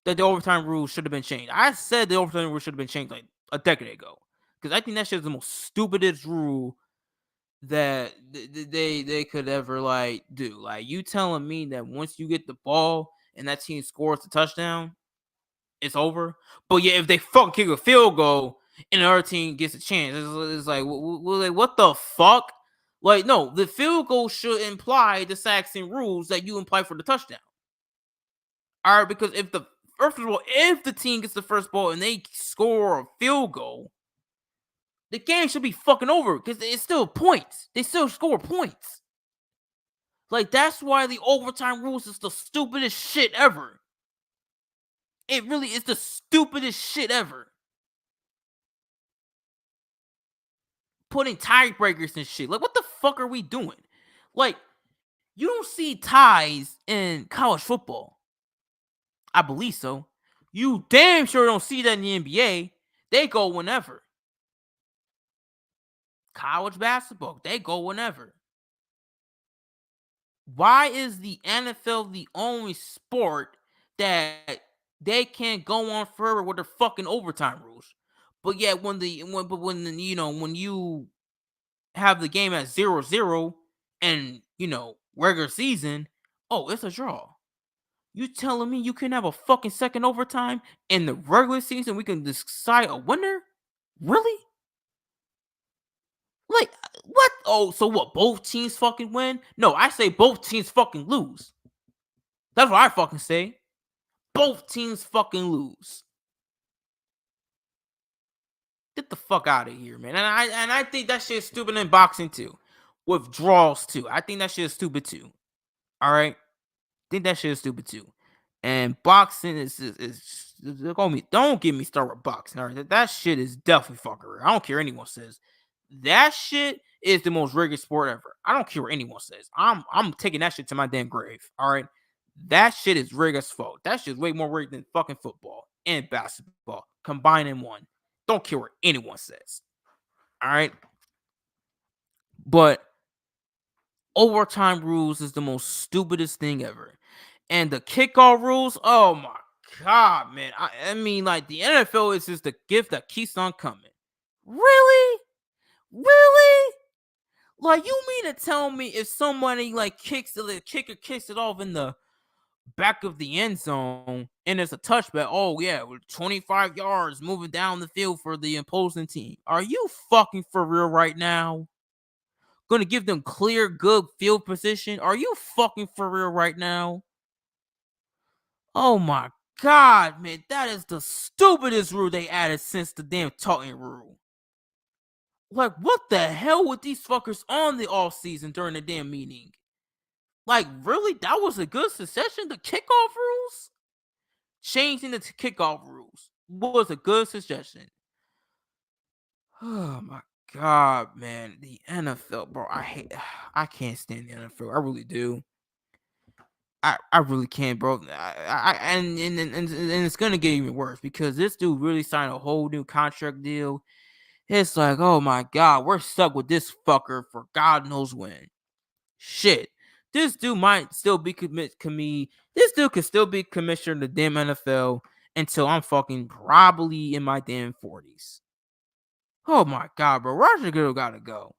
that the overtime rules should have been changed. I said the overtime rules should have been changed like a decade ago. Because I think that shit is the most stupidest rule that they could ever like do. Like, you telling me that once you get the ball and that team scores the touchdown, it's over. But yeah, if they fucking kick a field goal and the other team gets a chance, it's like, what the fuck? Like, no, the field goal should imply the Saxon rules that you imply for the touchdown. All right, because if first of all, if the team gets the first ball and they score a field goal, the game should be fucking over because it's still points. They still score points. Like, that's why the overtime rules is the stupidest shit ever. It really is the stupidest shit ever. Putting tiebreakers and shit. Like, what the fuck are we doing? Like, you don't see ties in college football. I believe so. You damn sure don't see that in the NBA. They go whenever. College basketball, they go whenever. Why is the NFL the only sport that they can't go on forever with their fucking overtime rules? But yet when you have the game at 0-0 and regular season, oh, it's a draw. You telling me you can have a fucking second overtime in the regular season? We can decide a winner? Really? Like, what? Oh, so what? Both teams fucking win? No, I say both teams fucking lose. That's what I fucking say. Both teams fucking lose. Get the fuck out of here, man. And I think that shit is stupid in boxing too. With draws too. I think that shit is stupid too. All right? I think that shit is stupid too. And boxing is don't get me started with boxing. All right? That shit is definitely fuckery. I don't care what anyone says. That shit is the most rigged sport ever. I don't care what anyone says. I'm taking that shit to my damn grave. All right. That shit is rigged as fuck. That shit is way more rigged than fucking football and basketball combined in one. Don't care what anyone says. All right. But overtime rules is the most stupidest thing ever. And the kickoff rules, oh my God, man. I mean, like, the NFL is just the gift that keeps on coming. Really? Really? Like, you mean to tell me if somebody like the kicker kicks it off in the back of the end zone and it's a touchback? Oh yeah, with 25 yards moving down the field for the opposing team. Are you fucking for real right now? Gonna give them clear, good field position? Are you fucking for real right now? Oh my God, man, that is the stupidest rule they added since the damn taunting rule. Like, what the hell with these fuckers on the offseason during the damn meeting? Like, really? That was a good suggestion? The kickoff rules? Changing the kickoff rules was a good suggestion. Oh my God, man. The NFL, bro. I can't stand the NFL. I really do. I really can't, bro. And it's gonna get even worse because this dude really signed a whole new contract deal. It's like, oh my God, we're stuck with this fucker for God knows when. Shit. This dude might still be This dude could still be commissioner of the damn NFL until I'm fucking probably in my damn 40s. Oh my God, bro. Roger Goodell gotta go.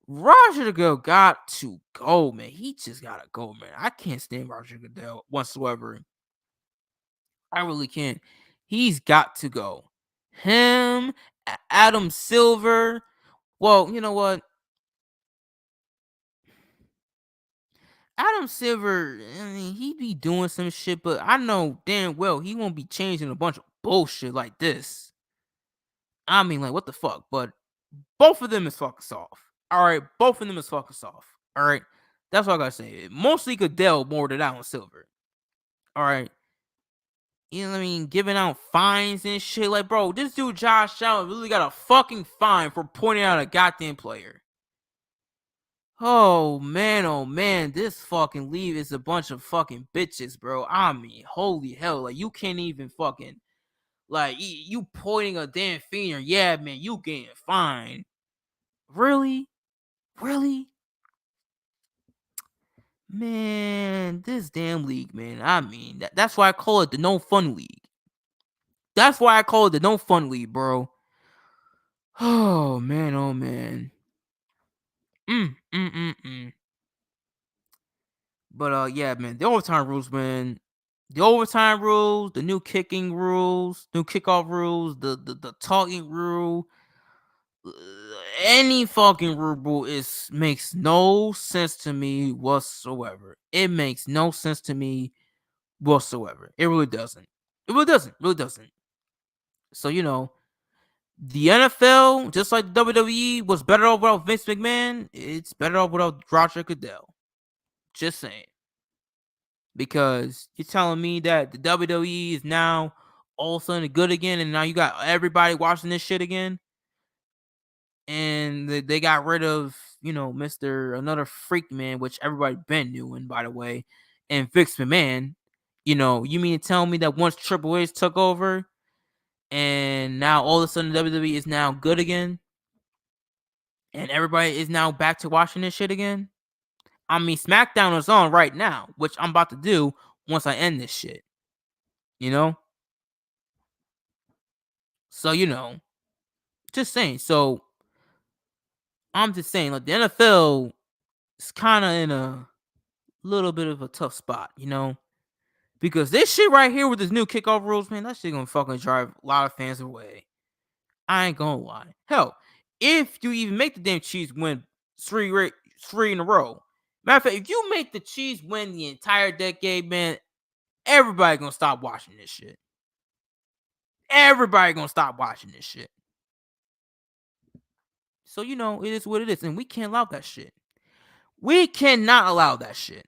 Roger Goodell got to go, man. He just gotta go, man. I can't stand Roger Goodell whatsoever. I really can't. He's got to go. Him, Adam Silver. Well, you know what? Adam Silver, I mean, he be doing some shit, but I know damn well he won't be changing a bunch of bullshit like this. I mean, like, what the fuck? But both of them is fucking soft. All right, both of them is fucking soft. All right, that's what I gotta say. Mostly Goodell more than Adam Silver. All right, you know what I mean? Giving out fines and shit. Like, bro, this dude Josh Allen really got a fucking fine for pointing out a goddamn player. Oh man, this fucking league is a bunch of fucking bitches, bro. I mean, holy hell, like you can't even fucking like you pointing a damn finger. Yeah, man, you getting fined. Really, really, man, this damn league, man. I mean, that's why I call it the no fun league. That's why I call it the no fun league, bro. Oh man, oh man. Mm, mm, mm, mm. But yeah, man, the overtime rules, man. The overtime rules, the new kicking rules, new kickoff rules, the talking rule, uh, any fucking rule is makes no sense to me whatsoever. It makes no sense to me whatsoever. It really doesn't. It really doesn't. Really doesn't. So the NFL, just like the WWE, was better off without Vince McMahon. It's better off without Roger Goodell. Just saying. Because you're telling me that the WWE is now all of a sudden good again, and now you got everybody watching this shit again, and they got rid of Mister Another Freak Man, which everybody been doing, by the way, and Vince McMahon. You mean to tell me that once Triple H took over, and now all of a sudden WWE is now good again, and everybody is now back to watching this shit again? I mean, SmackDown is on right now, which I'm about to do once I end this shit. You know? So, just saying. So, I'm just saying, like, the NFL is kind of in a little bit of a tough spot, Because this shit right here with this new kickoff rules, man, that shit gonna fucking drive a lot of fans away. I ain't gonna lie. Hell, if you even make the damn Chiefs win three in a row, matter of fact, if you make the Chiefs win the entire decade, man, everybody gonna stop watching this shit. Everybody gonna stop watching this shit. So it is what it is, and we can't allow that shit. We cannot allow that shit.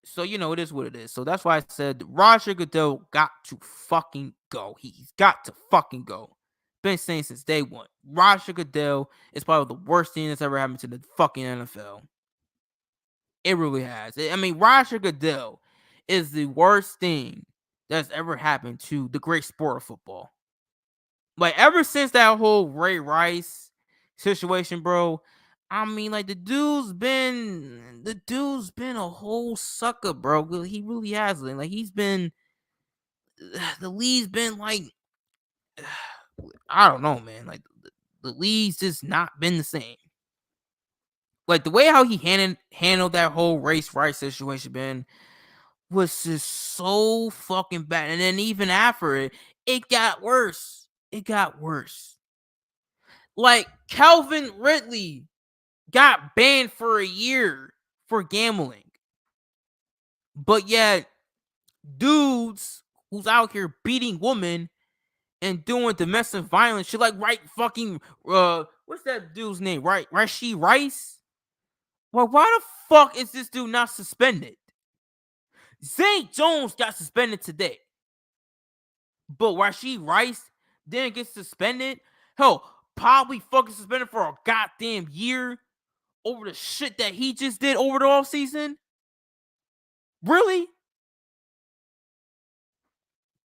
So it is what it is. So that's why I said Roger Goodell got to fucking go. He's got to fucking go. Been saying since day one. Roger Goodell is probably the worst thing that's ever happened to the fucking NFL. It really has. I mean, Roger Goodell is the worst thing that's ever happened to the great sport of football. Like, ever since that whole Ray Rice situation, bro, I mean, like, the dude's been a whole sucker, bro. He really has. Like, he's been the league's been like, I don't know, man. Like, the league's just not been the same. Like, the way how he handled that whole Race Rice situation, man, was just so fucking bad. And then even after it got worse. It got worse. Like, Calvin Ridley got banned for a year for gambling. But yet, dudes who's out here beating women and doing domestic violence shit, like what's that dude's name? Rashee Rice? Well, why the fuck is this dude not suspended? Zay Jones got suspended today. But Rashee Rice didn't get suspended. Hell, probably fucking suspended for a goddamn year over the shit that he just did over the offseason? Really?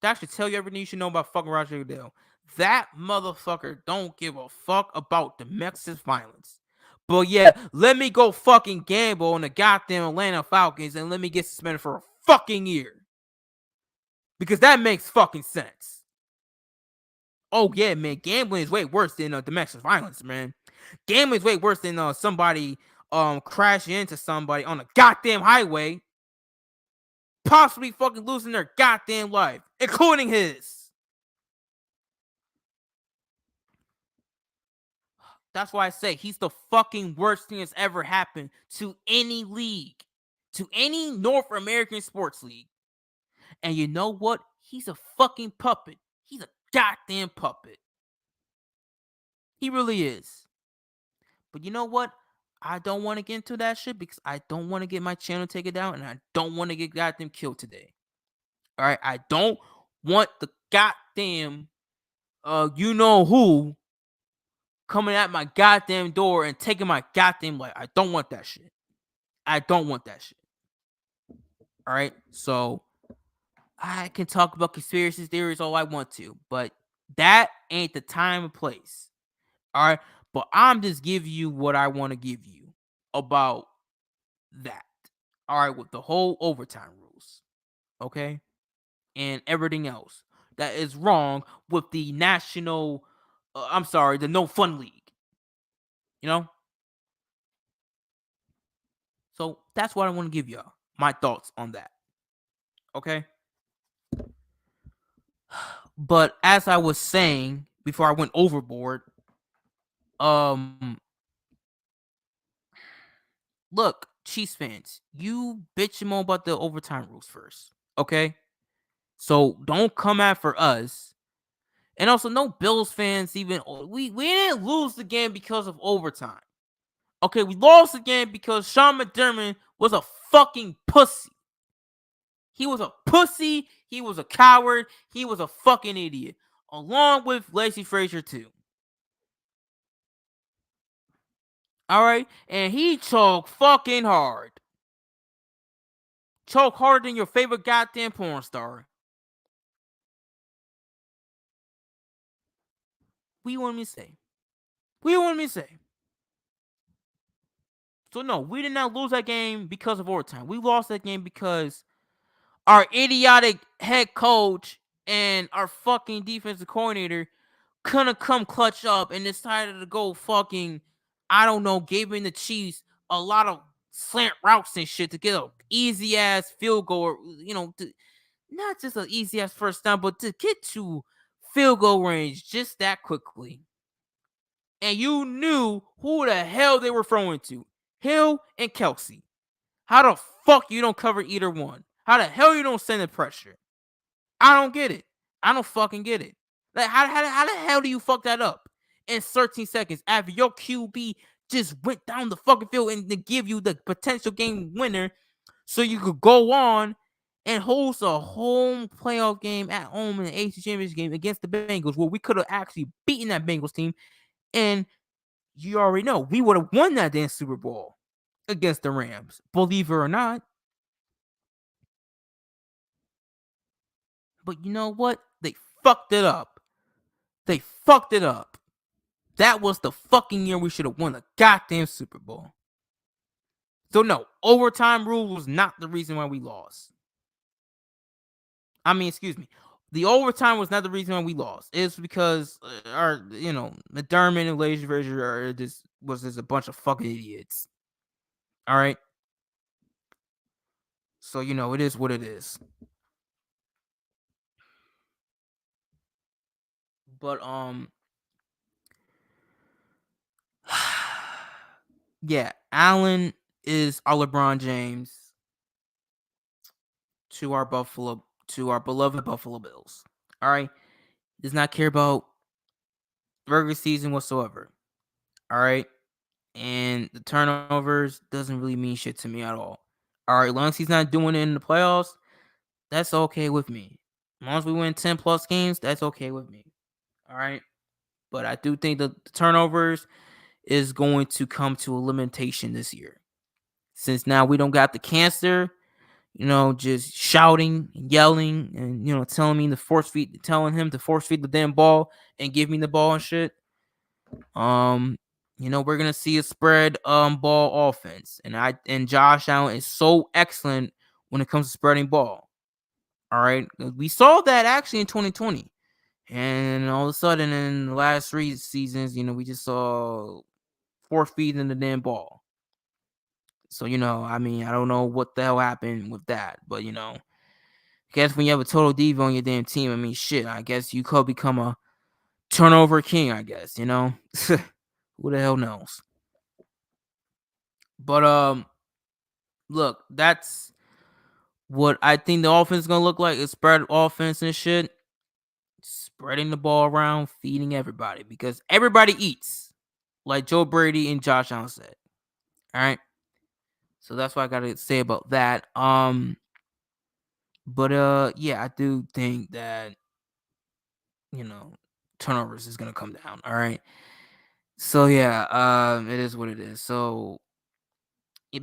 That should tell you everything you should know about fucking Roger Goodell. That motherfucker don't give a fuck about domestic violence. But yeah, let me go fucking gamble on the goddamn Atlanta Falcons and let me get suspended for a fucking year. Because that makes fucking sense. Oh yeah, man, gambling is way worse than domestic violence, man. Gambling is way worse than somebody crashing into somebody on a goddamn highway, possibly fucking losing their goddamn life, including his. That's why I say he's the fucking worst thing that's ever happened to any league. to any North American sports league. And you know what? He's a fucking puppet. He's a goddamn puppet. He really is. But you know what? I don't want to get into that shit because I don't want to get my channel taken down and I don't want to get goddamn killed today. All right? I don't want the goddamn you know who coming at my goddamn door and taking my goddamn life. I don't want that shit. I don't want that shit. All right? So I can talk about conspiracy theories all I want to, but that ain't the time and place. All right? But I'm just giving you what I want to give you about that. All right, with the whole overtime rules. Okay? And everything else that is wrong with the national the no fun league. You know? So that's what I want to give y'all. My thoughts on that. Okay? But as I was saying before I went overboard, look, Chiefs fans, you bitch and moan about the overtime rules first, okay? So don't come after us. And also, no Bills fans even. We didn't lose the game because of overtime. Okay, we lost the game because Sean McDermott was a fucking pussy. He was a pussy. He was a coward. He was a fucking idiot. Along with Lacey Frazier, too. Alright? And he choked fucking hard. Choke harder than your favorite goddamn porn star. What do you want me to say? What do you want me to say? So no, we did not lose that game because of overtime. We lost that game because our idiotic head coach and our fucking defensive coordinator couldn't come clutch up and decided to go fucking, I don't know, giving the Chiefs a lot of slant routes and shit to get a easy ass field goal, or, you know, not just an easy ass first down, but to get to field goal range just that quickly. And you knew who the hell they were throwing to. Hill and Kelsey. How the fuck you don't cover either one? How the hell you don't send the pressure? I don't get it. I don't fucking get it. Like, how the hell do you fuck that up in 13 seconds after your QB just went down the fucking field and to give you the potential game winner so you could go on and host a home playoff game at home in the AFC Championship game against the Bengals, where we could have actually beaten that Bengals team, and you already know we would have won that damn Super Bowl against the Rams, believe it or not. But you know what? They fucked it up. They fucked it up. That was the fucking year we should have won the goddamn Super Bowl. So no, overtime rule was not the reason why we lost. I mean, excuse me. The overtime was not the reason why we lost. It's because our, you know, McDermott and Lazy Frazier are just a bunch of fucking idiots. All right. So you know, it is what it is. But yeah, Allen is our LeBron James to our beloved Buffalo Bills. All right, does not care about regular season whatsoever. All right, and the turnovers doesn't really mean shit to me at all. All right, as long as he's not doing it in the playoffs, that's okay with me. As long as we win 10 plus games, that's okay with me. All right, but I do think the turnovers is going to come to a limitation this year, since now we don't got the cancer, you know, just shouting and yelling and, you know, telling him to force feed the damn ball and give me the ball and shit. You know, we're gonna see a spread ball offense, and Josh Allen is so excellent when it comes to spreading ball. All right, we saw that actually in 2020, and all of a sudden in the last 3 seasons, you know, we just saw force feeding the damn ball. So, you know, I mean, I don't know what the hell happened with that, but, you know, I guess when you have a total diva on your damn team, I mean, shit, I guess you could become a turnover king, I guess, you know? Who the hell knows? But, look, that's what I think the offense is gonna look like. Is spread offense and shit, spreading the ball around, feeding everybody because everybody eats, like Joe Brady and Josh Allen said. All right, so that's what I gotta say about that. But yeah, I do think that turnovers is gonna come down. All right, so yeah, it is what it is. So,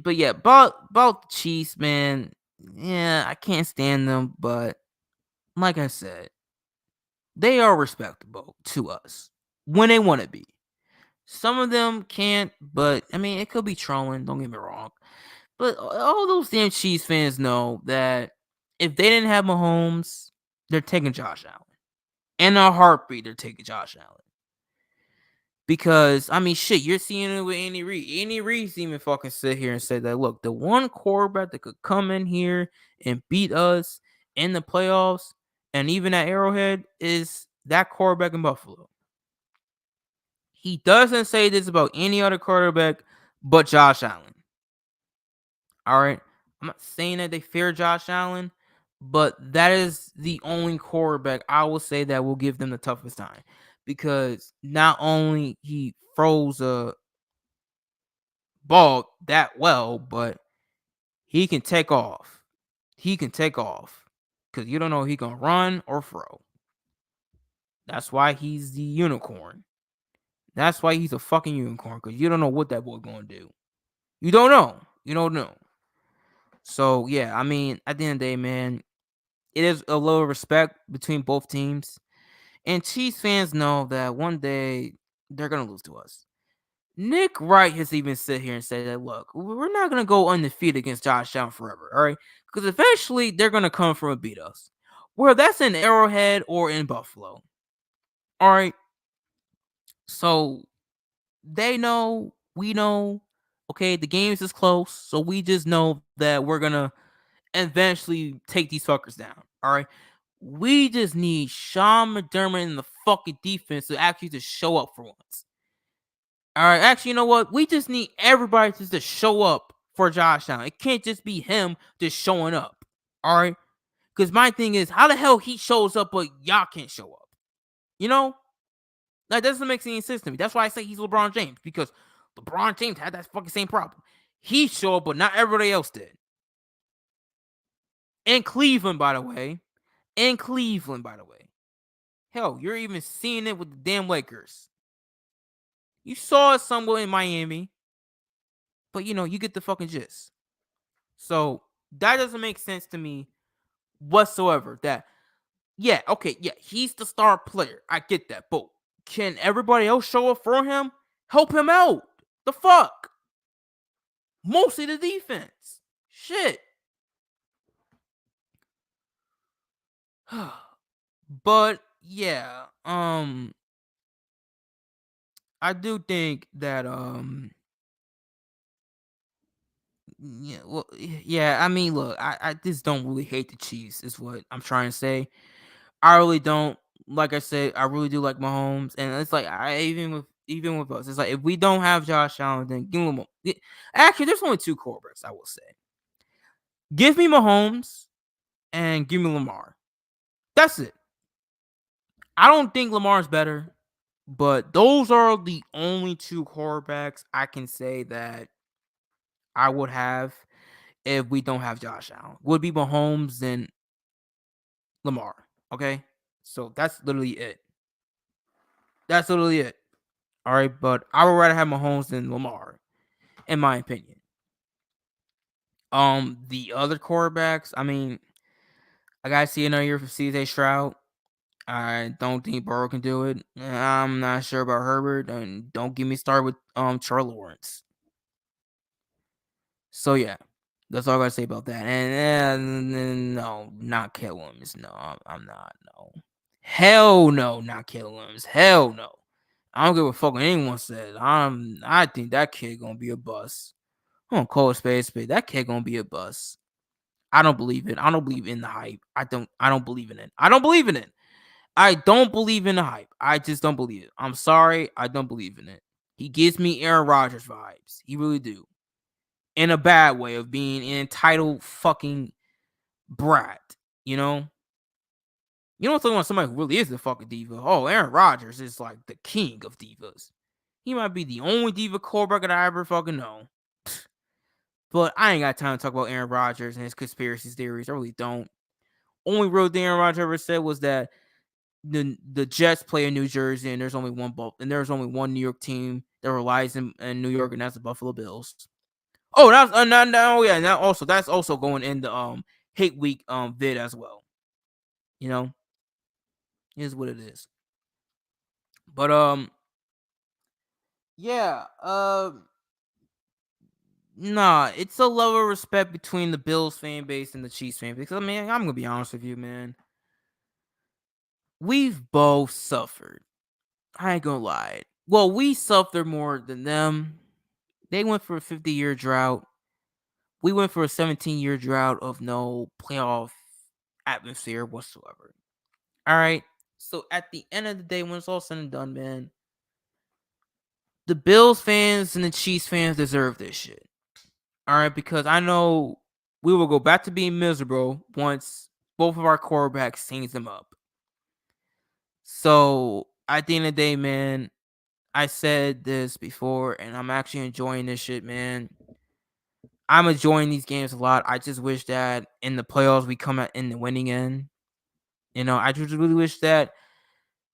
but yeah, about the Chiefs, man. Yeah, I can't stand them, but like I said, they are respectable to us when they want to be. Some of them can't, but I mean, it could be trolling. Don't get me wrong, but all those damn Chiefs fans know that if they didn't have Mahomes, they're taking Josh Allen. In a heartbeat, they're taking Josh Allen. Because, I mean, shit, you're seeing it with Andy Reid. Andy Reid's even fucking sit here and say that, look, the one quarterback that could come in here and beat us in the playoffs and even at Arrowhead is that quarterback in Buffalo. He doesn't say this about any other quarterback but Josh Allen. All right? I'm not saying that they fear Josh Allen, but that is the only quarterback I will say that will give them the toughest time. Because not only he throws a ball that well, but he can take off. He can take off. Because you don't know if he can run or throw. That's why he's the unicorn. That's why he's a fucking unicorn. Because you don't know what that boy going to do. You don't know. You don't know. So, yeah, I mean, at the end of the day, man, it is a little respect between both teams. And Chiefs fans know that one day they're going to lose to us. Nick Wright has even sit here and said that, look, we're not going to go undefeated against Josh Allen forever, all right? Because eventually they're going to come from and beat us. Well, that's in Arrowhead or in Buffalo. All right? So they know, we know, okay, the games is close. So we just know that we're going to eventually take these fuckers down, all right? We just need Sean McDermott in the fucking defense to actually just show up for once. All right, actually, you know what? We just need everybody to just show up for Josh Allen. It can't just be him just showing up. All right, because my thing is, how the hell he shows up but y'all can't show up? You know, that doesn't make any sense to me. That's why I say he's LeBron James, because LeBron James had that fucking same problem. He showed up, but not everybody else did. In Cleveland, by the way. In Cleveland, by the way. Hell, you're even seeing it with the damn Lakers. You saw it somewhere in Miami. But, you get the fucking gist. So, that doesn't make sense to me whatsoever. That, yeah, okay, yeah, he's the star player. I get that. But can everybody else show up for him? Help him out. The fuck? Mostly the defense. Shit. But, yeah, I do think that, yeah, well, yeah, I mean, look, I just don't really hate the Chiefs, is what I'm trying to say. I really don't. Like I said, I really do like Mahomes, and it's like even with us, it's like if we don't have Josh Allen, then give him. Actually, there's only two quarterbacks I will say. Give me Mahomes and give me Lamar. That's it. I don't think Lamar's better, but those are the only two quarterbacks I can say that I would have if we don't have Josh Allen. Would be Mahomes and Lamar. Okay, so that's literally it. That's literally it. All right, but I would rather have Mahomes than Lamar, in my opinion. The other quarterbacks, I mean, I gotta see another year for CJ Stroud. I don't think Burrow can do it. I'm not sure about Herbert, and don't get me started with Trevor Lawrence. So yeah, that's all I gotta say about that. And no, not Caleb Williams. No, I'm not. No, hell no, not Caleb Williams. Hell no. I don't give a fuck what anyone says. I think that kid gonna be a bust. I'm gonna call it spade. That kid gonna be a bust. I don't believe it. I don't believe in the hype. I don't believe in it. I don't believe in it. I don't believe in the hype. I just don't believe it. I'm sorry. I don't believe in it. He gives me Aaron Rodgers vibes. He really do. in a bad way of being an entitled fucking brat. You know what's talking about somebody who really is the fucking diva? Oh, Aaron Rodgers is like the king of divas. He might be the only diva quarterback that I ever fucking know. But I ain't got time to talk about Aaron Rodgers and his conspiracy theories. I really don't. Only real thing Aaron Rodgers ever said was that the Jets play in New Jersey and there's only one New York team that relies in New York, and that's the Buffalo Bills. Oh, that's yeah. Now that's also going in the hate week vid as well. You know, is what it is. But yeah, nah, it's a level of respect between the Bills fan base and the Chiefs fan base. Because I mean, I'm gonna be honest with you, man. We've both suffered. I ain't gonna lie. Well, we suffered more than them. They went for a 50-year drought. We went for a 17-year drought of no playoff atmosphere whatsoever. All right. So at the end of the day, when it's all said and done, man, the Bills fans and the Chiefs fans deserve this shit. All right, because I know we will go back to being miserable once both of our quarterbacks change them up. So at the end of the day, man, I said this before, and I'm actually enjoying this shit, man. I'm enjoying these games a lot. I just wish that in the playoffs we come out in the winning end. I just really wish that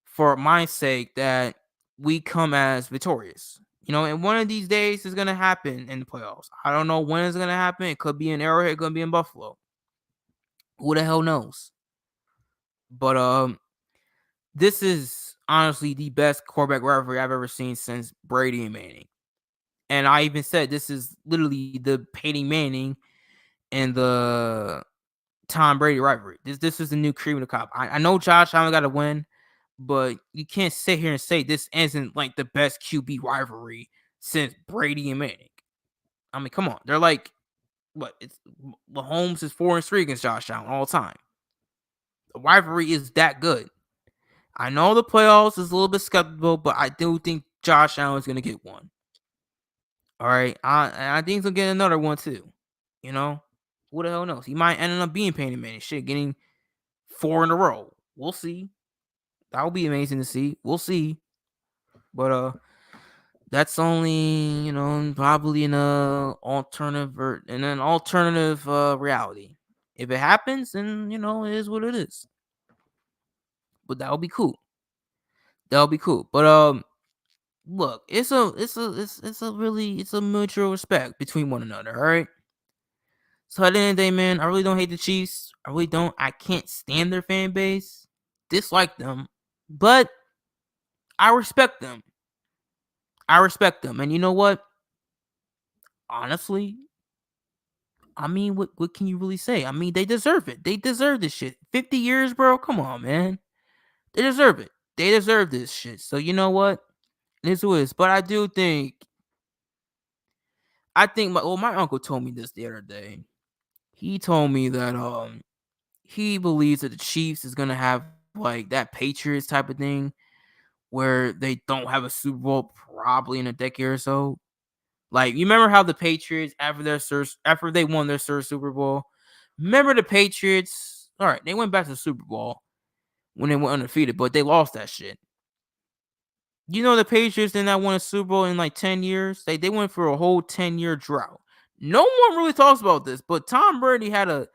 for my sake that we come as victorious. And one of these days is gonna happen in the playoffs. I don't know when it's gonna happen. It could be in Arrowhead, it could be in Buffalo. Who the hell knows? But this is honestly the best quarterback rivalry I've ever seen since Brady and Manning. And I even said this is literally the Peyton Manning and the Tom Brady rivalry. This is the new cream of the crop. I know Josh Allen got to win, but you can't sit here and say this isn't like the best QB rivalry since Brady and Manning. I mean, come on. They're like, what? It's Mahomes is 4-3 against Josh Allen all the time. The rivalry is that good. I know the playoffs is a little bit skeptical, but I do think Josh Allen is going to get one. All right. I think he'll get another one too. Who the hell knows? He might end up being Peyton Manning. Shit, getting 4 in a row. We'll see. That would be amazing to see. We'll see. But that's only probably in an alternative reality. If it happens, then it is what it is. But that would be cool. But look, it's a mutual respect between one another. All right. So at the end of the day, man, I really don't hate the Chiefs. I really don't. I can't stand their fan base. Dislike them. But I respect them. And you know what? Honestly, I mean, what can you really say? I mean, they deserve it. They deserve this shit. 50 years, bro? Come on, man. They deserve it. They deserve this shit. So you know what? This is. But I do think my uncle told me this the other day. He told me that he believes that the Chiefs is gonna have like that Patriots type of thing where they don't have a Super Bowl probably in a decade or so. Like, you remember how the Patriots after they won their first Super Bowl? Remember the Patriots? All right, they went back to the Super Bowl when they went undefeated, but they lost that shit. The Patriots did not win a Super Bowl in like 10 years. They went for a whole 10-year drought. No one really talks about this, but Tom Brady had a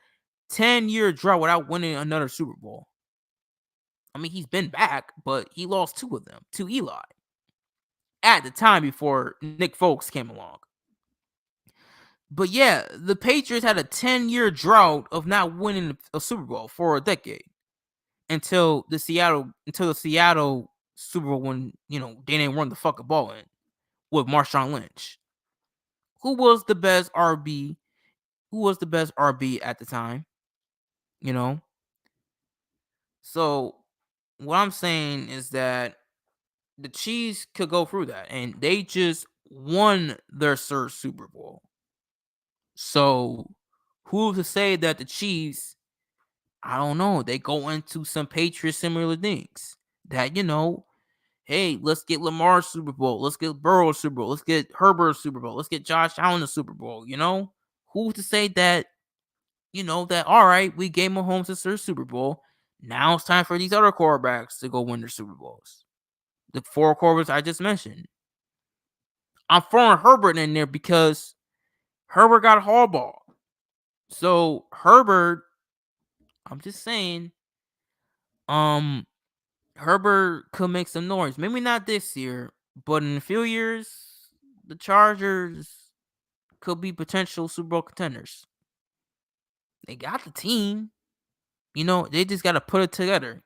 10-year drought without winning another Super Bowl. I mean, he's been back, but he lost 2 of them to Eli at the time before Nick Foles came along. But yeah, the Patriots had a 10-year drought of not winning a Super Bowl for a decade until the Seattle Super Bowl when they didn't run the fucking ball in with Marshawn Lynch, who was the best RB at the time. So what I'm saying is that the Chiefs could go through that, and they just won their third Super Bowl. So who's to say that the Chiefs, I don't know, they go into some Patriots similar things that Hey, let's get Lamar Super Bowl. Let's get Burrow Super Bowl. Let's get Herbert Super Bowl. Let's get Josh Allen the Super Bowl. Who's to say that, that, all right, we gave Mahomes his Super Bowl. Now it's time for these other quarterbacks to go win their Super Bowls. The 4 quarterbacks I just mentioned. I'm throwing Herbert in there because Herbert got Harbaugh. So Herbert, I'm just saying, Herbert could make some noise. Maybe not this year, but in a few years, the Chargers could be potential Super Bowl contenders. They got the team. They just got to put it together.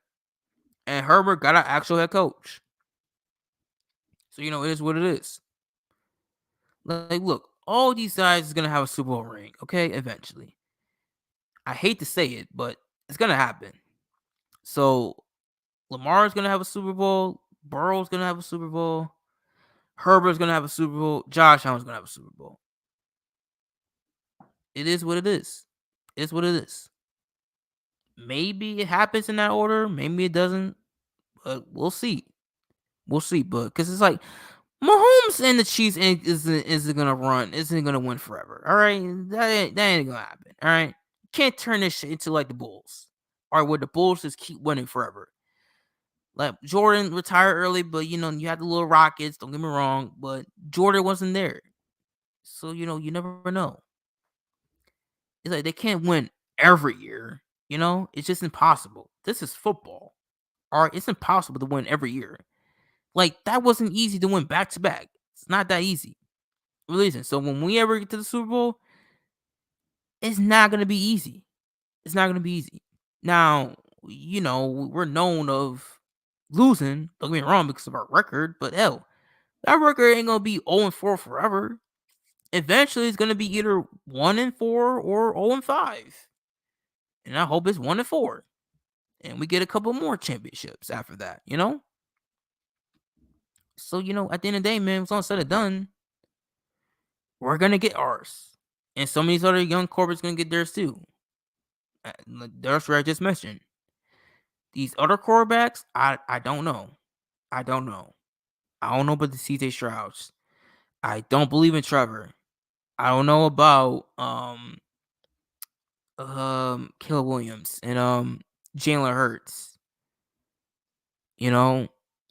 And Herbert got an actual head coach. So, it is what it is. Like, look, all these guys is going to have a Super Bowl ring, okay? Eventually. I hate to say it, but it's going to happen. So, Lamar's going to have a Super Bowl. Burrow's going to have a Super Bowl. Herbert's going to have a Super Bowl. Josh Allen's going to have a Super Bowl. It is what it is. It's what it is. Maybe it happens in that order. Maybe it doesn't. But we'll see. We'll see. But because it's like Mahomes and the Chiefs isn't gonna run. Isn't gonna win forever. All right, that ain't gonna happen. All right, you can't turn this shit into like the Bulls. All right, where the Bulls just keep winning forever. Like Jordan retired early, but you had the little Rockets. Don't get me wrong, but Jordan wasn't there, so you never know. It's like they can't win every year. It's just impossible. This is football. All right, it's impossible to win every year. Like, that wasn't easy to win back to back. It's not that easy. Really isn't. So when we ever get to the Super Bowl, it's not going to be easy. It's not going to be easy. Now, we're known of losing. Don't get me wrong, because of our record. But hell, that record ain't going to be 0-4 forever. Eventually, it's going to be either 1-4 or 0-5. And I hope it's 1-4. And we get a couple more championships after that, So, at the end of the day, man, it's all said and done, we're going to get ours. And some of these other young corporates going to get theirs too. That's what I just mentioned. These other quarterbacks, I don't know. I don't know. I don't know about the CJ Strouds. I don't believe in Trevor. I don't know about Caleb Williams and Jalen Hurts.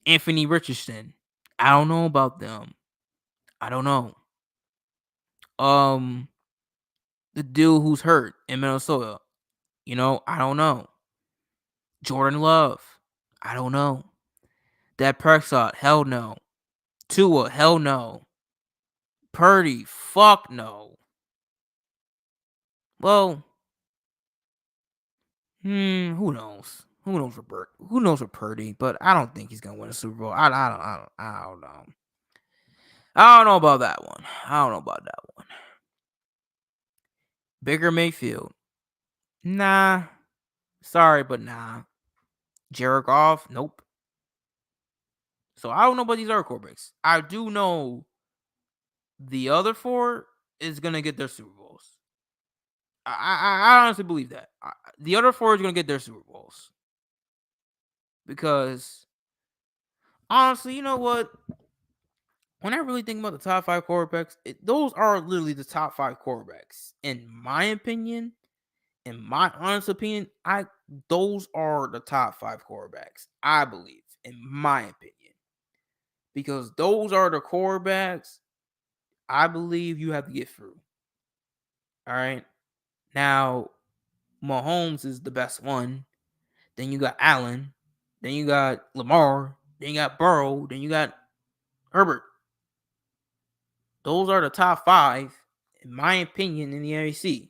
Anthony Richardson. I don't know about them. I don't know. The dude who's hurt in Minnesota. I don't know. Jordan Love. I don't know. That Prescott. Hell no. Tua. Hell no. Purdy. Fuck no. Well, who knows? Who knows for Burt? Who knows for Purdy? But I don't think he's gonna win a Super Bowl. I don't know. I don't know about that one. Baker Mayfield. Nah. Sorry, but nah. Jared Goff. Nope. So I don't know about these other quarterbacks. I do know the other 4 is gonna get their Super Bowls. I honestly believe that. The other 4 is gonna get their Super Bowls. Because honestly, you know what? When I really think about the top 5 quarterbacks, those are literally the top 5 quarterbacks. In my opinion, in my honest opinion, those are the top 5 quarterbacks, I believe, in my opinion. Because those are the quarterbacks I believe you have to get through. All right. Now, Mahomes is the best one. Then you got Allen. Then you got Lamar. Then you got Burrow. Then you got Herbert. Those are the top 5, in my opinion, in the AFC.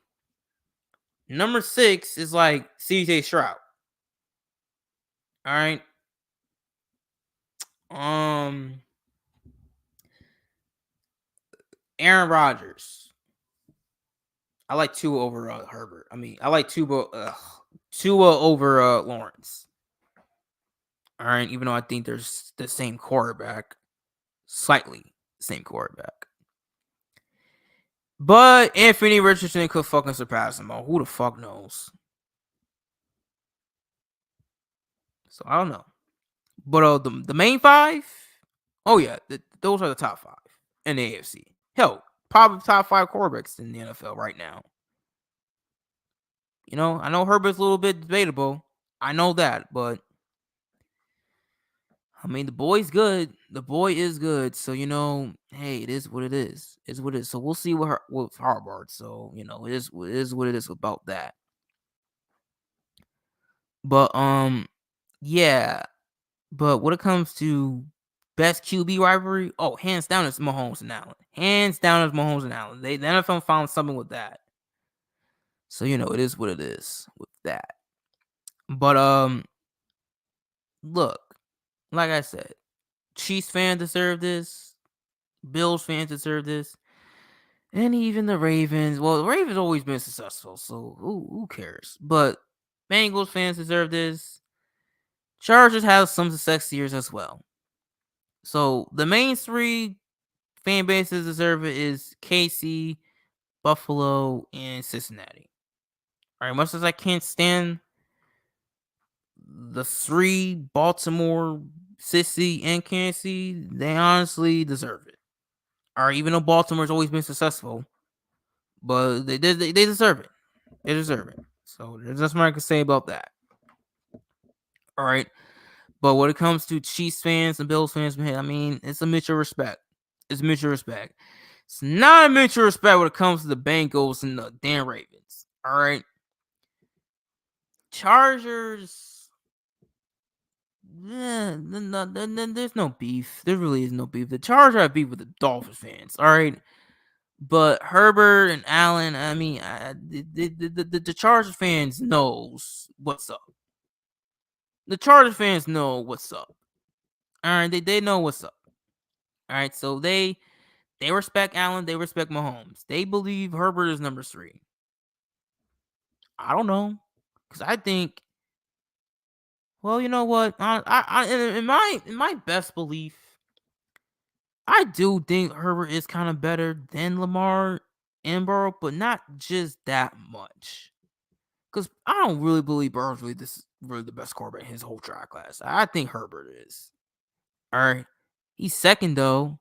Number 6 is like CJ Stroud. All right. Aaron Rodgers. I like Tua over Herbert. I like Tua over Lawrence. All right, even though I think there's the same quarterback, slightly same quarterback. But Anthony Richardson could fucking surpass him all. Who the fuck knows? So I don't know. But the main five, oh yeah, those are the top five in the AFC. Hell, probably top five quarterbacks in the NFL right now. You know, I know Herbert's a little bit debatable. I know that, but I mean, the boy's good. The boy is good. So, you know, hey, it is what it is. It's what it is. So we'll see with Harvard. So, you know, it is what it is about that. But yeah. But when it comes to best QB rivalry, oh, hands down it's Mahomes and Allen. Hands down it's Mahomes and Allen. The NFL found something with that. So, you know, it is what it is with that. But look, like I said, Chiefs fans deserve this. Bills fans deserve this. And even the Ravens. Well, the Ravens always been successful, so who cares? But Bengals fans deserve this. Chargers have some success years as well. So the main three fan bases deserve it is KC, Buffalo, and Cincinnati. All right, much as I can't stand the three, Baltimore, Cincy, and Kansas City, they honestly deserve it. All right, even though Baltimore's always been successful, but they deserve it. They deserve it. So there's nothing I can say about that. All right. But when it comes to Chiefs fans and Bills fans, man, I mean, it's a mutual respect. It's mutual respect. It's not a mutual respect when it comes to the Bengals and the damn Ravens. All right. Chargers. Yeah, there's no beef. There really is no beef. The Chargers have beef with the Dolphins fans. All right. But Herbert and Allen, I mean, the Chargers fans knows what's up. The Chargers fans know what's up. All right, they know what's up. All right, so they respect Allen, they respect Mahomes. They believe Herbert is number 3. I don't know, because I think, well, you know what? In my best belief, I do think Herbert is kind of better than Lamar and Burrow, but not just that much. Because I don't really believe Burrow's really the best quarterback in his whole draft class. I think Herbert is. All right. He's second, though.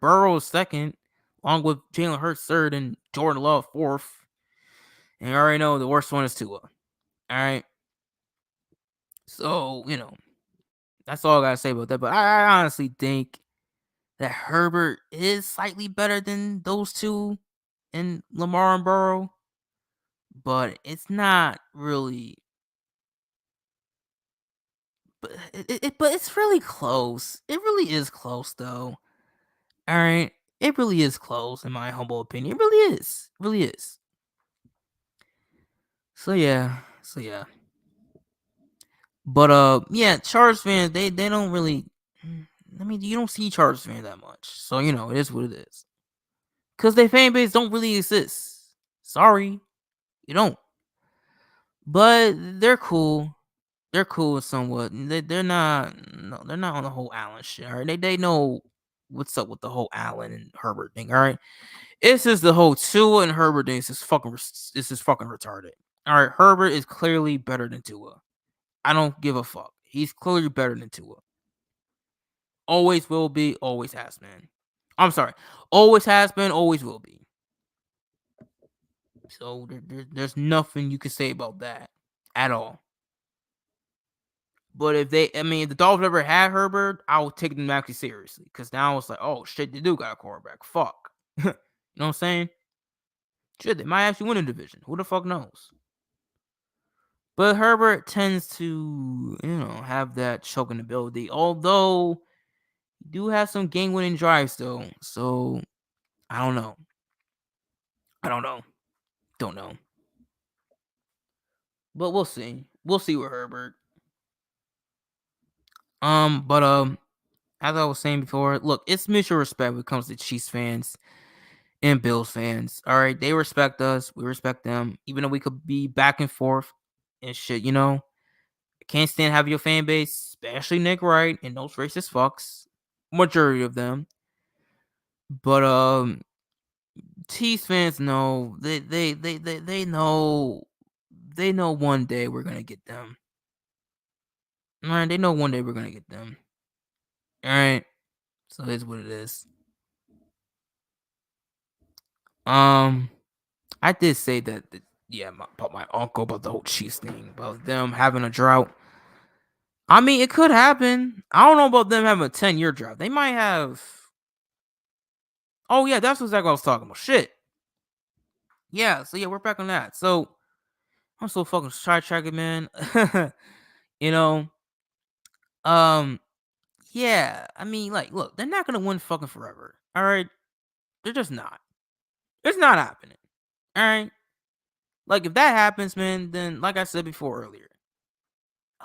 Burrow is second, along with Jalen Hurts third and Jordan Love fourth. And you already know the worst one is Tua. All right. So, you know, that's all I got to say about that. But I honestly think that Herbert is slightly better than those two and Lamar and Burrow. But it's not really. But it's really close. It really is close, though. All right. It really is close, in my humble opinion. It really is. It really is. So yeah. But yeah, Chargers fans, they don't really. I mean, you don't see Chargers fans that much, so you know it is what it is. Cause their fan base don't really exist. Sorry, you don't. But they're cool. They're cool somewhat. They're not. No, they're not on the whole Allen shit. All right, they know what's up with the whole Allen and Herbert thing. All right, it's just the whole Tua and Herbert thing. This is fucking retarded. All right, Herbert is clearly better than Tua. I don't give a fuck. He's clearly better than Tua. Always will be, always has been. I'm sorry. Always has been, always will be. So there's nothing you can say about that at all. But if the Dolphins ever had Herbert, I would take them actually seriously. Because now it's like, oh shit, they do got a quarterback. Fuck. You know what I'm saying? Shit, they might actually win a division. Who the fuck knows? But Herbert tends to, you know, have that choking ability. Although, you do have some game-winning drives, though. So, I don't know. Don't know. But we'll see. We'll see with Herbert. But as I was saying before, look, it's mutual respect when it comes to Chiefs fans and Bills fans. All right, they respect us. We respect them. Even though we could be back and forth and shit, you know. I can't stand having your fan base, especially Nick Wright and those racist fucks. Majority of them. But Chiefs fans know they know one day we're gonna get them. All right, they know one day we're gonna get them. All right, so it's what it is. I did say that. About my uncle about the whole Chiefs thing about them having a drought. I mean, it could happen. I don't know about them having a 10-year drought. They might have. Oh yeah, that's exactly what I was talking about. Shit. Yeah. So yeah, we're back on that. So I'm so fucking sidetracked, man. you know. Um. Yeah. I mean, like, look, they're not gonna win fucking forever. All right. They're just not. It's not happening. All right. Like if that happens, man, then like I said before earlier,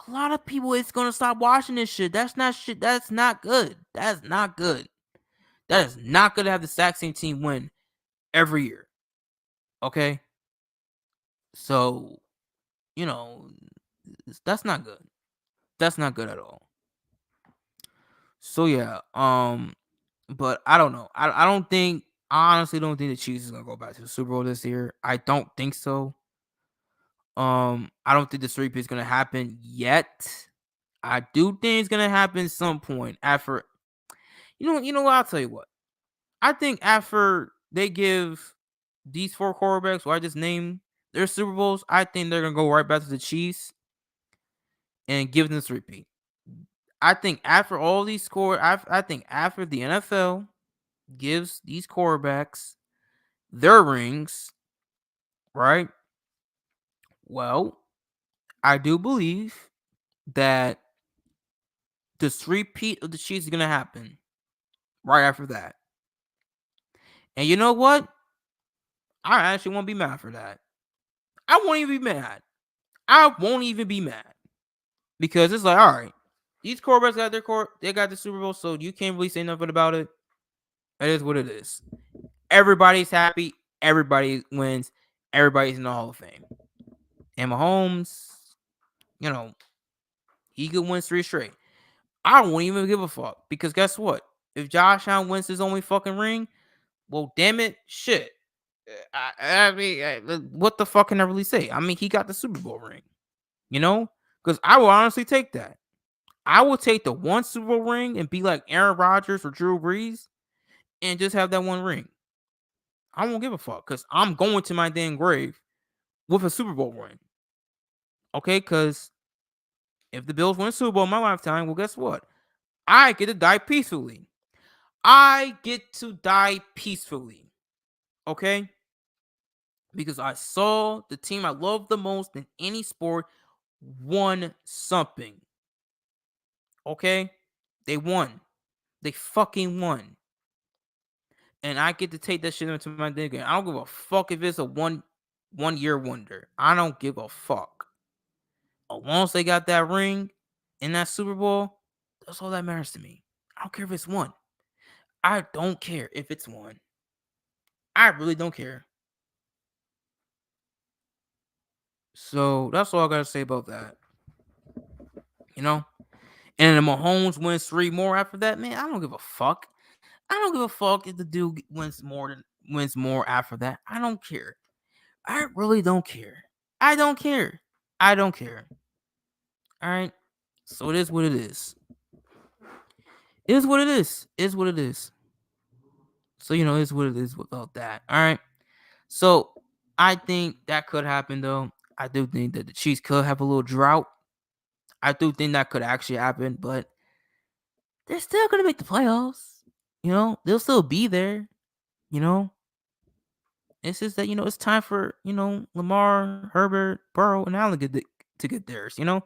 a lot of people is gonna stop watching this shit. That's not shit. That's not good. That's not good. That is not good to have the exact same team win every year. Okay? So, you know, that's not good. That's not good at all. So yeah, but I don't know. I don't think I honestly don't think the Chiefs is gonna go back to the Super Bowl this year. I don't think so. I don't think the three is gonna happen yet. I do think it's gonna happen some point after. You know what? I'll tell you what. I think after they give these four quarterbacks, who I just named, their Super Bowls, I think they're gonna go right back to the Chiefs and give them the repeat. I think after all these I think after the NFL gives these quarterbacks their rings, right? Well, I do believe that this repeat of the Chiefs is gonna happen right after that. And you know what? I actually won't be mad for that. I won't even be mad. I won't even be mad. Because it's like, all right, these quarterbacks got their they got the Super Bowl, so you can't really say nothing about it. It is what it is. Everybody's happy. Everybody wins. Everybody's in the Hall of Fame. And Mahomes, he could win 3 straight. I won't even give a fuck. Because guess what? If Josh Allen wins his only fucking ring, well, damn it, shit. I mean, what the fuck can I really say? I mean, he got the Super Bowl ring. Because I will honestly take that. I will take the one Super Bowl ring and be like Aaron Rodgers or Drew Brees and just have that one ring. I won't give a fuck because I'm going to my damn grave with a Super Bowl ring. Okay, because if the Bills win a Super Bowl in my lifetime, well, guess what? I get to die peacefully. I get to die peacefully. Okay? Because I saw the team I love the most in any sport won something. Okay? They won. They fucking won. And I get to take that shit into my day game. I don't give a fuck if it's a one year wonder. I don't give a fuck. Once they got that ring in that Super Bowl, that's all that matters to me. I don't care if it's one. I don't care if it's one. I really don't care. So that's all I gotta say about that. And then Mahomes wins 3 more after that, man. I don't give a fuck. I don't give a fuck if the dude wins more after that. I don't care. I really don't care. I don't care. I don't care. All right. So it is what it is. It is what it is. It is what it is. So it is what it is without that. All right. So I think that could happen though. I do think that the Chiefs could have a little drought. I do think that could actually happen, but they're still gonna make the playoffs. They'll still be there. You know, it's just that it's time for Lamar, Herbert, Burrow, and Allen to get theirs. And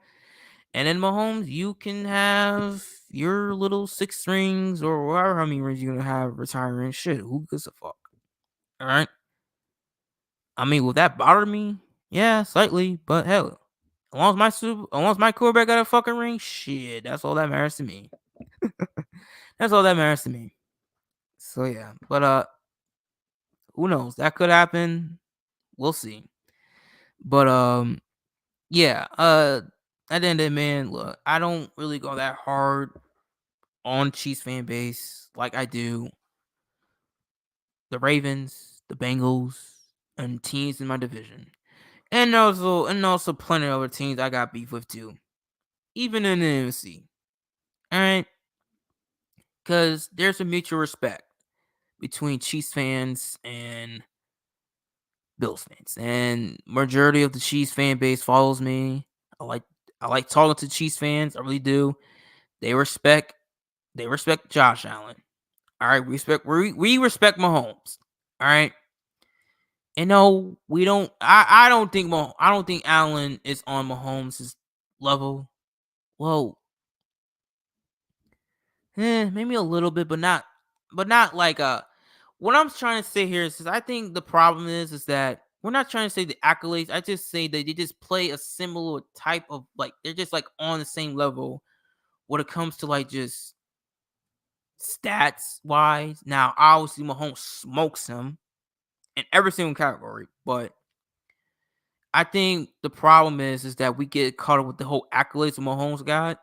then Mahomes, you can have your little 6 rings or whatever how many rings you're gonna have retiring. Shit, who gives a fuck? All right. I mean, will that bother me? Yeah, slightly, but hell, as long as my quarterback got a fucking ring, shit, that's all that matters to me. That's all that matters to me. So yeah, but who knows? That could happen. We'll see. But yeah, at the end of the man, look, I don't really go that hard on Chiefs fan base like I do the Ravens, the Bengals, and teams in my division. And also plenty of other teams I got beef with too. even in the NFC. All right, because there's a mutual respect between Chiefs fans and Bills fans, and majority of the Chiefs fan base follows me. I like talking to Chiefs fans. I really do. They respect Josh Allen. All right, we respect Mahomes. All right. And no, we don't. I don't think Allen is on Mahomes' level. Well, maybe a little bit, but not like What I'm trying to say here is I think the problem is that we're not trying to say the accolades. I just say that they just play a similar type of they're just on the same level when it comes to just stats wise. Now, obviously, Mahomes smokes him in every single category, but I think the problem is that we get caught up with the whole accolades Mahomes got,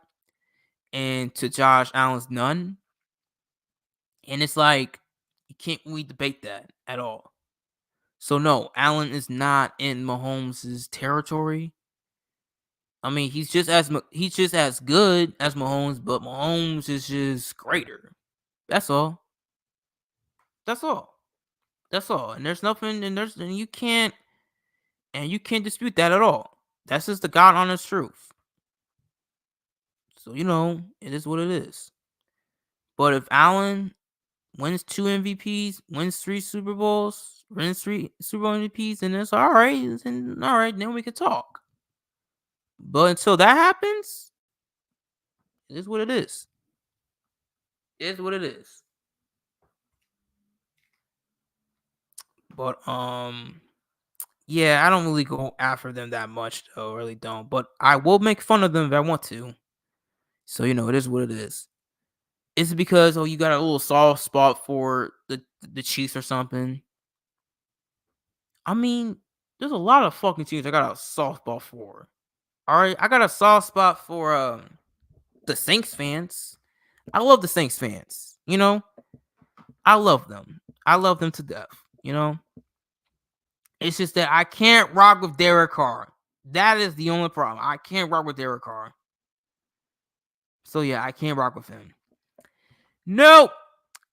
and to Josh Allen's none. And it's you can't really debate that at all. So no, Allen is not in Mahomes' territory. I mean, he's just as good as Mahomes, but Mahomes is just greater. That's all. That's all. That's all. And there's nothing, and you can't dispute that at all. That's just the God honest truth. So it is what it is. But if Allen wins 2 MVPs, wins 3 Super Bowls, wins 3 Super Bowl MVPs, then it's all right. Then we can talk. But until that happens, it is what it is. It is what it is. But yeah, I don't really go after them that much though. I really don't. But I will make fun of them if I want to. So it is what it is. Is it because you got a little soft spot for the Chiefs or something? I mean, there's a lot of fucking teams I got a soft spot for. All right, I got a soft spot for the Saints fans. I love the Saints fans. I love them. I love them to death. It's just that I can't rock with Derek Carr. That is the only problem. I can't rock with Derek Carr. So yeah, I can't rock with him. Nope.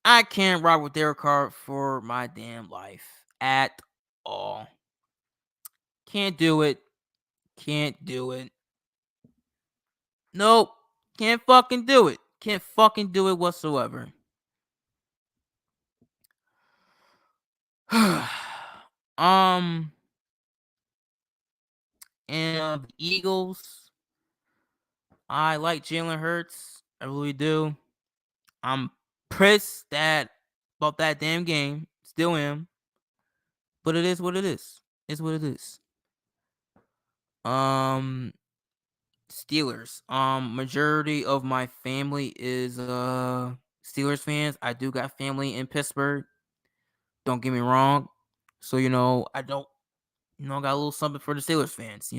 I can't rock with Derek Carr for my damn life at all. Can't do it. Can't do it. Nope. Can't fucking do it. Can't fucking do it whatsoever. And the Eagles. I like Jalen Hurts. I really do. I'm pissed about that damn game. Still am. But it is what it is. It's what it is. Steelers. Majority of my family is Steelers fans. I do got family in Pittsburgh. Don't get me wrong. So I don't got a little something for the Steelers fans,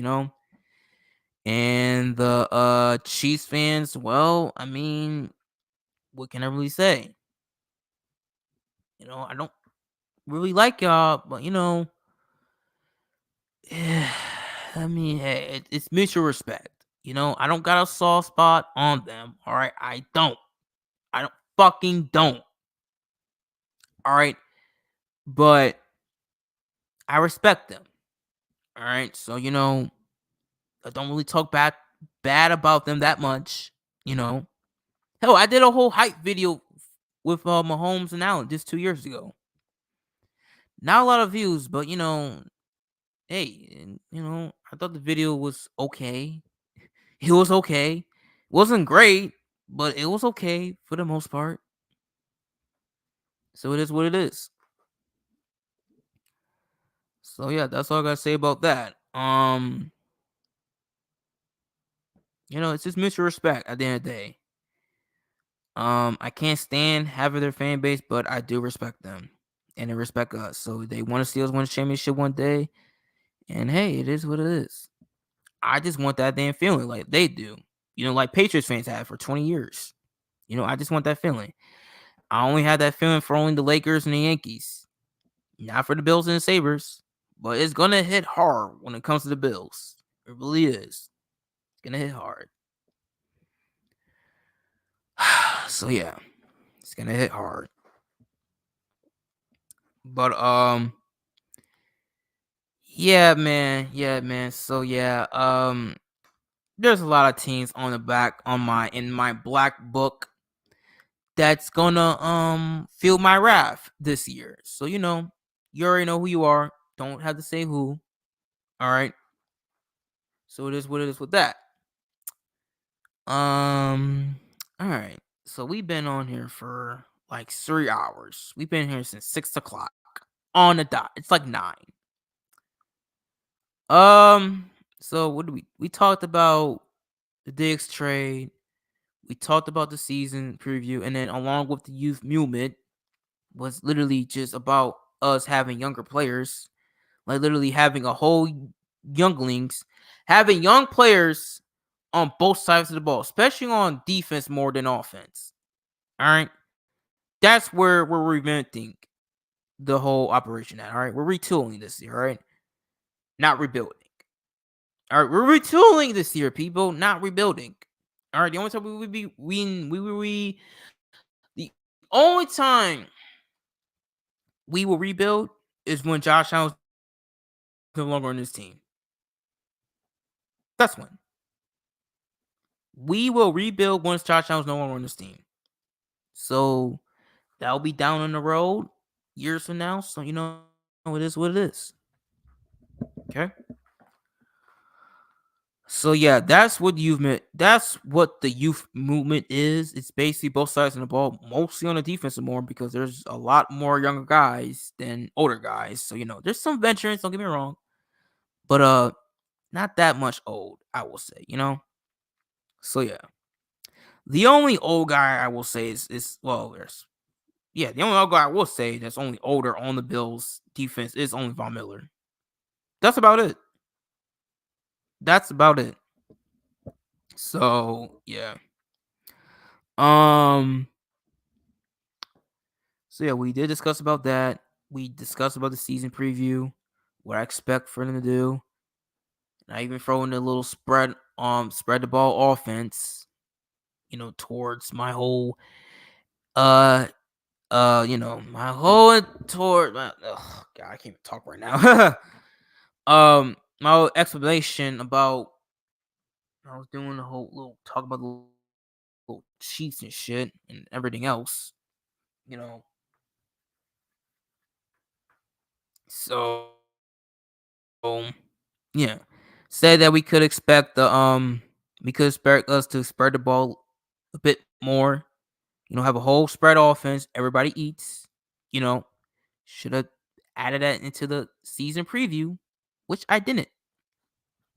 And the Chiefs fans, well, I mean, what can I really say? I don't really like y'all, but I mean, hey, it's mutual respect. I don't got a soft spot on them. All right, I don't fucking don't. All right, but I respect them. All right, so I don't really talk bad about them that much. Hell, I did a whole hype video with Mahomes and Allen just 2 years ago. Not a lot of views, but hey, I thought the video was okay. It was okay. It wasn't great, but it was okay for the most part. So it is what it is. So yeah, that's all I gotta say about that. It's just mutual respect at the end of the day. I can't stand half of their fan base, but I do respect them. And they respect us. So they want to see us win a championship one day. And hey, it is what it is. I just want that damn feeling like they do. Like Patriots fans have for 20 years. I just want that feeling. I only had that feeling for only the Lakers and the Yankees. Not for the Bills and the Sabres. But it's going to hit hard when it comes to the Bills. It really is. It's going to hit hard. So yeah, it's gonna hit hard. But yeah, man. Yeah, man. So yeah, there's a lot of teams on the back on my in my black book that's gonna feel my wrath this year. So you already know who you are. Don't have to say who. All right. So it is what it is with that. All right. So we've been on here for like 3 hours. We've been here since 6 o'clock on the dot. It's like 9. Um. So what do we talked about the Diggs trade. We talked about the season preview, and then along with the youth movement was literally just about us having younger players, like literally having a whole younglings, having young players on both sides of the ball, especially on defense more than offense. All right, that's where we're revamping the whole operation at. All right, we're retooling this year. All right, not rebuilding. All right, we're retooling this year, people, not rebuilding. All right, the only time we would be the only time we will rebuild is when Josh Allen's no longer on this team. That's when. We will rebuild once Josh Allen's no longer on this team. So that'll be down on the road years from now. So it is what it is. Okay. So yeah, that's what the youth movement is. It's basically both sides of the ball, mostly on the defensive more because there's a lot more younger guys than older guys. So there's some veterans, don't get me wrong. But not that much old, I will say. So yeah. The only old guy I will say is well, the only old guy I will say that's only older on the Bills defense is only Von Miller. That's about it. That's about it. So yeah. Um. So yeah, we did discuss about that. We discussed about the season preview, what I expect for them to do. And I even throw in a little spread the ball offense, towards my whole my whole toward my God, I can't even talk right now. My whole explanation about I was doing the whole little talk about the little cheats and shit and everything else, you know. So yeah, said that we could expect us to spread the ball a bit more. Have a whole spread offense. Everybody eats. You know, should have added that into the season preview, which I didn't.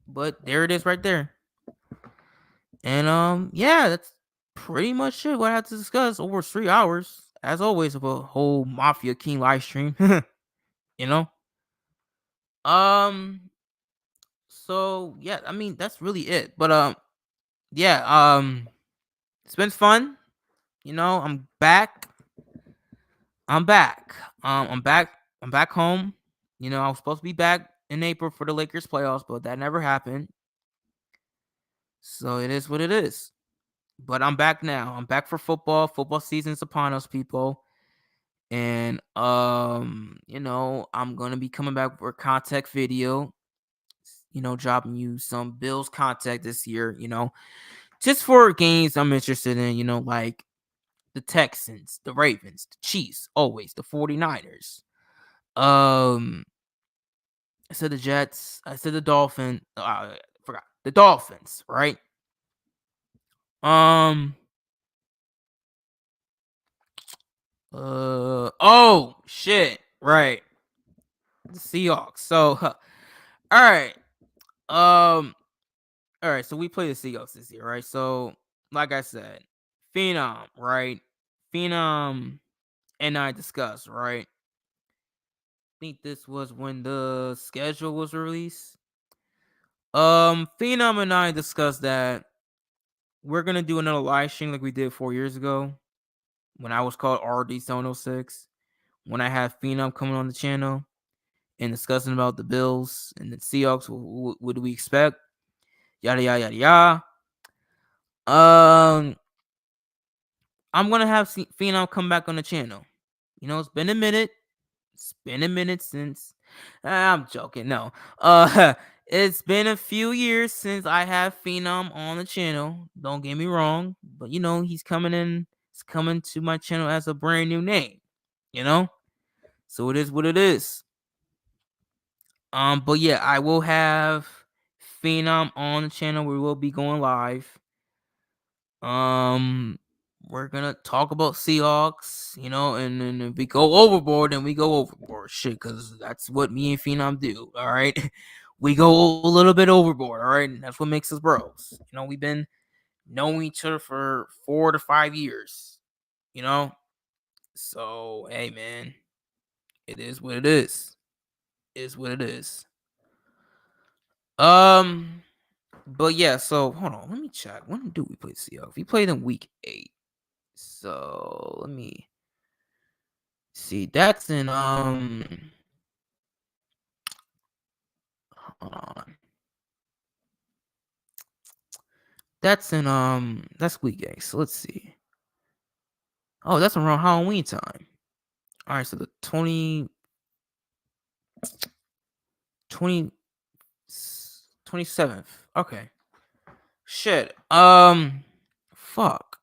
But there it is right there. And yeah, that's pretty much it. What I had to discuss over 3 hours, as always, of a whole Mafia King live stream. you know. Um. So yeah, I mean that's really it. But yeah. It's been fun. I'm back. I'm back. I'm back. I'm back home. I was supposed to be back in April for the Lakers playoffs, but that never happened. So it is what it is. But I'm back now. I'm back for football. Football season's upon us, people. And I'm gonna be coming back for a contact video. Dropping you some Bills contact this year. Just for games I'm interested in. Like the Texans, the Ravens, the Chiefs, always the 49ers. I said the Jets. I said the Dolphins. I forgot the Dolphins, right? Um. Oh shit! Right. The Seahawks. So, all right. Um. All right. So we play the Seahawks this year, right? So, like I said, Phenom, right? Phenom and I discussed, right? I think this was when the schedule was released. Phenom and I discussed that we're gonna do another live stream like we did 4 years ago when I was called RD706. When I had Phenom coming on the channel and discussing about the Bills and the Seahawks, what do we expect? Yada yada yada yada. I'm gonna have Phenom come back on the channel. You know, it's been a minute. It's been a minute since. I'm joking. No. It's been a few years since I have Phenom on the channel. Don't get me wrong, but you know he's coming in. He's coming to my channel as a brand new name. You know, so it is what it is. But yeah, I will have Phenom on the channel. We will be going live. We're gonna talk about Seahawks, you know, and then if we go overboard, then we go overboard. Shit, because that's what me and Phenom do. All right, we go a little bit overboard. All right, and that's what makes us bros. You know, we've been knowing each other for 4 to 5 years. You know, so hey, man, it is what it is. Is what it is. But yeah. So hold on, let me check. When do we play Seahawks? We played in week 8. So let me see. That's in hold on. That's week 8. So let's see. Oh, that's around Halloween time. All right, so the 20 27th. Okay. Shit. Fuck.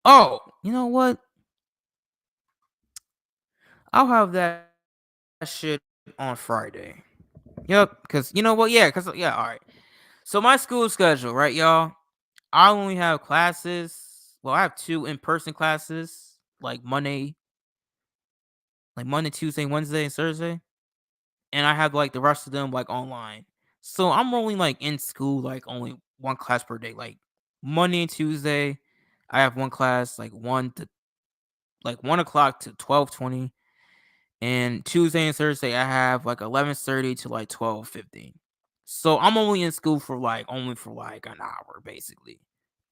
Oh, you know what? I'll have that shit on Friday. Yep, cuz you know what? Yeah, all right. So my school schedule, right, y'all? I only have classes. Well, I have 2 in-person classes, like Monday, Tuesday, Wednesday, and Thursday. And I have like the rest of them like online. So I'm only like in school like only one class per day. Like Monday and Tuesday, I have one class like 1 o'clock to 12:20. And Tuesday and Thursday, I have like 11:30 to like 12:15. So I'm only in school for like an hour basically.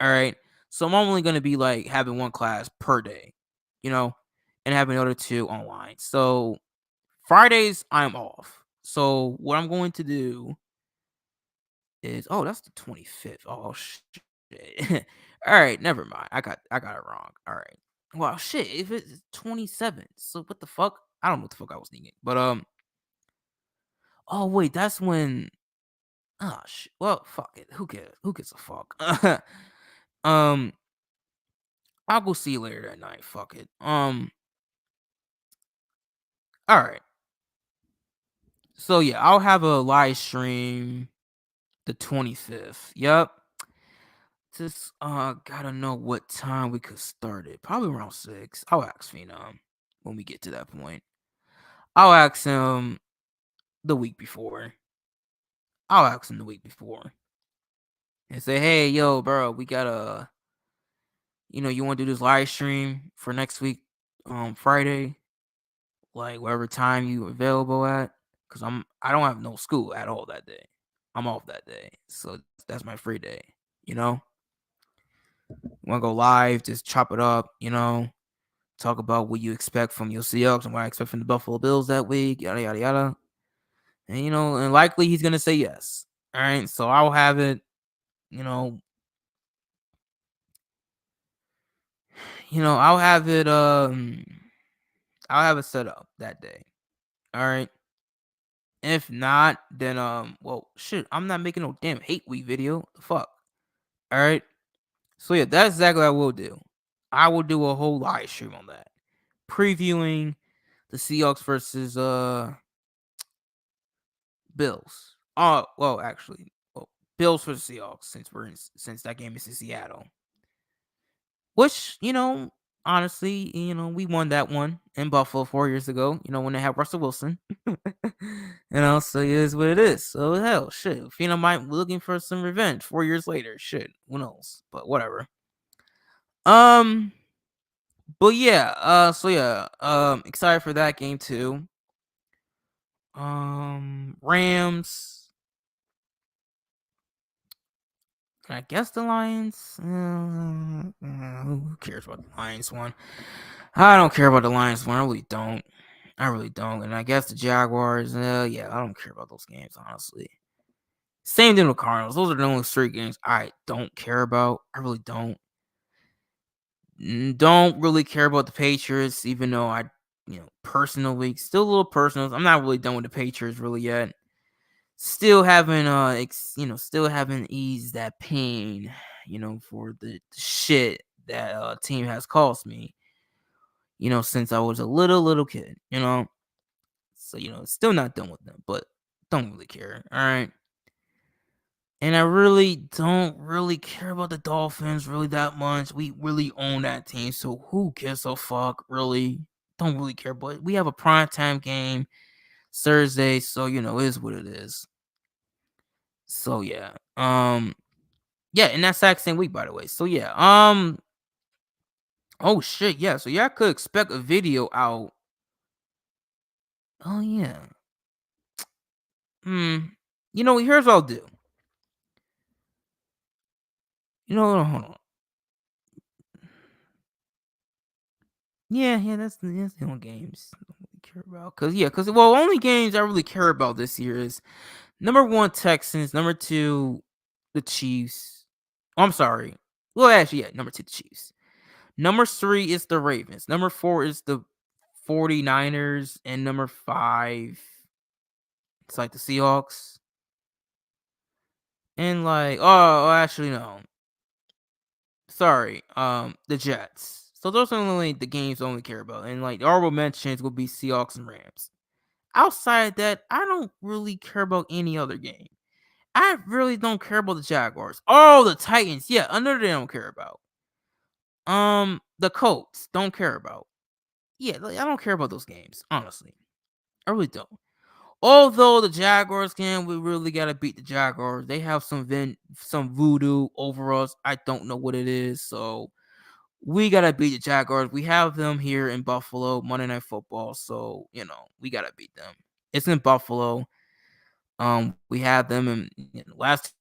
All right. So I'm only gonna be like having one class per day, you know, and having the other 2 online. So Fridays I'm off. So what I'm going to do is that's the 25th. Oh shit. All right, never mind. I got it wrong. All right. Well, shit, if it's 27th. So what the fuck? I don't know what the fuck I was thinking. But oh wait, that's when shit. Well, fuck it. Who cares? Who gives a fuck? um I'll go see you later that night. Fuck it. All right. So yeah, I'll have a live stream the 25th. Yep. Just gotta know what time we could start it. Probably around 6. I'll ask Phenom when we get to that point. I'll ask him the week before. I'll ask him the week before. And say, hey, yo, bro, we gotta you wanna do this live stream for next week, Friday, like whatever time you available at. Cause I don't have no school at all that day. I'm off that day. So that's my free day, you know? Want to go live, just chop it up, talk about what you expect from your Seahawks and what I expect from the Buffalo Bills that week, yada yada yada. And and likely he's gonna say yes. All right, so I'll have it, I'll have it I'll have it set up that day. All right. If not, then well shit, I'm not making no damn hate week video. The fuck. All right. So yeah, that's exactly what I will do. I will do a whole live stream on that. Previewing the Seahawks versus Bills. Well, actually, Bills versus Seahawks since that game is in Seattle. Which honestly, we won that one in Buffalo 4 years ago. When they had Russell Wilson. So it is what it is. So hell, shit. Might be looking for some revenge 4 years later. Shit, who knows? But whatever. But yeah. So yeah. Excited for that game too. Rams. I guess the Lions. Who cares about the Lions one? I don't care about the Lions one. I really don't. And I guess the Jaguars. Yeah, I don't care about those games, honestly. Same thing with Cardinals. Those are the only 3 games I don't care about. I really don't. Don't really care about the Patriots, even though I, personally, still a little personal. I'm not really done with the Patriots really yet. Still haven't, still haven't eased that pain, for the shit that team has caused me, since I was a little kid, So, still not done with them, but don't really care. All right. And I really don't really care about the Dolphins really that much. We really own that team, so who gives a fuck, really? Don't really care, but we have a primetime game Thursday, so it is what it is. So yeah. Yeah, and that's that same week, by the way. So yeah. Oh shit, yeah. So y'all could expect a video out. Oh yeah. Here's what I'll do. Hold on. Yeah, that's the only games I don't really care about. Cause only games I really care about this year is number 1 Texans, number 2 the Chiefs. Oh, I'm sorry. Well, actually, yeah, number 2 the Chiefs. Number 3 is the Ravens. Number 4 is the 49ers, and number 5 it's like the Seahawks. And actually no. Sorry, the Jets. So those are only the games I only care about. And the honorable mentions will be Seahawks and Rams. Outside that, I don't really care about any other game. I really don't care about the Jaguars. Oh, the Titans. Yeah, another they don't care about. The Colts don't care about. Yeah, I don't care about those games, honestly. I really don't. Although the Jaguars game, we really gotta beat the Jaguars. They have some voodoo over us. I don't know what it is, so we gotta beat the Jaguars. We have them here in Buffalo, Monday Night Football, so we gotta beat them. It's in Buffalo. We have them in the last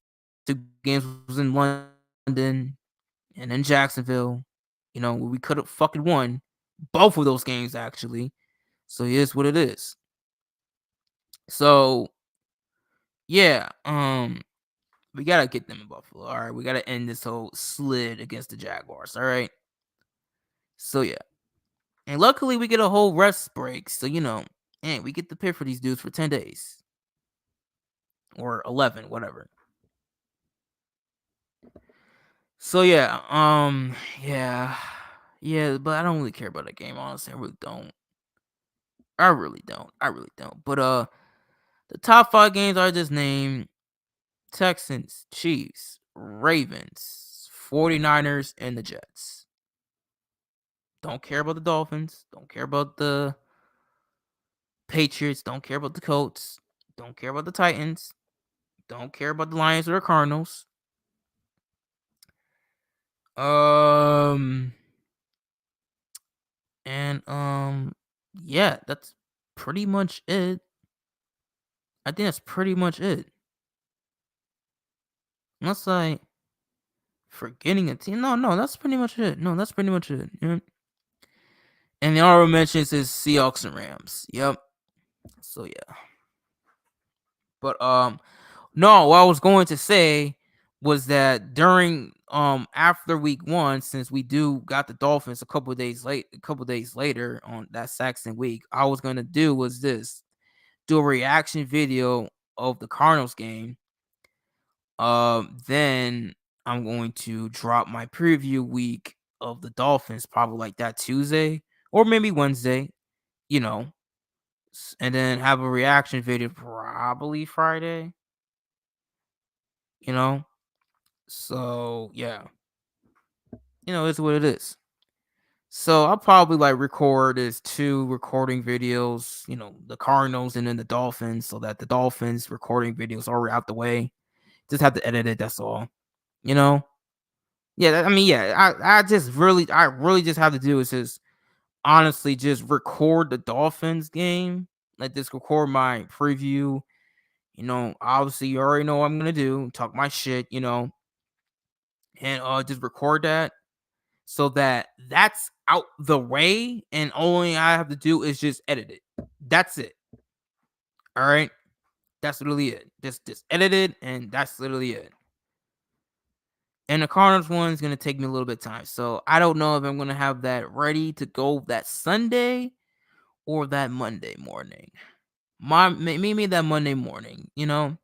2 games was in London and in Jacksonville. We could have fucking won both of those games actually. So here's what it is. So yeah, we gotta get them in Buffalo. All right, we gotta end this whole slid against the Jaguars. All right. So yeah, and luckily we get a whole rest break. So and we get to pay for these dudes for 10 days or 11, whatever. So yeah, yeah, but I don't really care about that game. Honestly, I really don't. I really don't. I really don't. But the top 5 games I just named: Texans, Chiefs, Ravens, 49ers, and the Jets. Don't care about the Dolphins. Don't care about the Patriots. Don't care about the Colts. Don't care about the Titans. Don't care about the Lions or the Cardinals. Um and yeah, that's pretty much it. I think that's pretty much it. Unless I forgetting a team. No, that's pretty much it. No, that's pretty much it. Yeah. And the honorable mentions is Seahawks and Rams. Yep. So yeah. But no, what I was going to say was that during after week 1, since we got the Dolphins a couple days later on that Saxon week, I was gonna do a reaction video of the Cardinals game. Then I'm going to drop my preview week of the Dolphins probably like that Tuesday or maybe Wednesday, and then have a reaction video probably Friday, you know. So yeah, it's what it is. So I'll probably record 2 recording videos, the Cardinals and then the Dolphins, so that the Dolphins recording videos are out the way. Just have to edit it. That's all. You know. Yeah, I mean, yeah. I really just have to do is just honestly just record the Dolphins game. Just record my preview. Obviously you already know what I'm gonna do. Talk my shit. And just record that so that that's out the way, and only I have to do is just edit it. That's it. All right, that's literally it. Just edit it, and that's literally it. And the Cardinals one is going to take me a little bit of time. So I don't know if I'm going to have that ready to go that Sunday or that Monday morning. Maybe that Monday morning, And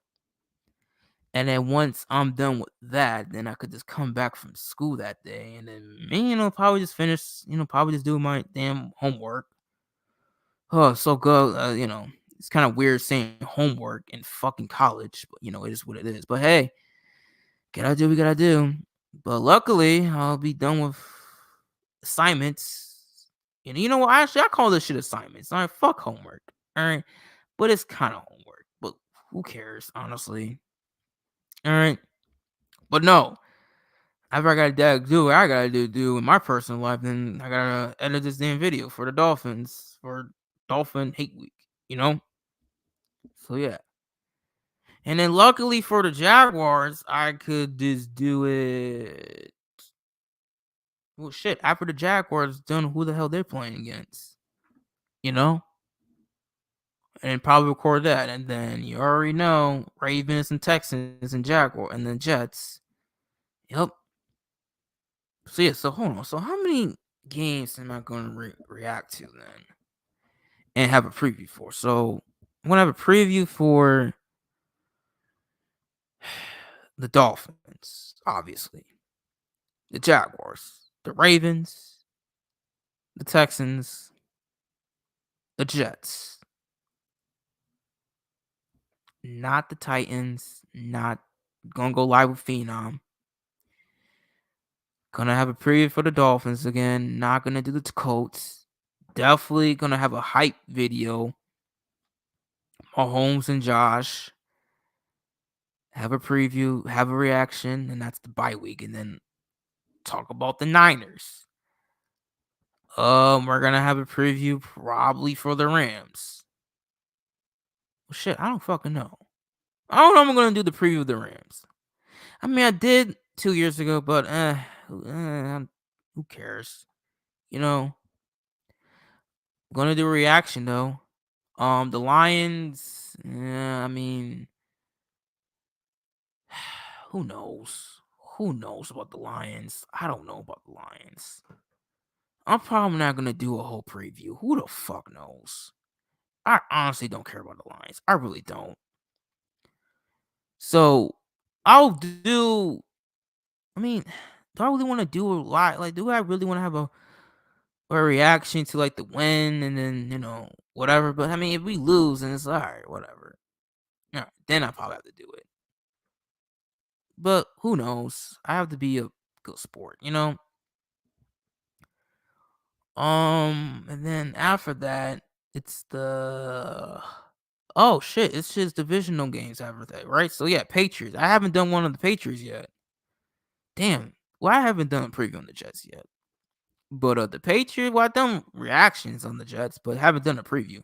then once I'm done with that, then I could just come back from school that day. And then, probably just finish, probably just do my damn homework. Oh, so good. It's kind of weird saying homework in fucking college, but, it is what it is. But hey, gotta do what we gotta do. But luckily, I'll be done with assignments. And you know what? Actually, I call this shit assignments. All right, fuck homework. All right, but it's kind of homework. But who cares, honestly? All right, but no. After I gotta do what I gotta do in my personal life, then I gotta edit this damn video for the Dolphins for Dolphin Hate Week. So yeah. And then luckily for the Jaguars, I could just do it. Well, shit. After the Jaguars, don't know who the hell they're playing against. And probably record that. And then you already know Ravens and Texans and Jaguar and then Jets. Yep. So yeah. So hold on. So how many games am I going to react to then? And have a preview for? So I'm going to have a preview for the Dolphins, obviously. The Jaguars, the Ravens, the Texans, the Jets. Not the Titans, not gonna go live with Phenom. Gonna have a preview for the Dolphins again. Not gonna do the Colts. Definitely gonna have a hype video. Mahomes and Josh. Have a preview, have a reaction, and that's the bye week. And then talk about the Niners. We're gonna have a preview probably for the Rams. Well, shit, I don't fucking know. I don't know if I'm gonna do the preview of the Rams. I mean, I did 2 years ago, but who cares? I'm gonna do a reaction though. The Lions. I mean, who knows? Who knows about the Lions? I don't know about the Lions. I'm probably not gonna do a whole preview. Who the fuck knows? I honestly don't care about the Lions. I really don't. So I'll do. I mean, do I really want to do a lot? Like, do I really want to have a reaction to like the win and then whatever? But I mean, if we lose, then it's all right, whatever. All right, then I probably have to do it. But who knows? I have to be a good sport. And then after that, it's the shit, it's just divisional games after that, right? So yeah, Patriots. I haven't done one of the Patriots yet. Damn. Well, I haven't done a preview on the Jets yet. But the Patriots, well, I've done reactions on the Jets, but haven't done a preview.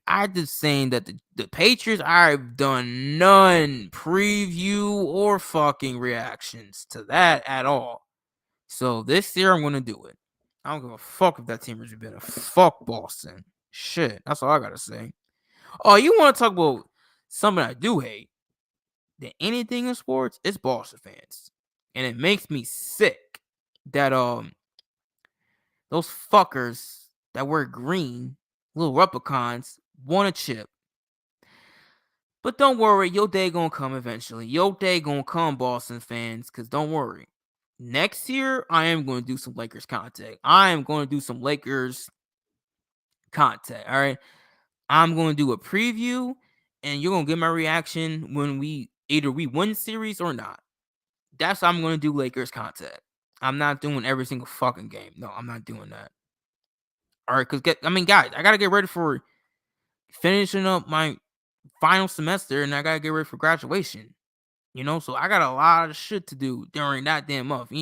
I'm just saying that the Patriots, I've done none preview or fucking reactions to that at all. So this year I'm gonna do it. I don't give a fuck if that team is better. Fuck Boston. Shit, that's all I gotta say. Oh, you want to talk about something I do hate? Than anything in sports, it's Boston fans, and it makes me sick that those fuckers that wear green, little replicons, want a chip. But don't worry, your day gonna come eventually. Your day gonna come, Boston fans, because don't worry. Next year, I am going to do some Lakers content. I am going to do some Lakers content, all right? I'm going to do a preview, and you're going to get my reaction when we win series or not. That's how I'm going to do Lakers content. I'm not doing every single fucking game. No, I'm not doing that. All right, because, guys, I got to get ready for finishing up my final semester, and I got to get ready for graduation. So I got a lot of shit to do during that damn month. My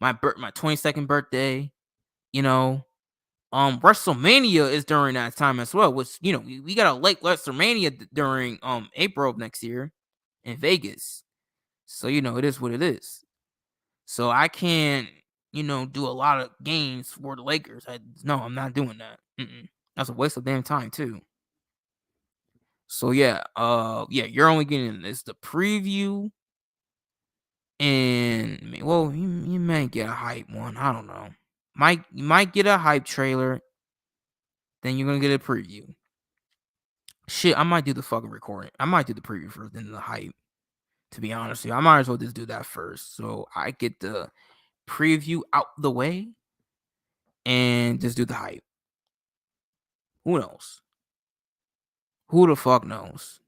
22nd birthday. WrestleMania is during that time as well. Which we got a late WrestleMania during April of next year in Vegas. So it is what it is. So I can't do a lot of games for the Lakers. I'm not doing that. That's a waste of damn time too. So yeah, you're only getting this the preview And well, you might get a hype one. I don't know. You might get a hype trailer. Then you're gonna get a preview. Shit, I might do the fucking recording. I might do the preview first, then the hype. To be honest with you, I might as well just do that first, so I get the preview out the way and just do the hype. Who knows? Who the fuck knows?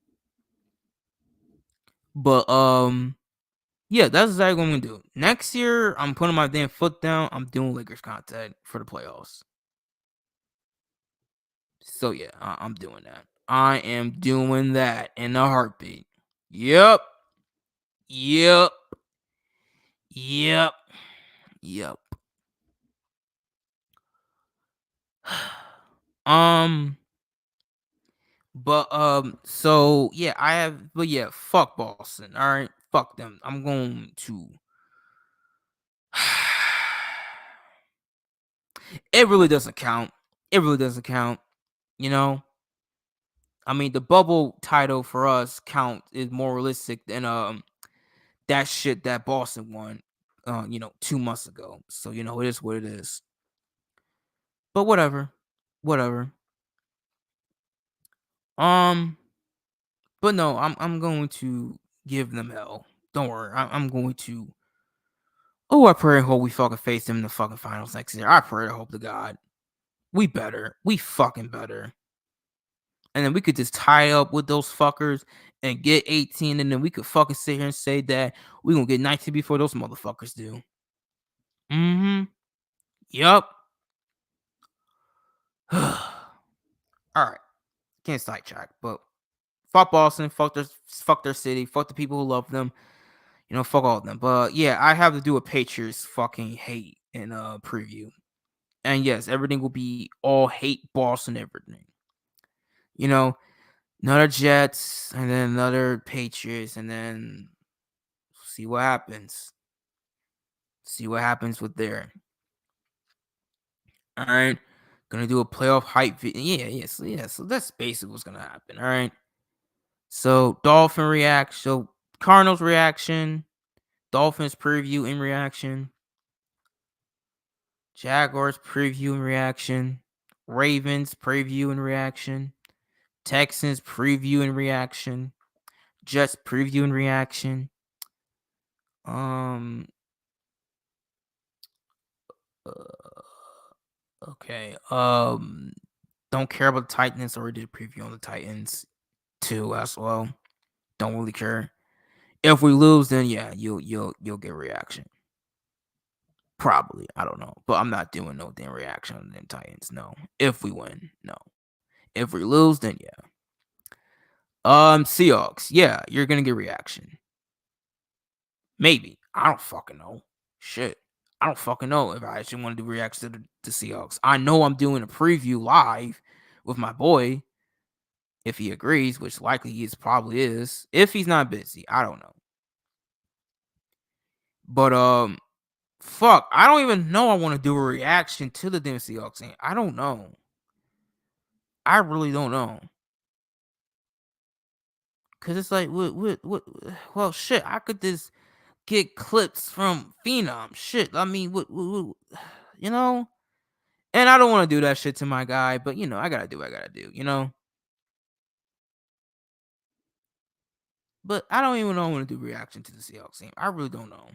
But yeah, that's exactly what I'm gonna do. Next year, I'm putting my damn foot down. I'm doing Lakers content for the playoffs. So yeah, I'm doing that. I am doing that in a heartbeat. Yep. Yep. Yep. Yep. um so yeah, fuck Boston. All right. Fuck them. I'm going to it really doesn't count. It really doesn't count. You know? I mean, the bubble title for us is more realistic than that shit that Boston won 2 months ago. So, it is what it is. But whatever. Whatever. But no, I'm going to give them hell. Don't worry. I'm going to I pray and hope we fucking face them in the fucking finals next year. I pray and hope to God. We better. We fucking better. And then we could just tie up with those fuckers and get 18, and then we could fucking sit here and say that we gonna get 19 before those motherfuckers do. Mm-hmm. Yup. All right. Can't sidetrack, but fuck Boston, fuck their city, fuck the people who love them. Fuck all of them. But yeah, I have to do a Patriots fucking hate in a preview. And yes, everything will be all hate Boston, everything. Another Jets, and then another Patriots, and then see what happens. See what happens with there. All right. Gonna do a playoff hype video. Yeah. So that's basically what's gonna happen. All right. So Dolphin reaction. So Cardinals reaction. Dolphins preview and reaction. Jaguars preview and reaction. Ravens preview and reaction. Texans preview and reaction. Jets preview and reaction. Okay. Don't care about the Titans. Already did a preview on the Titans too as well. Don't really care. If we lose, then yeah, you'll get a reaction. Probably. I don't know. But I'm not doing no damn reaction on them Titans. No. If we win, no. If we lose, then yeah. Seahawks. Yeah, you're gonna get reaction. Maybe. I don't fucking know. Shit. I don't fucking know if I actually want to do reaction to the Seahawks. I know I'm doing a preview live with my boy. If he agrees, which likely he probably is. If he's not busy. I don't know. But fuck. I don't even know I want to do a reaction to the damn Seahawks game. I don't know. I really don't know. Cause it's like what well shit, I could just get clips from Phenom. Shit. I mean what you know? And I don't want to do that shit to my guy, but I gotta do what I gotta do. But I don't even know I want to do reaction to the Seahawks game. I really don't know.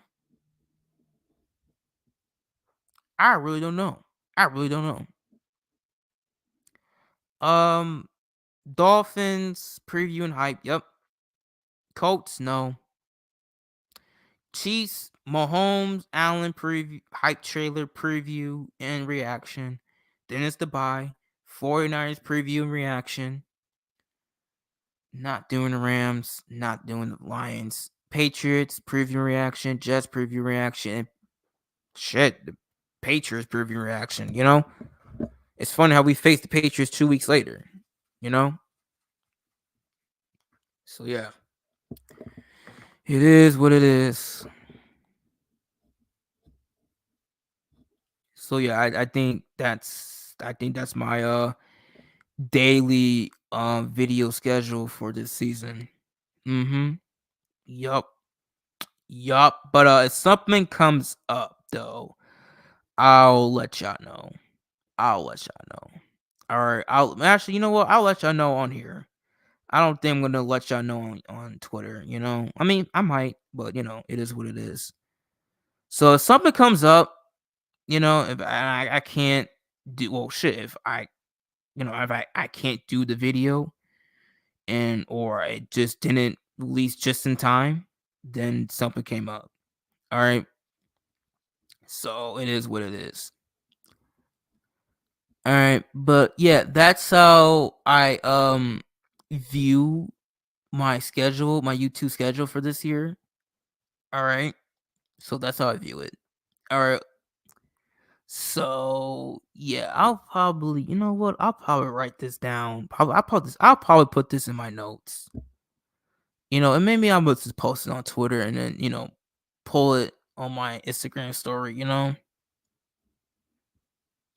I really don't know. I really don't know. Dolphins preview and hype. Yep. Colts, no. Chiefs, Mahomes, Allen preview, hype trailer preview and reaction. Then it's the bye. 49ers preview and reaction. Not doing the Rams, not doing the Lions. Patriots preview reaction, Jets preview reaction. Shit, the Patriots preview reaction, It's funny how we faced the Patriots 2 weeks later, So yeah. It is what it is. So yeah, I think that's my daily video schedule for this season. Mm-hmm. Yup. Yup. But if something comes up though, I'll let y'all know. I'll let y'all know. All right. I'll actually, you know what? I'll let y'all know on here. I don't think I'm gonna let y'all know on Twitter. I mean, I might, but it is what it is. So if something comes up, if I can't do well, shit. If I can't do the video or it just didn't release just in time, then something came up. All right. So it is what it is. All right, but yeah, that's how I view my schedule, my YouTube schedule for this year. All right. So that's how I view it. All right. So yeah, I'll probably, you know what? I'll probably write this down. I'll probably put this in my notes. And maybe I'll just post it on Twitter and then, pull it on my Instagram story,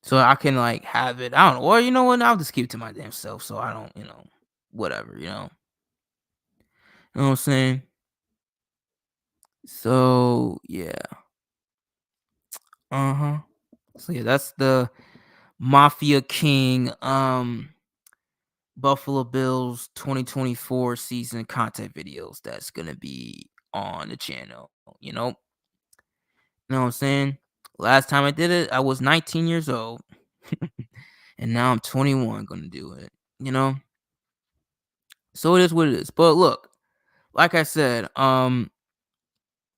so I can like have it. I don't know. Or you know what? I'll just keep it to my damn self so I don't, whatever, You know what I'm saying? So yeah. Uh-huh. So yeah, that's the Mafia King Buffalo Bills 2024 season content videos that's gonna be on the channel. You know what I'm saying? Last time I did it, I was 19 years old. And now I'm 21 gonna do it, you know? So it is what it is. But look, like I said,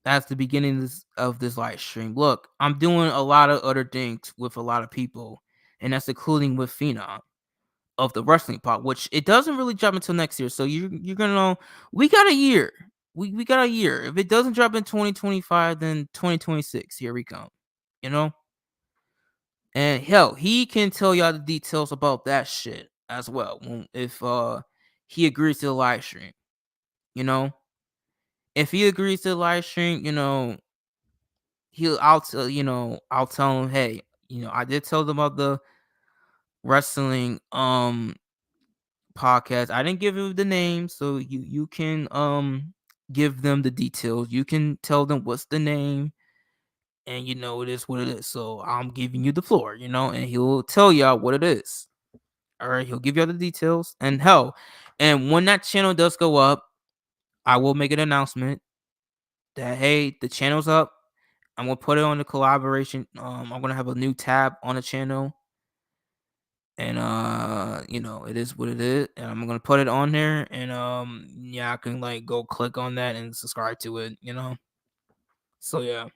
that's the beginning of this live stream. Look, I'm doing a lot of other things with a lot of people, and that's including with Phenom of the wrestling part, which it doesn't really drop until next year. So you're gonna know we got a year. We got a year. If it doesn't drop in 2025, then 2026, here we come. You know? And hell, he can tell y'all the details about that shit as well. If he agrees to the live stream, you know? If he agrees to the live stream, I'll tell him, hey, I did tell them about the wrestling podcast. I didn't give you the name, so you can give them the details. You can tell them what's the name, and it is what it is. So I'm giving you the floor, and he'll tell y'all what it is. All right, he'll give y'all the details. And hell, and when that channel does go up, I will make an announcement that hey, the channel's up. I'm gonna put it on the collaboration. I'm gonna have a new tab on the channel. And it is what it is. And I'm gonna put it on there. And yeah, I can like go click on that and subscribe to it. So yeah.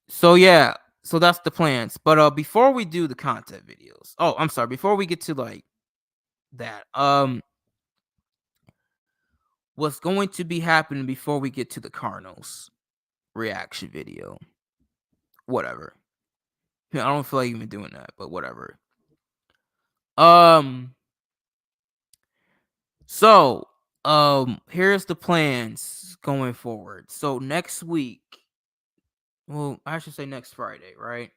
So yeah. So that's the plans. But before we do the content videos, I'm sorry, before we get to like that, what's going to be happening before we get to the Cardinals reaction video? Whatever. I don't feel like even doing that, but whatever. Um. So, here's the plans going forward. So next week, well, I should say next Friday, right?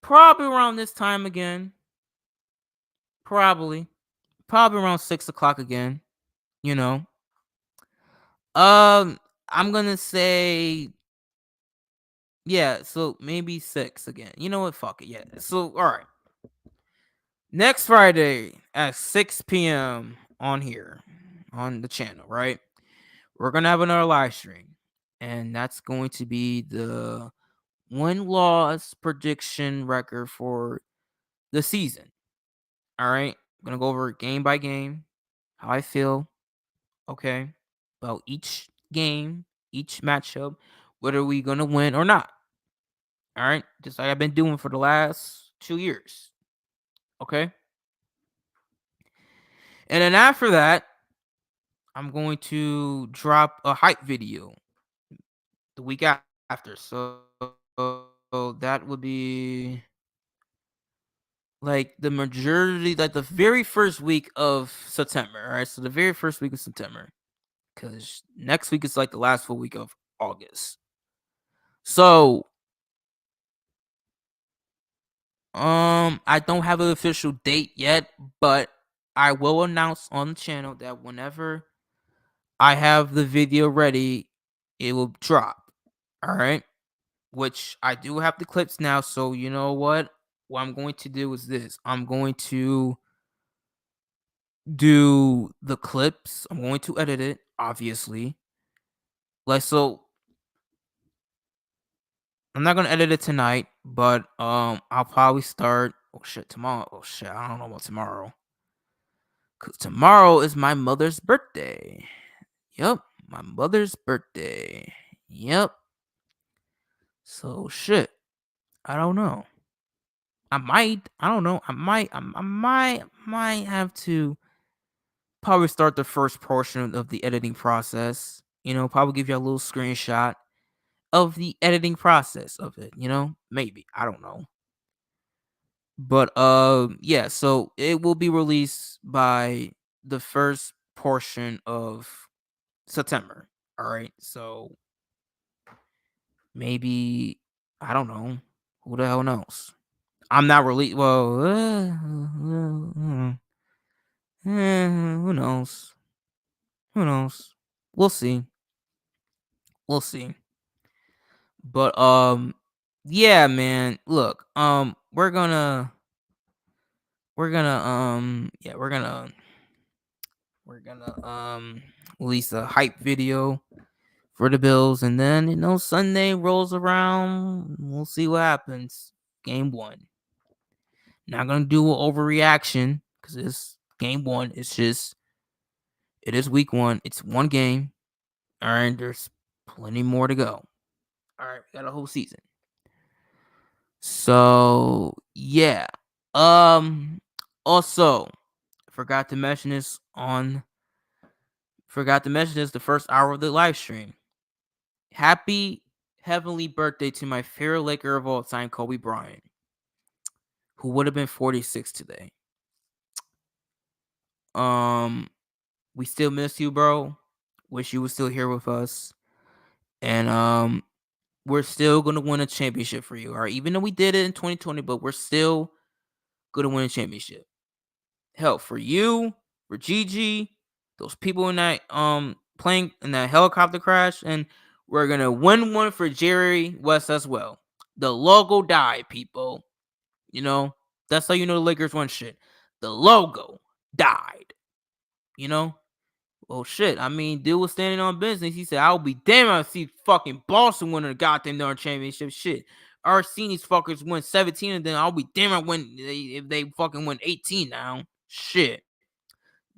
Probably around this time again. Probably around 6 o'clock again. You know. I'm gonna say, yeah. So maybe 6 again. You know what? Fuck it. Yeah. So all right. Next Friday at 6 p.m. on here, on the channel, right? We're gonna have another live stream, and that's going to be the win-loss prediction record for the season. All right, I'm gonna go over game by game, how I feel, okay, about each game, each matchup, whether we gonna win or not. All right, just like I've been doing for the last 2 years. Okay, and then after that, I'm going to drop a hype video the week after. So that would be like the majority, like the very first week of September. All right. So the very first week of September, because next week is like the last full week of August. So, I don't have an official date yet, but I will announce on the channel that whenever I have the video ready, it will drop. All right. Which I do have the clips now. So you know what? What I'm going to do is this. I'm going to do the clips. I'm going to edit it, obviously. Like, so I'm not gonna edit it tonight, but I'll probably start. Oh shit, tomorrow. Oh shit, I don't know about tomorrow. Cause tomorrow is my mother's birthday. Yep, my mother's birthday. Yep. So shit, I don't know. I might. I don't know. I might have to probably start the first portion of the editing process. Probably give you a little screenshot of the editing process of it. Maybe, I don't know. But yeah, so it will be released by the first portion of September. All right. So maybe, I don't know. Who the hell knows? I'm not really well, who knows? Who knows? We'll see. We'll see. But yeah, man. Look, yeah, we're gonna release a hype video for the Bills, and then Sunday rolls around, we'll see what happens. Game 1. Not gonna do an overreaction because it's game 1. It is week 1. It's one game. All right, there's plenty more to go. All right, we got a whole season. So yeah. Also, forgot to mention this the first hour of the live stream. Happy heavenly birthday to my favorite Laker of all time, Kobe Bryant, who would have been 46 today. We still miss you, bro. Wish you were still here with us. And we're still gonna win a championship for you. All right, even though we did it in 2020, but we're still gonna win a championship. Hell, for you, for Gigi, those people in that plane in that helicopter crash, and we're gonna win one for Jerry West as well. The logo died, people. That's how the Lakers won shit. The logo died. Well, shit. I mean, dude was standing on business. He said, "I'll be damned if I see fucking Boston win a goddamn darn championship." Shit. Our seen these fuckers win 17, and then I'll be damned if they fucking win 18 now. Shit.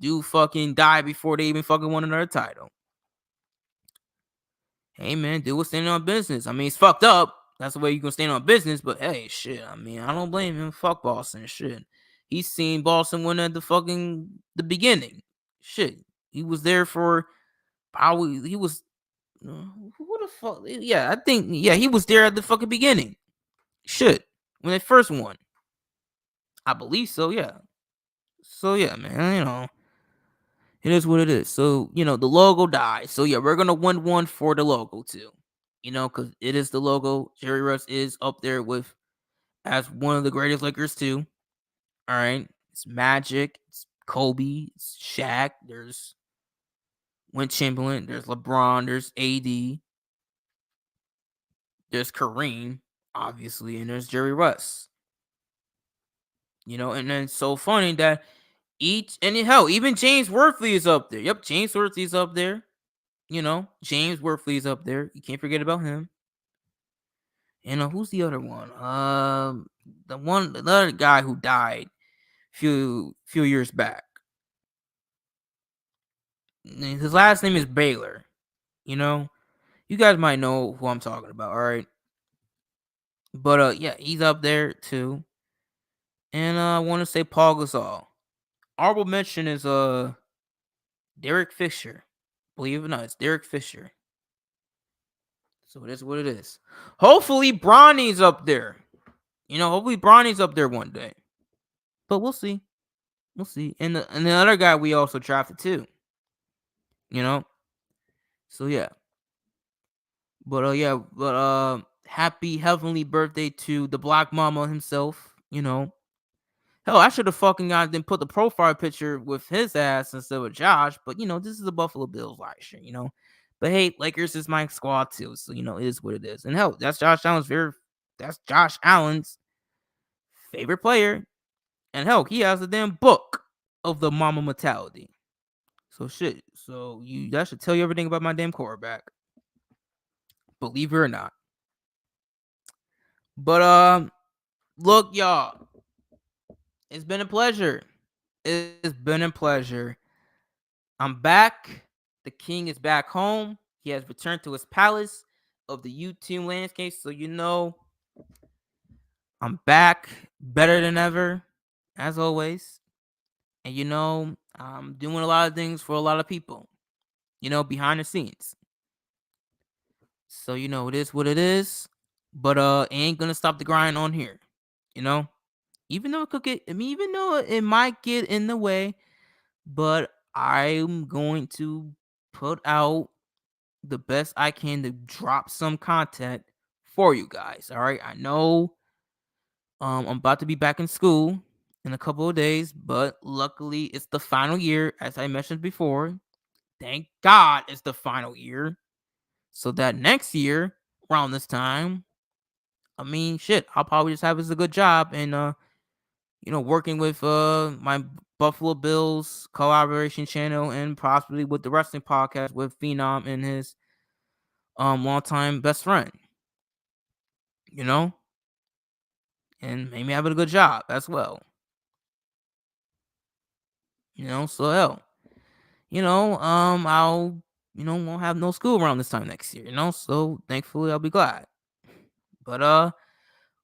Dude fucking died before they even fucking won another title. Hey, man, dude was standing on business. I mean, it's fucked up. That's the way you can stand on business, but hey, shit. I mean, I don't blame him. Fuck Boston. Shit. He's seen Boston win at the beginning. Shit. He was there for probably, he was, who the fuck? Yeah, I think, yeah, he was there at the fucking beginning. Shit. When they first won. I believe so, yeah. So, yeah, man, it is what it is. So, the logo died. So, yeah, we're going to win one for the logo, too. Because it is the logo. Jerry Russ is up there as one of the greatest Lakers, too. All right. It's Magic. It's Kobe. It's Shaq. There's Wilt Chamberlain. There's LeBron. There's AD. There's Kareem, obviously. And there's Jerry Russ. And then it's so funny that even James Worthy is up there. Yep, James Worthy is up there. James Worthy is up there. You can't forget about him. And who's the other one? The other guy who died few years back. His last name is Baylor. You guys might know who I'm talking about. All right, but yeah, he's up there too. And I want to say Paul Gasol. Honorable mention is Derek Fisher. Believe it or not, it's Derek Fisher. So it is what it is. Hopefully Bronny's up there. Hopefully Bronny's up there one day. But we'll see. We'll see. And the other guy we also drafted too. So yeah. But happy heavenly birthday to the Black Mama himself. Hell, I should have fucking got then put the profile picture with his ass instead of Josh. But this is the Buffalo Bills live stream. But hey, Lakers is my squad too, so it is what it is. And hell, that's Josh Allen's favorite player. And hell, he has a damn book of the Mama mentality. So shit. So that should tell you everything about my damn quarterback. Believe it or not. But look, y'all. It's been a pleasure. It's been a pleasure. I'm back. The king is back home. He has returned to his palace of the YouTube landscape. So I'm back better than ever, as always. And I'm doing a lot of things for a lot of people, behind the scenes. So it is what it is. But it ain't gonna stop the grind on here. Even though even though it might get in the way, but I'm going to put out the best I can to drop some content for you guys. All right. I know I'm about to be back in school in a couple of days, but luckily it's the final year, as I mentioned before. Thank God it's the final year. So that next year, around this time, shit, I'll probably just have as a good job and working with my Buffalo Bills collaboration channel and possibly with the wrestling podcast with Phenom and his longtime best friend. And maybe having a good job as well. So hell. I'll won't have no school around this time next year, so thankfully I'll be glad. But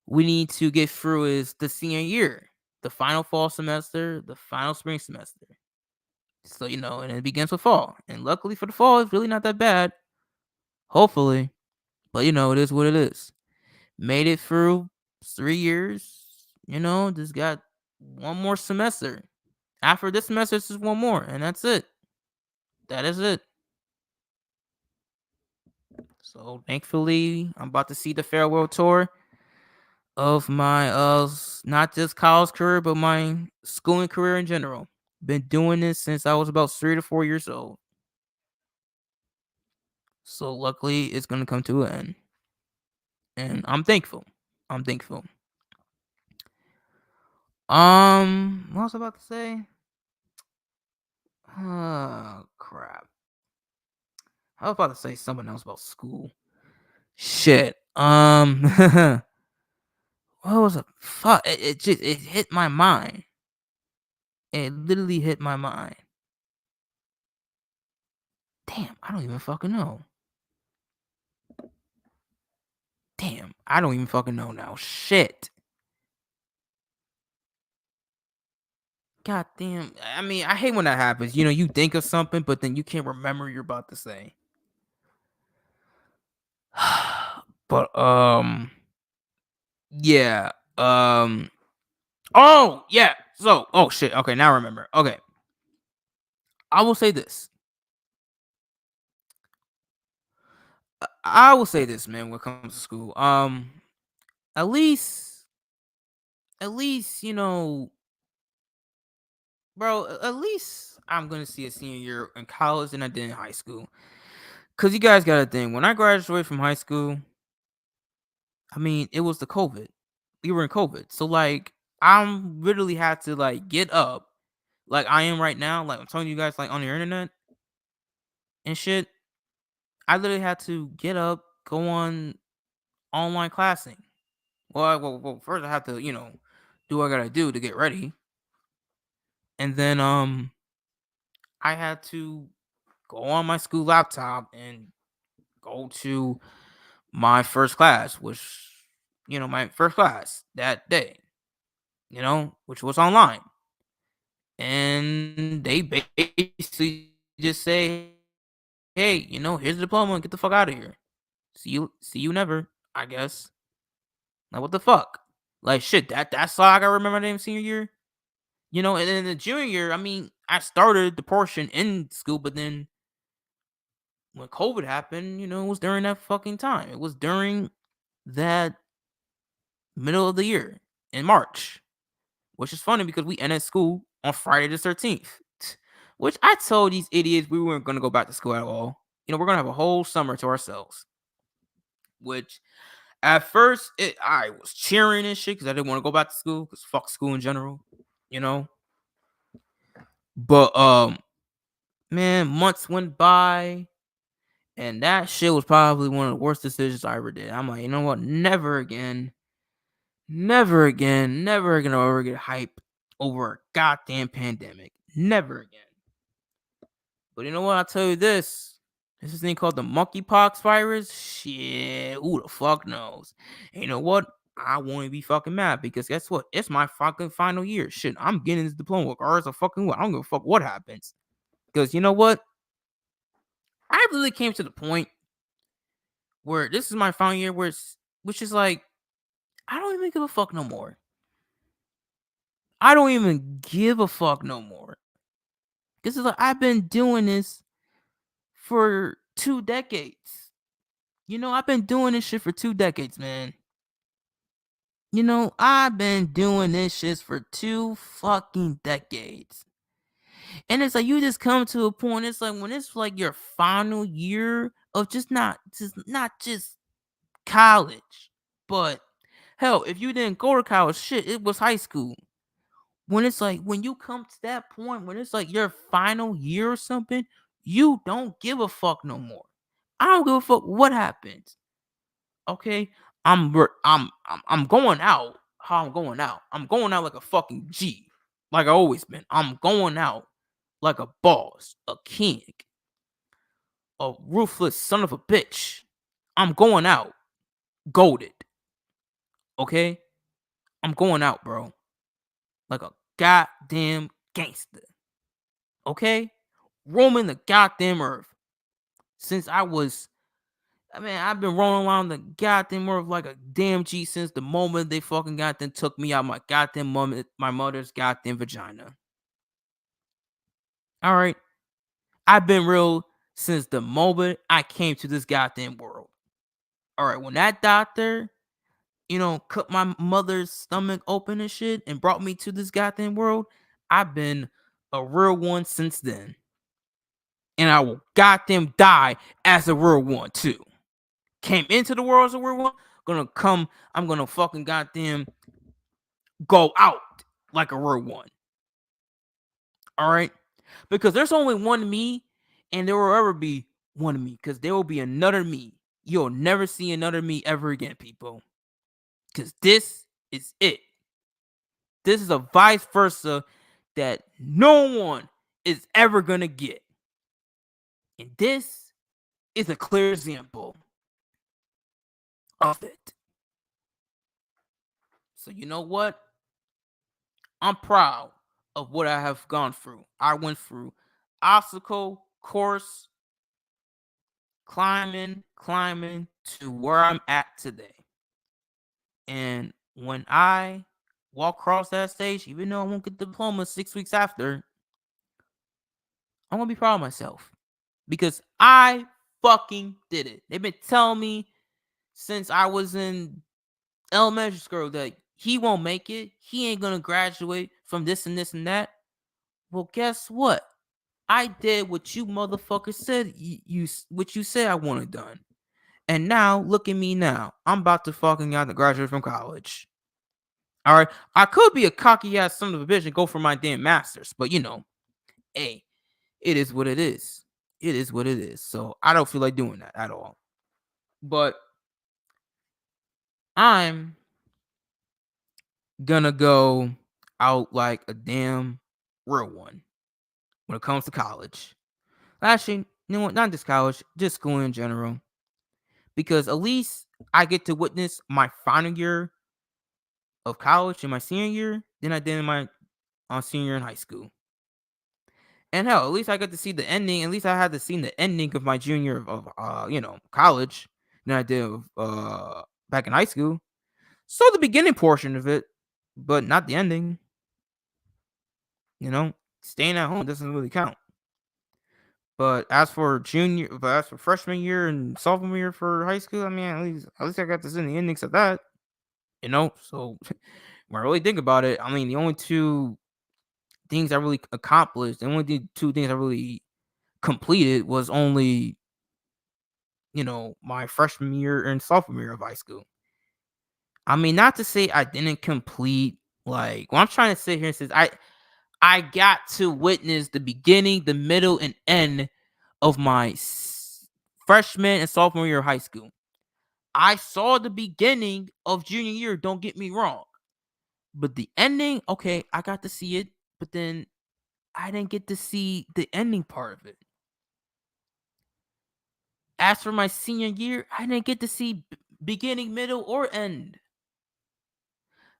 we need to get through is the senior year, the final fall semester, the final spring semester. So and it begins with fall. And luckily for the fall, it's really not that bad. Hopefully. But it is what it is. Made it through 3 years. Just got one more semester. After this semester, it's just one more, and that's it. That is it. So thankfully, I'm about to see the farewell tour of my not just college career, but my schooling career in general. Been doing this since I was about 3 to 4 years old. So luckily, it's gonna come to an end, and I'm thankful. I'm thankful. What was I about to say? Oh crap! I was about to say something else about school. Shit. What was it? Fuck! It hit my mind. It literally hit my mind. Damn, I don't even fucking know. Damn, I don't even fucking know now. Shit. God damn. I hate when that happens. You think of something, but then you can't remember what you're about to say. But yeah. Oh yeah. So shit. Okay, now I remember. Okay. I will say this. I will say this, man, when it comes to school. At least, bro, at least I'm gonna see a senior year in college than I did in high school. Cause you guys got a thing. When I graduated from high school, it was the COVID. We were in COVID. So like I'm literally had to like get up like I am right now. Like I'm telling you guys like on the internet and shit. I literally had to get up, go on online classing. Well, first I have to, do what I gotta do to get ready. And then I had to go on my school laptop and go to my first class, which my first class that day, which was online. And they basically just say, hey, here's the diploma, get the fuck out of here. See you never, I guess. Like what the fuck? Like shit, that's all I gotta remember my name senior year. And then the junior year, I started the portion in school, but then when COVID happened, it was during that fucking time. It was during that middle of the year in March which is funny because we ended school on Friday the 13th, which I told these idiots we weren't going to go back to school at all. We're going to have a whole summer to ourselves, which at first I was cheering and shit because I didn't want to go back to school because fuck school in general, but man, months went by. And that shit was probably one of the worst decisions I ever did. I'm like, you know what? Never again. Never again. Never again will I ever get hype over a goddamn pandemic. Never again. But you know what? I'll tell you this. This thing called the monkeypox virus. Shit. Who the fuck knows? And you know what? I won't be fucking mad because guess what? It's my fucking final year. Shit, I'm getting this diploma regardless of fucking what. I don't give a fuck what happens. Because you know what? I really came to the point where this is my final year which is like, I don't even give a fuck no more. I don't even give a fuck no more. This is like, I've been doing this for 2 decades. I've been doing this shit for 2 decades, man. I've been doing this shit for 2 fucking decades. And it's like you just come to a point, it's like when it's like your final year of not just college, but hell, if you didn't go to college, shit, it was high school. When it's like, when you come to that point, when it's like your final year or something, you don't give a fuck no more. I don't give a fuck what happens. Okay, I'm going out. How I'm going out? I'm going out like a fucking G, like I always been. I'm going out like a boss, a king, a ruthless son of a bitch. I'm going out goaded. Okay, I'm going out, bro, like a goddamn gangster. Okay, roaming the goddamn earth since I've been rolling around the goddamn earth like a damn G since the moment they fucking goddamn took me out my goddamn my mother's goddamn vagina. All right, I've been real since the moment I came to this goddamn world. All right, when that doctor, cut my mother's stomach open and shit and brought me to this goddamn world, I've been a real one since then. And I will goddamn die as a real one too. Came into the world as a real one, I'm gonna fucking goddamn go out like a real one. All right? Because there's only one me, and there will ever be one me, because there will be another me. You'll never see another me ever again, people. Because this is it. This is a vice versa that no one is ever gonna get. And this is a clear example of it. So you know what? I'm proud of what I have gone through. I went through obstacle course, climbing to where I'm at today. And when I walk across that stage, even though I won't get the diploma 6 weeks after, I'm gonna be proud of myself because I fucking did it. They've been telling me since I was in elementary school that he won't make it. He ain't gonna graduate from this and this and that. Well, guess what? I did what you motherfuckers said what you said I wanted done. And now, look at me now. I'm about to fucking out to graduate from college. All right. I could be a cocky ass son of a bitch and go for my damn master's, but hey, it is what it is. It is what it is. So I don't feel like doing that at all. But I'm gonna go out like a damn real one when it comes to college. Actually, you know what? Not just college, just school in general. Because at least I get to witness my final year of college in my senior year than I did in my senior year in high school. And hell, at least I got to see the ending. At least I had to see the ending of my junior of college than I did back in high school. So the beginning portion of it, but not the ending. Staying at home doesn't really count. But as for freshman year and sophomore year for high school, I mean, at least I got to see the endings of that. So when I really think about it, I mean, the only two things I really accomplished, the only two things I really completed was only, my freshman year and sophomore year of high school. I mean, not to say I didn't complete, like, what I'm trying to sit here and say, I got to witness the beginning, the middle, and end of my freshman and sophomore year of high school. I saw the beginning of junior year, don't get me wrong. But the ending, okay, I got to see it, but then I didn't get to see the ending part of it. As for my senior year, I didn't get to see beginning, middle, or end.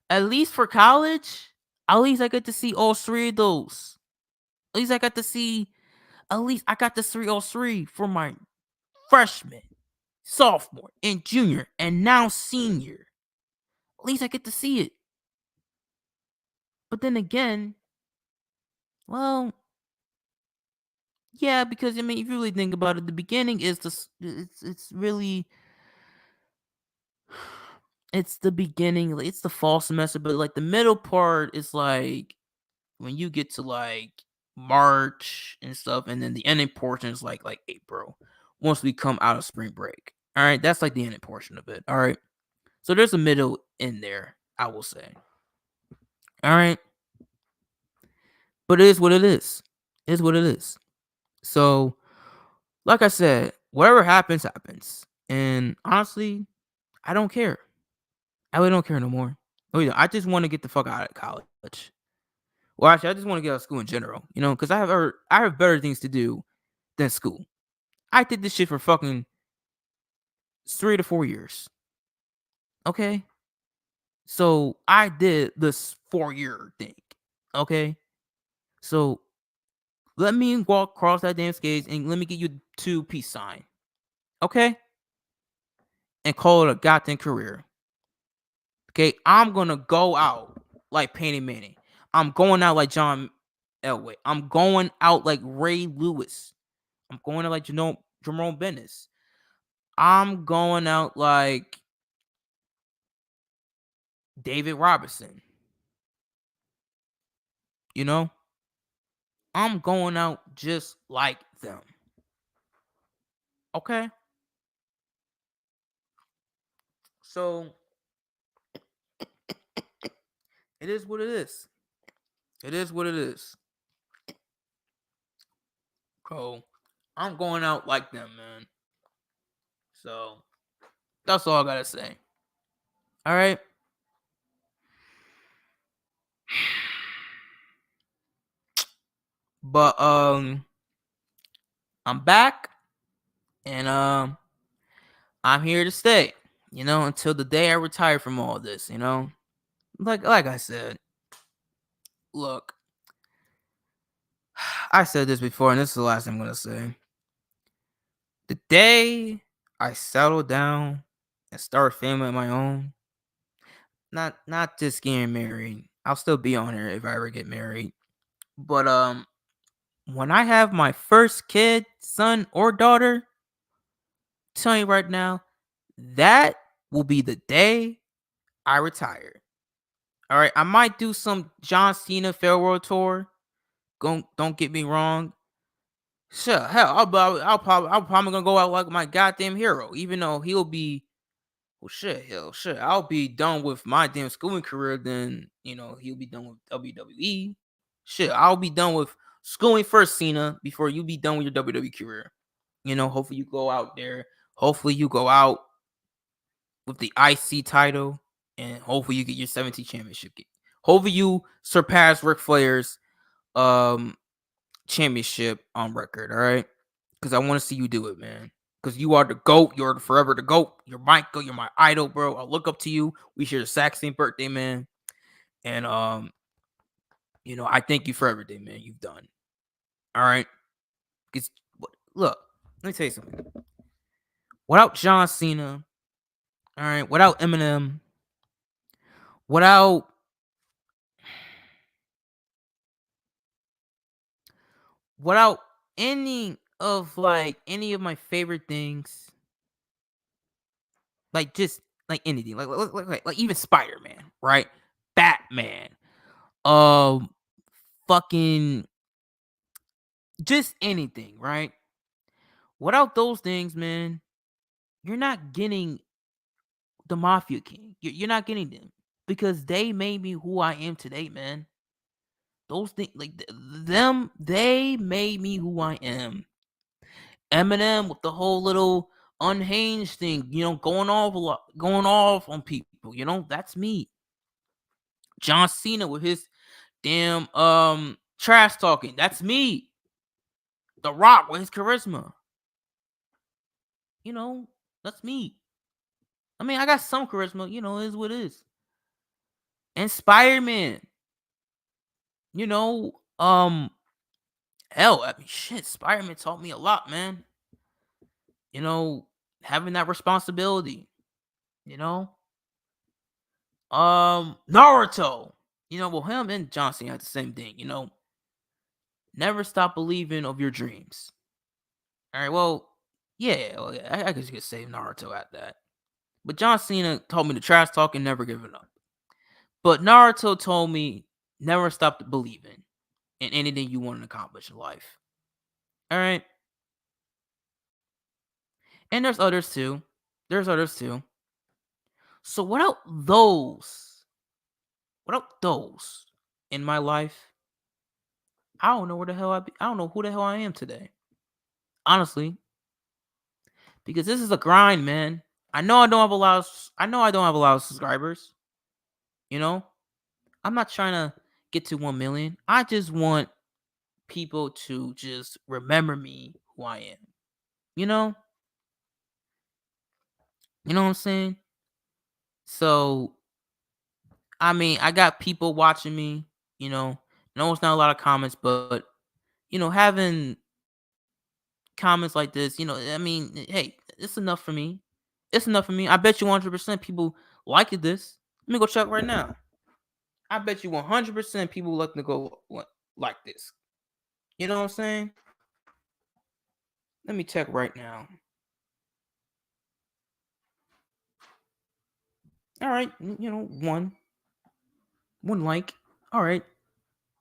At least for college, at least I get to see all three of those. At least I got to see, at least I got to see all three for my freshman, sophomore, and junior, and now senior. At least I get to see it. But then again, well, yeah, because I mean, if you really think about it, the beginning is it's really it's the beginning, it's the fall semester, but like the middle part is like when you get to like March and stuff, and then the ending portion is like April once we come out of spring break. All right, that's like the ending portion of it. All right, so there's a middle in there, I will say. All right, but it is what it is. It is what it is. So, like I said, whatever happens, happens. And honestly, I don't care. I really don't care no more. I just want to get the fuck out of college. Well, actually, I just want to get out of school in general, because I have better things to do than school. I did this shit for fucking 3 to 4 years. Okay? So I did this 4-year thing. Okay? So let me walk across that damn stage and let me get you 2 peace sign. Okay? And call it a goddamn career. Okay? I'm gonna go out like Peyton Manning. I'm going out like John Elway. I'm going out like Ray Lewis. I'm going out like Jerome Bennis. I'm going out like David Robinson. I'm going out just like them. Okay? So it is what it is. It is what it is. So I'm going out like them, man. So that's all I gotta say. All right. But I'm back, and I'm here to stay. Until the day I retire from all this. Like I said, look, I said this before, and this is the last thing I'm gonna say. The day I settle down and start a family of my own, not just getting married. I'll still be on here if I ever get married. But when I have my first kid, son or daughter, I'm telling you right now, that will be the day I retire. All right, I might do some John Cena farewell tour. Don't get me wrong. Sure, hell, I'm probably gonna go out like my goddamn hero, even though he'll be, well, shit. I'll be done with my damn schooling career. Then he'll be done with WWE. Shit, I'll be done with schooling first, Cena, before you be done with your WWE career. Hopefully you go out there. Hopefully you go out with the IC title, and hopefully you get your 17 championship. Hopefully you surpass Ric Flair's championship on record. All right, because I want to see you do it, man. Because you are the GOAT. You're forever the GOAT. You're my GOAT. You're my idol, bro. I look up to you. We share the exact same birthday, man. And I thank you for everything, man, you've done. All right. Because look, let me tell you something. Without John Cena, all right, without Eminem, without any of my favorite things, like just like anything, like even Spider-Man, right? Batman, um, fucking just anything, right? Without those things, man, you're not getting the Mafia King. You're not getting them because they made me who I am today, man. Those things, like them, they made me who I am. Eminem with the whole little unhinged thing, going off a lot, going off on people. That's me. John Cena with his damn trash talking. That's me. The Rock with his charisma. That's me. I mean, I got some charisma. It is what it is. And Spider-Man. You know, um, hell, I mean, shit. Spider-Man taught me a lot, man. Having that responsibility. You know, Naruto. Well, him and Johnson had the same thing. Never stop believing of your dreams. All right, well, yeah, I guess you could say Naruto at that. But John Cena told me to trash talk and never give it up. But Naruto told me never stop believing in anything you want to accomplish in life. All right, and there's others too. So without those in my life, I don't know where the hell I don't know who the hell I am today. Honestly, because this is a grind, man. I know I don't have a lot of subscribers. You know, I'm not trying to get to 1 million. I just want people to just remember me who I am. You know? You know what I'm saying? So, I mean, I got people watching me, No, it's not a lot of comments, but having comments like this, I mean, hey, it's enough for me. It's enough for me. I bet you 100% people liked this. Let me go check right now. I bet you 100% people like to go like this. You know what I'm saying? Let me check right now. All right, one like. All right,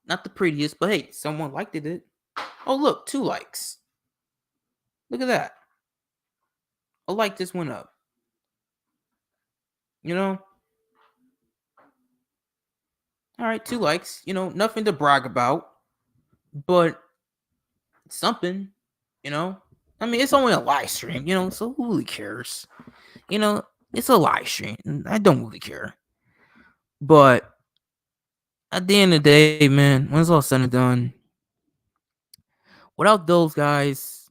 not the prettiest, but hey, someone liked it. Oh, look, 2 likes. Look at that. A like just went up. You know? All right, 2 likes. Nothing to brag about, but something, I mean, it's only a live stream, so who really cares? It's a live stream. I don't really care. But at the end of the day, man, when it's all said and done, without those guys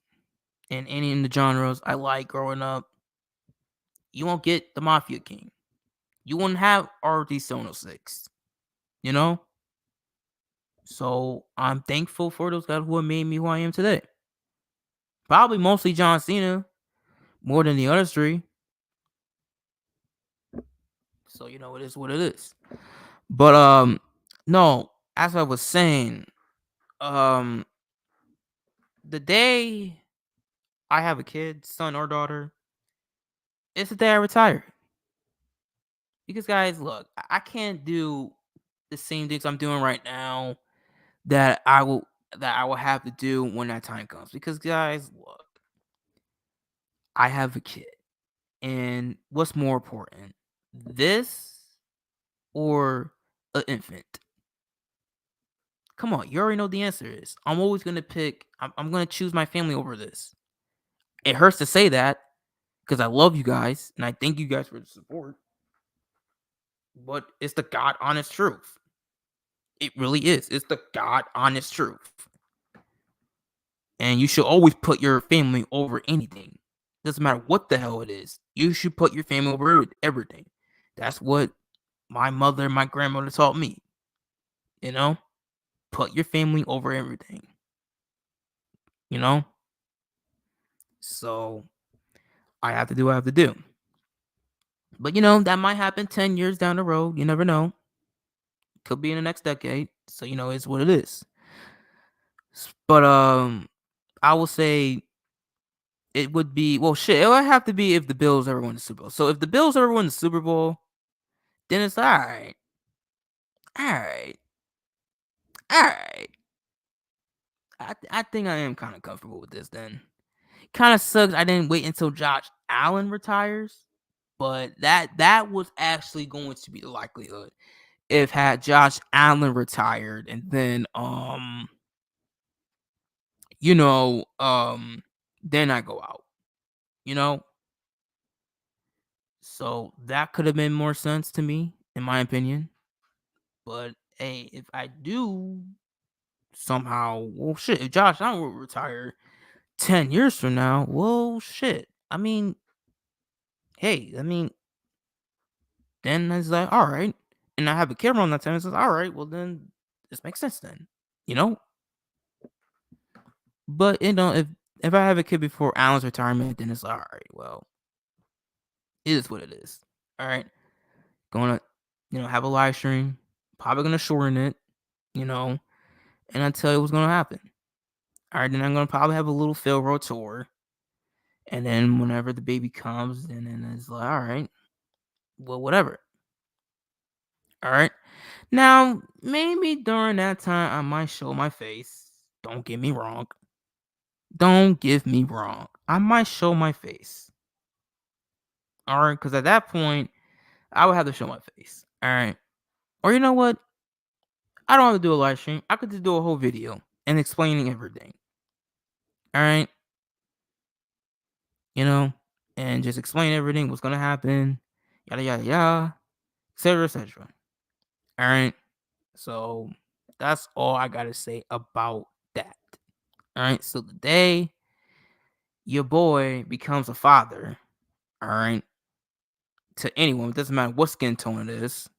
and any in the genres I like growing up, you won't get the Mafia King. You wouldn't have RD Sono 6. You know? So I'm thankful for those guys who have made me who I am today. Probably mostly John Cena more than the other 3. So it is what it is. But no, as I was saying, um the day I have a kid, son or daughter, it's the day I retire. Because guys, look, I can't do the same things I'm doing right now that I will have to do when that time comes. Because guys, look, I have a kid. And what's more important? This or an infant? Come on, you already know the answer is. I'm always gonna pick. I'm gonna choose my family over this. It hurts to say that because I love you guys and I thank you guys for the support. But it's the God honest truth. It really is. It's the God honest truth. And you should always put your family over anything. Doesn't matter what the hell it is. You should put your family over everything. That's what my mother and my grandmother taught me. Put your family over everything. So I have to do what I have to do. But that might happen 10 years down the road. You never know. Could be in the next decade. So it's what it is. But I will say it would be it would have to be if the Bills ever win the Super Bowl. So if the Bills ever win the Super Bowl, then it's all right. Alright. I think I am kind of comfortable with this then. Kind of sucks I didn't wait until Josh Allen retires, but that was actually going to be the likelihood if had Josh Allen retired and then then I go out. So that could have been more sense to me, in my opinion. But hey, if I do somehow, well, shit, if Josh Allen will retire 10 years from now, well, shit. Hey, then it's like, all right. And I have a kid around that time. It says, all right, well, then this makes sense then, But, if I have a kid before Allen's retirement, then it's like, all right, well, it is what it is. All right. Going to, have a live stream. Probably going to shorten it, and I tell you what's going to happen. All right, then I'm going to probably have a little farewell tour. And then whenever the baby comes, then it's like, all right, well, whatever. All right. Now, maybe during that time, I might show my face. Don't get me wrong. I might show my face. All right, because at that point, I would have to show my face. All right. Or you know what? I don't have to do a live stream. I could just do a whole video and explaining everything. All right. And just explain everything, what's going to happen, yada, yada, yada, etc., etc. All right. So that's all I got to say about that. All right. So the day your boy becomes a father, all right, to anyone, it doesn't matter what skin tone it is,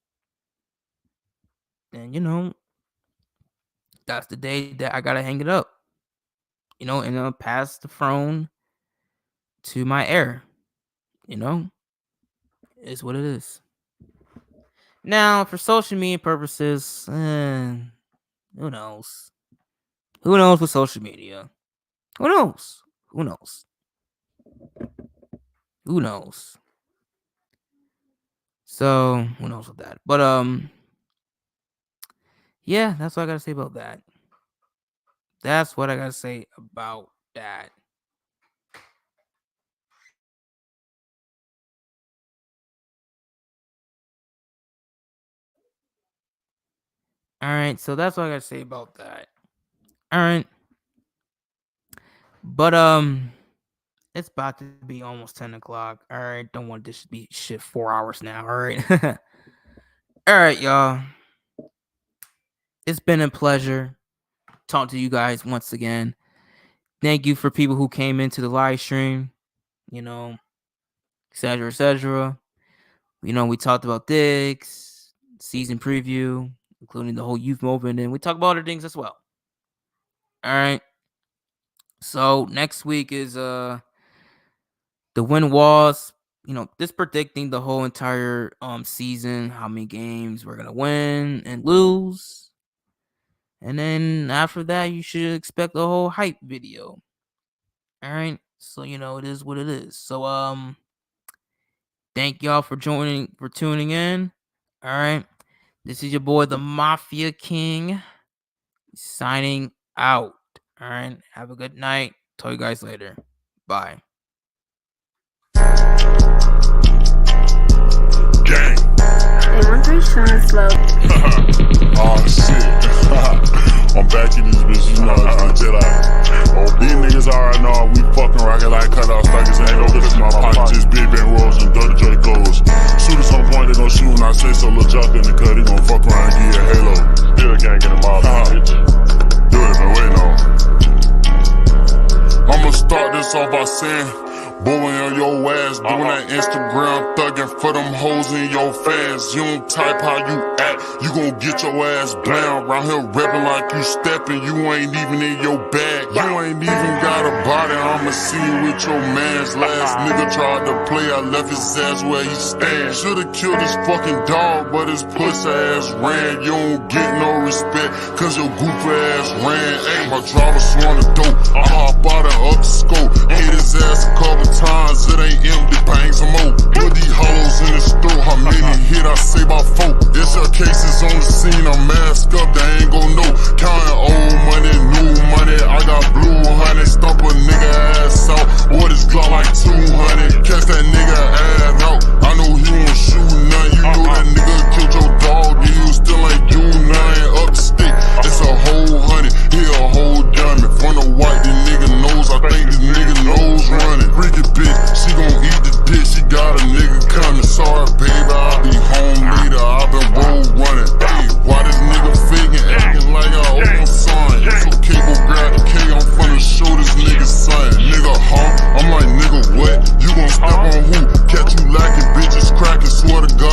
then, that's the day that I got to hang it up, and pass the throne to my heir. It's what it is. Now, for social media purposes, who knows? Who knows with social media? Who knows? So, who knows with that? But, yeah, that's what I got to say about that. All right, so that's what I got to say about that. All right. But, it's about to be almost 10 o'clock. All right, don't want this to be shit 4 hours now. All right. All right, y'all. It's been a pleasure talking to you guys once again. Thank you for people who came into the live stream, etc., etc. We talked about Diggs, season preview, including the whole youth movement, and we talked about other things as well. All right. So next week is the win was, this predicting the whole entire season, how many games we're gonna win and lose. And then after that, you should expect a whole hype video. All right. So, it is what it is. So, thank y'all for tuning in. All right. This is your boy, the Mafia King, signing out. All right. Have a good night. Talk to you guys later. Bye. Gang. Hey, 1-3 Sean Slow. Oh, shit. I'm back in this bitch, it's legit like, these niggas already know we fucking rockin' like cutout stackers. Ain't no bitch in my pocket, just big bang rolls and dirty Dracos. Shooters on point, they gon' shoot when I say so. Lil' Jock in the cut, he gon' fuck around and give you a halo. Still can't get him out, bitch. Do it, man, wait on. I'ma start this off by saying, bullying on your ass, doing that Instagram thugging for them hoes in your fans. You don't type how you act, you gon' get your ass blam. Round here rapping like you stepping, you ain't even in your bag. You ain't even got a body, I'ma see you with your mans. Last nigga tried to play, I left his ass where he stands. Should've killed his fucking dog, but his pussy ass ran. You don't get no respect, cause your goofy ass ran. Ay, my driver swung the dope, I hop out and up the scope. Hit his ass a couple times, it ain't empty, bang some more. Put these hollows in his throat, how many hit I say by 4. It's your cases on the scene, I'm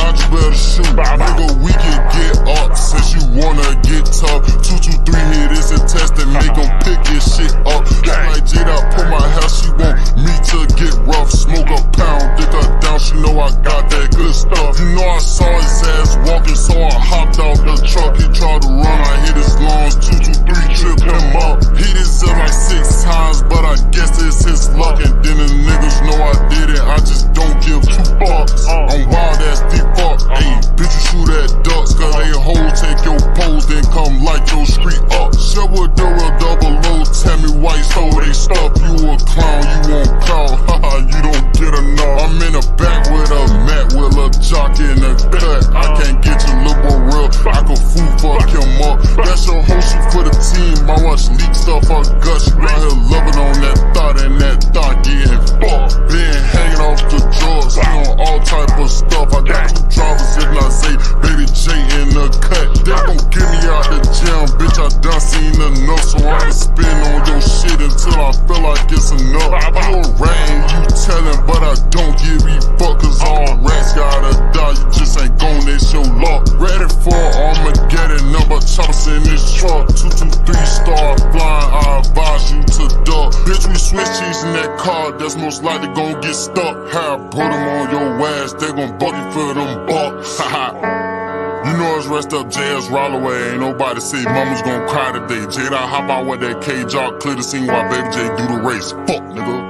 watch, better shoot. Nigga, we can get up since you wanna get tough. 223 hit is a test and make them pick your shit up. Like Jada, put my hair, she want me to get rough. Smoke a pound, dick her down, she know I got that good stuff. You know I saw his ass walking, so I hopped out the truck. He tried to run, I hit his lungs, 223 tripped him up. Hit his up like 6 times, but I guess it's his luck. And then the niggas know I did it, I just don't give 2 fucks. I'm wild ass default, ayy, bitch you shoot at ducks, cause they hoes take your pose, then come light your street up. Shut with the double low, tell me why you stole they stuff. You a clown, you won't call, haha, you don't get enough. I'm in the back with a mat, with a jockey in the cut. I can't get your little boy real, I can fool fuck him up. That's your whole shit for the team, I watch leak stuff, I guts. You out here loving on that thought and that thought getting fucked. Been hanging off the drugs, on all type of stuff. I got 2 drivers if not say Baby J in the cut. They gon' get me out the gym, bitch, I done seen enough. So I'ma spin on your shit until I feel like it's enough. You a rat and you tellin', but I don't give a fuck, cause all rats gotta die, you just ain't gon' it's your luck. Ready for Armageddon, number choppers in this truck. 223 start flying, I advise you to duck. Bitch, we switch cheese in that car, that's most likely gon' get stuck. Have put them on your ass, they gon' buck you for them bucks. You know it's rest up JS Rollaway, ain't nobody say mama's gon' cry today. Jada hop out with that cage out, clear the scene while Baby J do the race. Fuck, nigga.